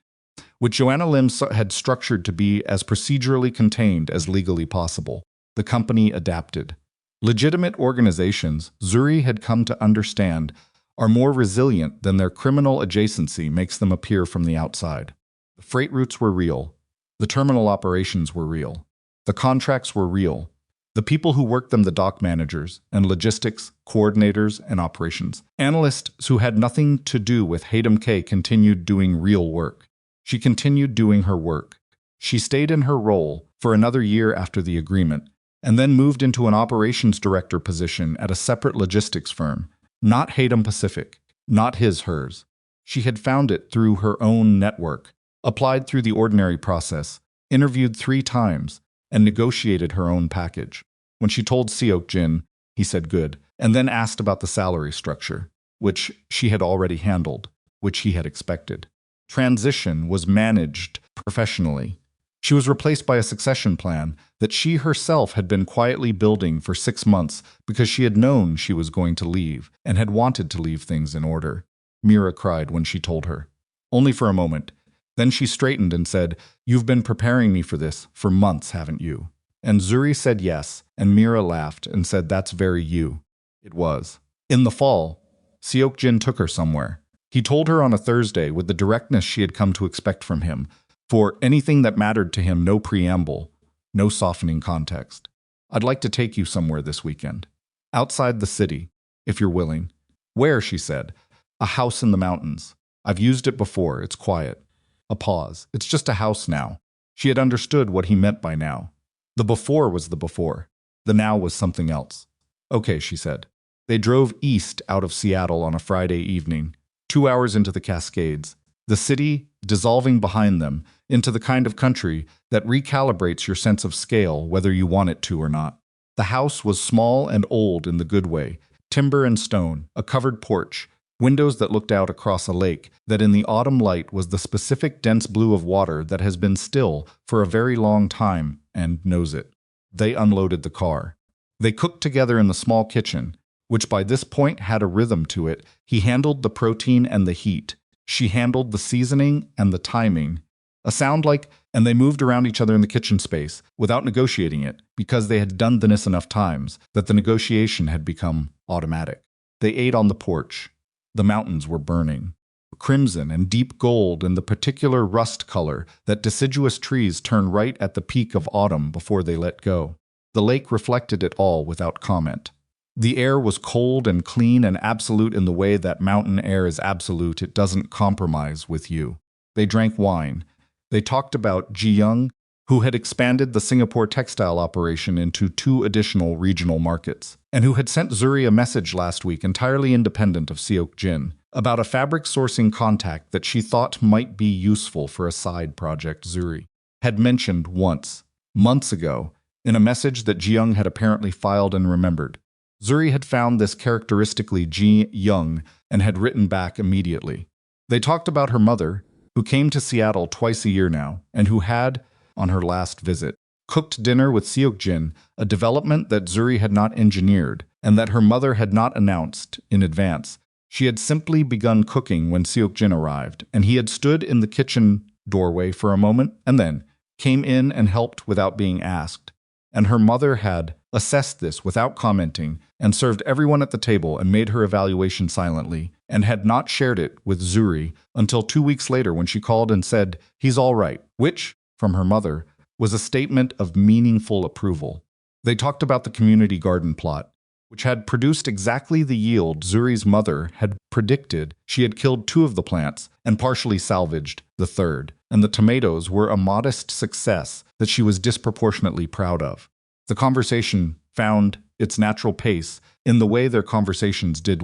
which Joanna Lim had structured to be as procedurally contained as legally possible. The company adapted. Legitimate organizations, Zuri had come to understand, are more resilient than their criminal adjacency makes them appear from the outside. The freight routes were real. The terminal operations were real. The contracts were real. The people who worked them, the dock managers and logistics, coordinators, and operations. Analysts who had nothing to do with Hayden K continued doing real work. She continued doing her work. She stayed in her role for another year after the agreement, and then moved into an operations director position at a separate logistics firm. Not Hayden Pacific, not hers. She had found it through her own network, applied through the ordinary process, interviewed 3 times, and negotiated her own package. When she told Seok-jin, he said good, and then asked about the salary structure, which she had already handled, which he had expected. Transition was managed professionally. She was replaced by a succession plan that she herself had been quietly building for 6 months because she had known she was going to leave and had wanted to leave things in order. Mira cried when she told her. Only for a moment. Then she straightened and said, "You've been preparing me for this for months, haven't you?" And Zuri said yes, and Mira laughed and said, "That's very you." It was. In the fall, Seok-jin took her somewhere. He told her on a Thursday with the directness she had come to expect from him. For anything that mattered to him, no preamble, no softening context. "I'd like to take you somewhere this weekend. Outside the city, if you're willing." "Where?" she said. "A house in the mountains. I've used it before, it's quiet." A pause. "It's just a house now." She had understood what he meant by now. The before was the before. The now was something else. "Okay," she said. They drove east out of Seattle on a Friday evening, 2 hours into the Cascades, the city dissolving behind them into the kind of country that recalibrates your sense of scale whether you want it to or not. The house was small and old in the good way, Timber and stone, a covered porch, windows that looked out across a lake that in the autumn light was the specific dense blue of water that has been still for a very long time and knows it. They unloaded the car. They cooked together in the small kitchen, which by this point had a rhythm to it. He handled the protein and the heat. She handled the seasoning and the timing. A sound like, and they moved around each other in the kitchen space without negotiating it, because they had done this enough times that the negotiation had become automatic. They ate on the porch. The mountains were burning. Crimson and deep gold in the particular rust color that deciduous trees turn right at the peak of autumn before they let go. The lake reflected it all without comment. The air was cold and clean and absolute in the way that mountain air is absolute. It doesn't compromise with you. They drank wine. They talked about Ji Young, who had expanded the Singapore textile operation into 2 additional regional markets, and who had sent Zuri a message last week entirely independent of Seok-jin about a fabric sourcing contact that she thought might be useful for a side project Zuri had mentioned once, months ago, in a message that Ji Young had apparently filed and remembered. Zuri had found this characteristically Ji Young and had written back immediately. They talked about her mother, who came to Seattle twice a year now, and who had, on her last visit, cooked dinner with Seok-jin, a development that Zuri had not engineered, and that her mother had not announced in advance. She had simply begun cooking when Seok-jin arrived, and he had stood in the kitchen doorway for a moment, and then came in and helped without being asked. And her mother had assessed this without commenting, and served everyone at the table and made her evaluation silently, and had not shared it with Zuri until 2 weeks later when she called and said, "He's all right," which, from her mother, was a statement of meaningful approval. They talked about the community garden plot, which had produced exactly the yield Zuri's mother had predicted. She had killed 2 of the plants and partially salvaged the 3rd, and the tomatoes were a modest success that she was disproportionately proud of. The conversation found its natural pace in the way their conversations did,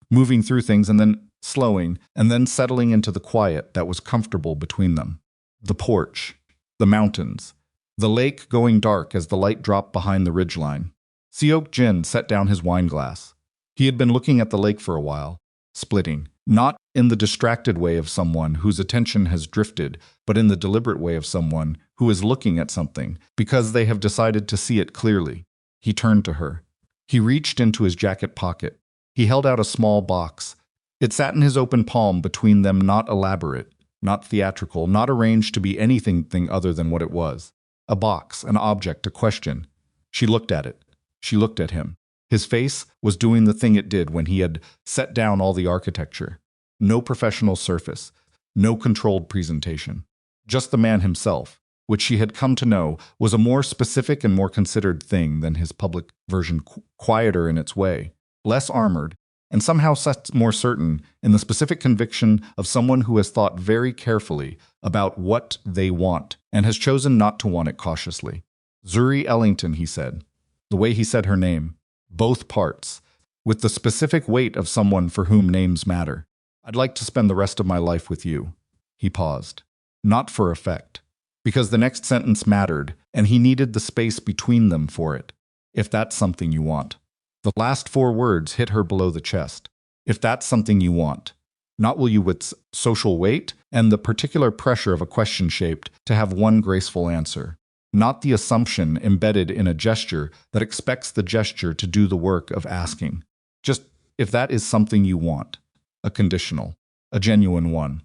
moving through things and then slowing and then settling into the quiet that was comfortable between them. The porch. The mountains, the lake going dark as the light dropped behind the ridgeline. Seok-jin set down his wine glass. He had been looking at the lake for a while, splitting, not in the distracted way of someone whose attention has drifted, but in the deliberate way of someone who is looking at something because they have decided to see it clearly. He turned to her. He reached into his jacket pocket. He held out a small box. It sat in his open palm between them, not elaborate, not theatrical, not arranged to be anything other than what it was. A box, an object, a question. She looked at it. She looked at him. His face was doing the thing it did when he had set down all the architecture. No professional surface, no controlled presentation. Just the man himself, which she had come to know was a more specific and more considered thing than his public version, quieter in its way, less armored, and somehow more certain in the specific conviction of someone who has thought very carefully about what they want and has chosen not to want it cautiously. Zuri Ellington, he said. The way he said her name. Both parts. With the specific weight of someone for whom names matter. I'd like to spend the rest of my life with you. He paused. Not for effect. Because the next sentence mattered, and he needed the space between them for it. If that's something you want. The last 4 words hit her below the chest. If that's something you want. Not will you with social weight and the particular pressure of a question shaped to have one graceful answer. Not the assumption embedded in a gesture that expects the gesture to do the work of asking. Just if that is something you want. A conditional. A genuine one.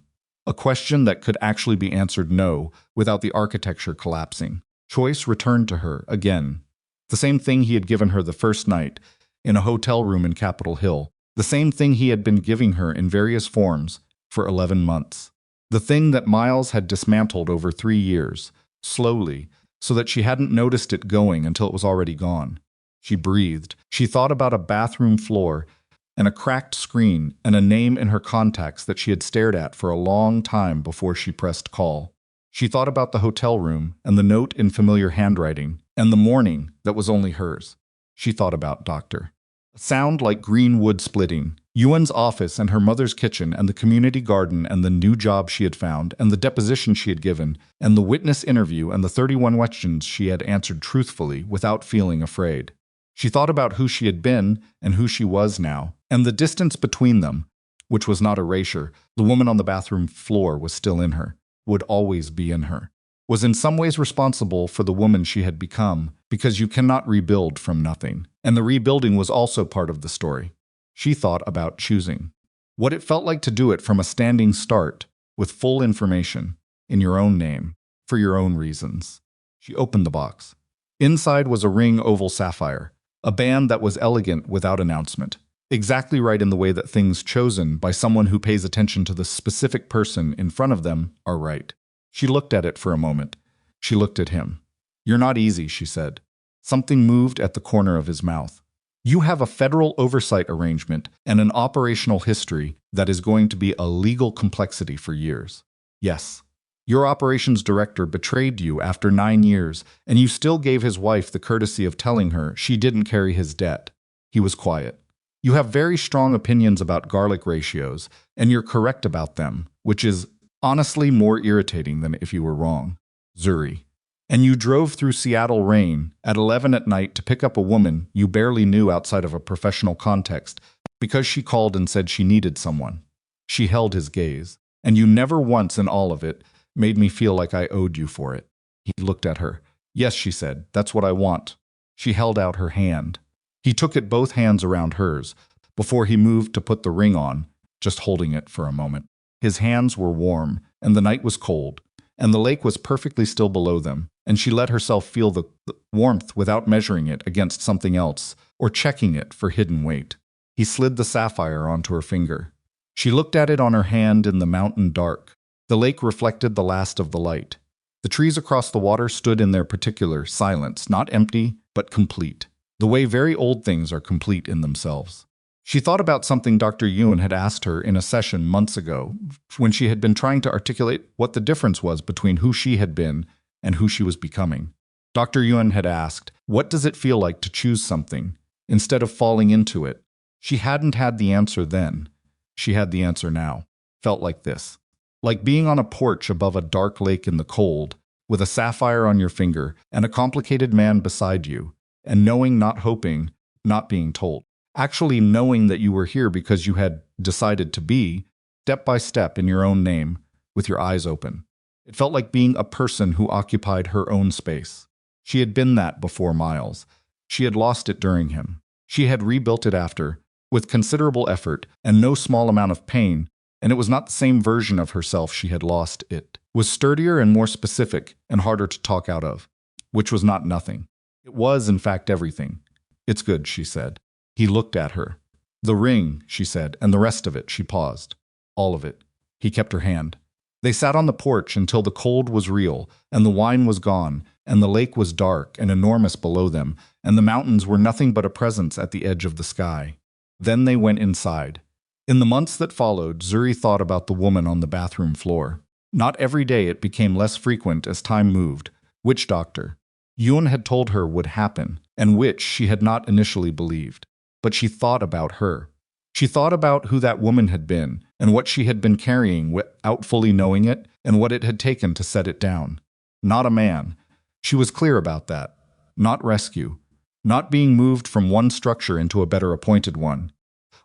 A question that could actually be answered no without the architecture collapsing. Choice returned to her again. The same thing he had given her the first night in a hotel room in Capitol Hill. The same thing he had been giving her in various forms for 11 months. The thing that Miles had dismantled over 3 years, slowly, so that she hadn't noticed it going until it was already gone. She breathed. She thought about a bathroom floor and a cracked screen and a name in her contacts that she had stared at for a long time before she pressed call. She thought about the hotel room and the note in familiar handwriting and the morning that was only hers. She thought about Dr. A sound like green wood splitting, Yuan's office and her mother's kitchen and the community garden and the new job she had found and the deposition she had given and the witness interview and the 31 questions she had answered truthfully without feeling afraid. She thought about who she had been and who she was now, and the distance between them, which was not erasure. The woman on the bathroom floor was still in her, would always be in her, was in some ways responsible for the woman she had become, because you cannot rebuild from nothing. And the rebuilding was also part of the story. She thought about choosing what it felt like to do it from a standing start, with full information, in your own name, for your own reasons. She opened the box. Inside was a ring oval sapphire, a band that was elegant without announcement, exactly right in the way that things chosen by someone who pays attention to the specific person in front of them are right. She looked at it for a moment. She looked at him. "You're not easy," she said. Something moved at the corner of his mouth. "You have a federal oversight arrangement and an operational history that is going to be a legal complexity for years." "Yes. Your operations director betrayed you after 9 years, and you still gave his wife the courtesy of telling her she didn't carry his debt." He was quiet. "You have very strong opinions about garlic ratios, and you're correct about them, which is honestly more irritating than if you were wrong. Zuri. And you drove through Seattle rain at 11 at night to pick up a woman you barely knew outside of a professional context because she called and said she needed someone." She held his gaze. "And you never once in all of it made me feel like I owed you for it." He looked at her. "Yes," she said, "that's what I want." She held out her hand. He took it both hands around hers before he moved to put the ring on, just holding it for a moment. His hands were warm, and the night was cold, and the lake was perfectly still below them, and she let herself feel the warmth without measuring it against something else or checking it for hidden weight. He slid the sapphire onto her finger. She looked at it on her hand in the mountain dark. The lake reflected the last of the light. The trees across the water stood in their particular silence, not empty, but complete, the way very old things are complete in themselves. She thought about something Dr. Yuen had asked her in a session months ago, when she had been trying to articulate what the difference was between who she had been and who she was becoming. Dr. Yuen had asked, "What does it feel like to choose something, instead of falling into it?" She hadn't had the answer then. She had the answer now. Felt like this. Like being on a porch above a dark lake in the cold, with a sapphire on your finger and a complicated man beside you, and knowing, not hoping, not being told. Actually knowing that you were here because you had decided to be, step by step in your own name, with your eyes open. It felt like being a person who occupied her own space. She had been that before Miles. She had lost it during him. She had rebuilt it after, with considerable effort and no small amount of pain, and it was not the same version of herself she had lost. It was sturdier and more specific and harder to talk out of, which was not nothing. It was, in fact, everything. "It's good," she said. He looked at her. "The ring," she said, "and the rest of it." She paused. "All of it." He kept her hand. They sat on the porch until the cold was real, and the wine was gone, and the lake was dark and enormous below them, and the mountains were nothing but a presence at the edge of the sky. Then they went inside. In the months that followed, Zuri thought about the woman on the bathroom floor. Not every day, it became less frequent as time moved. Which doctor? Yuen had told her would happen, and which she had not initially believed. But she thought about her. She thought about who that woman had been, and what she had been carrying without fully knowing it, and what it had taken to set it down. Not a man. She was clear about that. Not rescue. Not being moved from one structure into a better appointed one.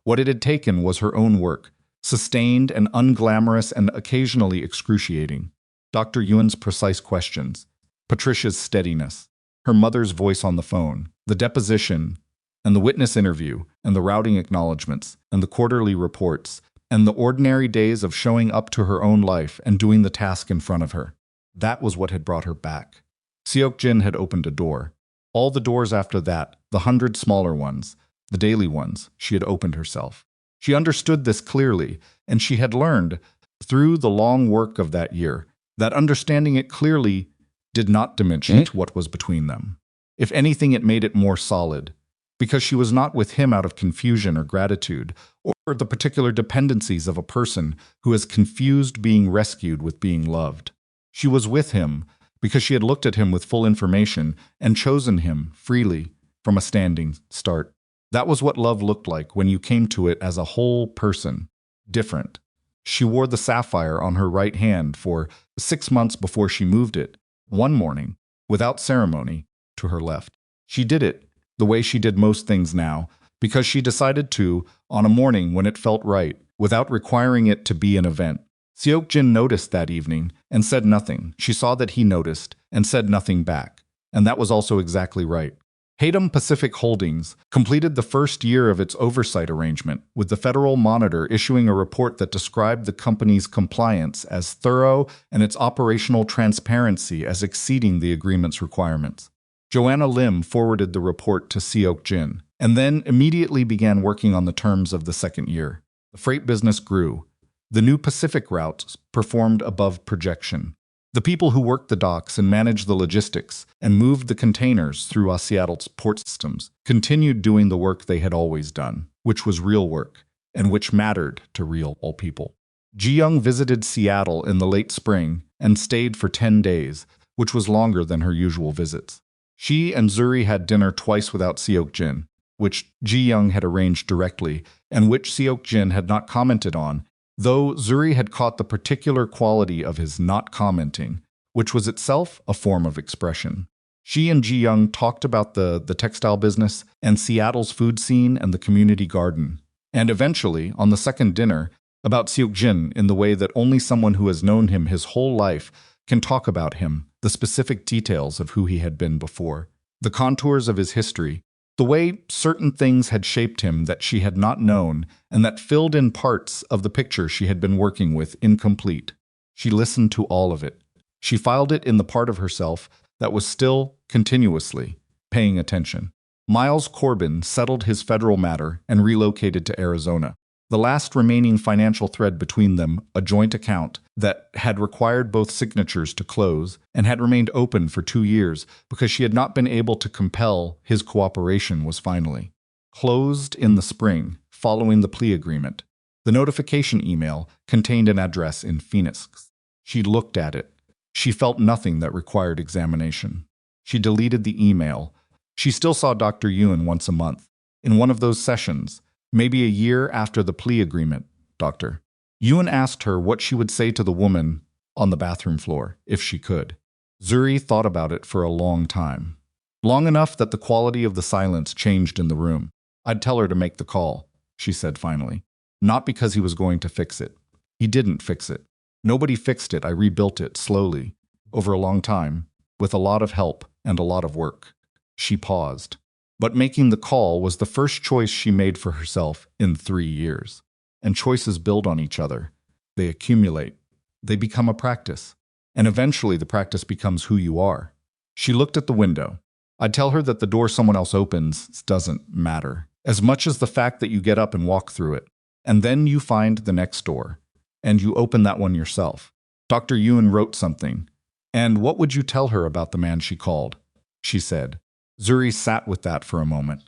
What it had taken was her own work, sustained and unglamorous and occasionally excruciating. Dr. Yuen's precise questions, Patricia's steadiness, her mother's voice on the phone, the deposition, and the witness interview, and the routing acknowledgments, and the quarterly reports, and the ordinary days of showing up to her own life and doing the task in front of her. That was what had brought her back. Seok-jin had opened a door. All the doors after that, the 100 smaller ones, the daily ones, she had opened herself. She understood this clearly, and she had learned, through the long work of that year, that understanding it clearly did not diminish what was between them. If anything, it made it more solid, because she was not with him out of confusion or gratitude, or the particular dependencies of a person who has confused being rescued with being loved. She was with him because she had looked at him with full information and chosen him freely from a standing start. That was what love looked like when you came to it as a whole person, different. She wore the sapphire on her right hand for 6 months before she moved it, one morning, without ceremony, to her left. She did it the way she did most things now, because she decided to, on a morning when it felt right, without requiring it to be an event. Seok-jin noticed that evening and said nothing. She saw that he noticed and said nothing back. And that was also exactly right. Hatem Pacific Holdings completed the first year of its oversight arrangement, with the Federal Monitor issuing a report that described the company's compliance as thorough and its operational transparency as exceeding the agreement's requirements. Joanna Lim forwarded the report to Seok-jin, and then immediately began working on the terms of the second year. The freight business grew. The new Pacific routes performed above projection. The people who worked the docks and managed the logistics and moved the containers through Seattle's port systems continued doing the work they had always done, which was real work, and which mattered to real people. Ji-young visited Seattle in the late spring and stayed for 10 days, which was longer than her usual visits. She and Zuri had dinner twice without Seok-jin, which Ji-young had arranged directly, and which Seok-jin had not commented on, though Zuri had caught the particular quality of his not commenting, which was itself a form of expression. She and Ji-young talked about the textile business and Seattle's food scene and the community garden, and eventually, on the second dinner, about Seok-jin in the way that only someone who has known him his whole life can talk about him, the specific details of who he had been before, the contours of his history, the way certain things had shaped him that she had not known and that filled in parts of the picture she had been working with incomplete. She listened to all of it. She filed it in the part of herself that was still, continuously, paying attention. Miles Corbin settled his federal matter and relocated to Arizona. The last remaining financial thread between them, a joint account that had required both signatures to close and had remained open for 2 years because she had not been able to compel his cooperation, was finally closed in the spring following the plea agreement. The notification email contained an address in Phoenix. She looked at it. She felt nothing that required examination. She deleted the email. She still saw Dr. Yuen once a month. In one of those sessions, maybe a year after the plea agreement, Dr. Yuen asked her what she would say to the woman on the bathroom floor, if she could. Zuri thought about it for a long time. Long enough that the quality of the silence changed in the room. "I'd tell her to make the call," she said finally. "Not because he was going to fix it. He didn't fix it. Nobody fixed it. I rebuilt it slowly, over a long time, with a lot of help and a lot of work." She paused. But making the call was the first choice she made for herself in 3 years. And choices build on each other. They accumulate. They become a practice. And eventually the practice becomes who you are. She looked at the window. "I'd tell her that the door someone else opens doesn't matter, as much as the fact that you get up and walk through it. And then you find the next door. And you open that one yourself." Dr. Yuen wrote something. "And what would you tell her about the man she called?" she said. Zuri sat with that for a moment.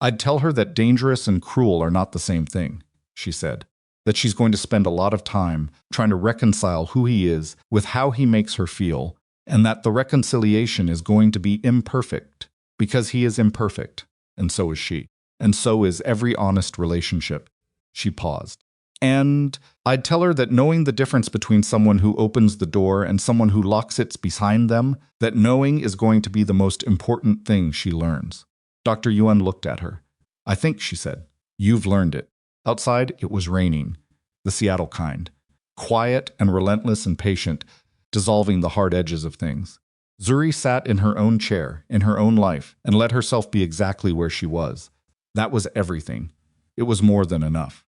"I'd tell her that dangerous and cruel are not the same thing," she said. "That she's going to spend a lot of time trying to reconcile who he is with how he makes her feel, and that the reconciliation is going to be imperfect, because he is imperfect, and so is she. And so is every honest relationship." She paused. "And I'd tell her that knowing the difference between someone who opens the door and someone who locks it behind them, that knowing is going to be the most important thing she learns." Dr. Yuen looked at her. "I think," she said, "you've learned it." Outside, it was raining, the Seattle kind. Quiet and relentless and patient, dissolving the hard edges of things. Zuri sat in her own chair, in her own life, and let herself be exactly where she was. That was everything. It was more than enough.